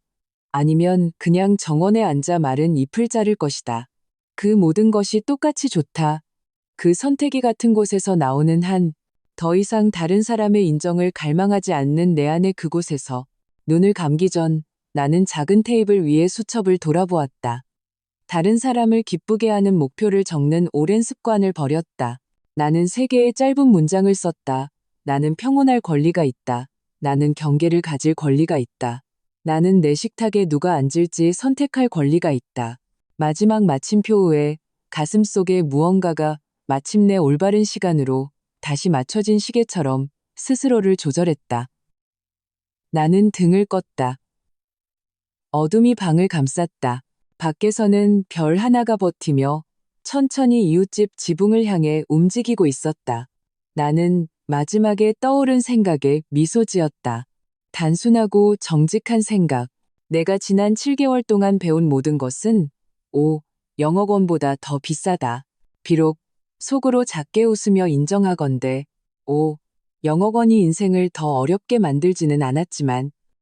아니면 그냥 정원에 앉아 마른 잎을 자를 것이다. 그 모든 것이 똑같이 좋다. 그 선택이 같은 곳에서 나오는 한 더 이상 다른 사람의 인정을 갈망하지 않는 내 안의 그곳에서 눈을 감기 전 나는 작은 테이블 위의 수첩을 돌아보았다. 다른 사람을 기쁘게 하는 목표를 적는 오랜 습관을 버렸다. 나는 3개의 짧은 문장을 썼다. 나는 평온할 권리가 있다. 나는 경계를 가질 권리가 있다. 나는 내 식탁에 누가 앉을지 선택할 권리가 있다. 마지막 마침표 후에 가슴속에 무언가가 마침내 올바른 시간으로 다시 맞춰진 시계처럼 스스로를 조절했다. 나는 등을 껐다. 어둠이 방을 감쌌다. 밖에서는 별 하나가 버티며 천천히 이웃집 지붕을 향해 움직이고 있었다. 나는 마지막에 떠오른 생각에 미소 지었다. 단순하고 정직한 생각. 내가 지난 7개월 동안 배운 모든 것은 영억 원보다 더 비싸다. 비록 속으로 작게 웃으며 인정하건대 5영억 원이 인생을 더 어렵게 만들지는 않았지만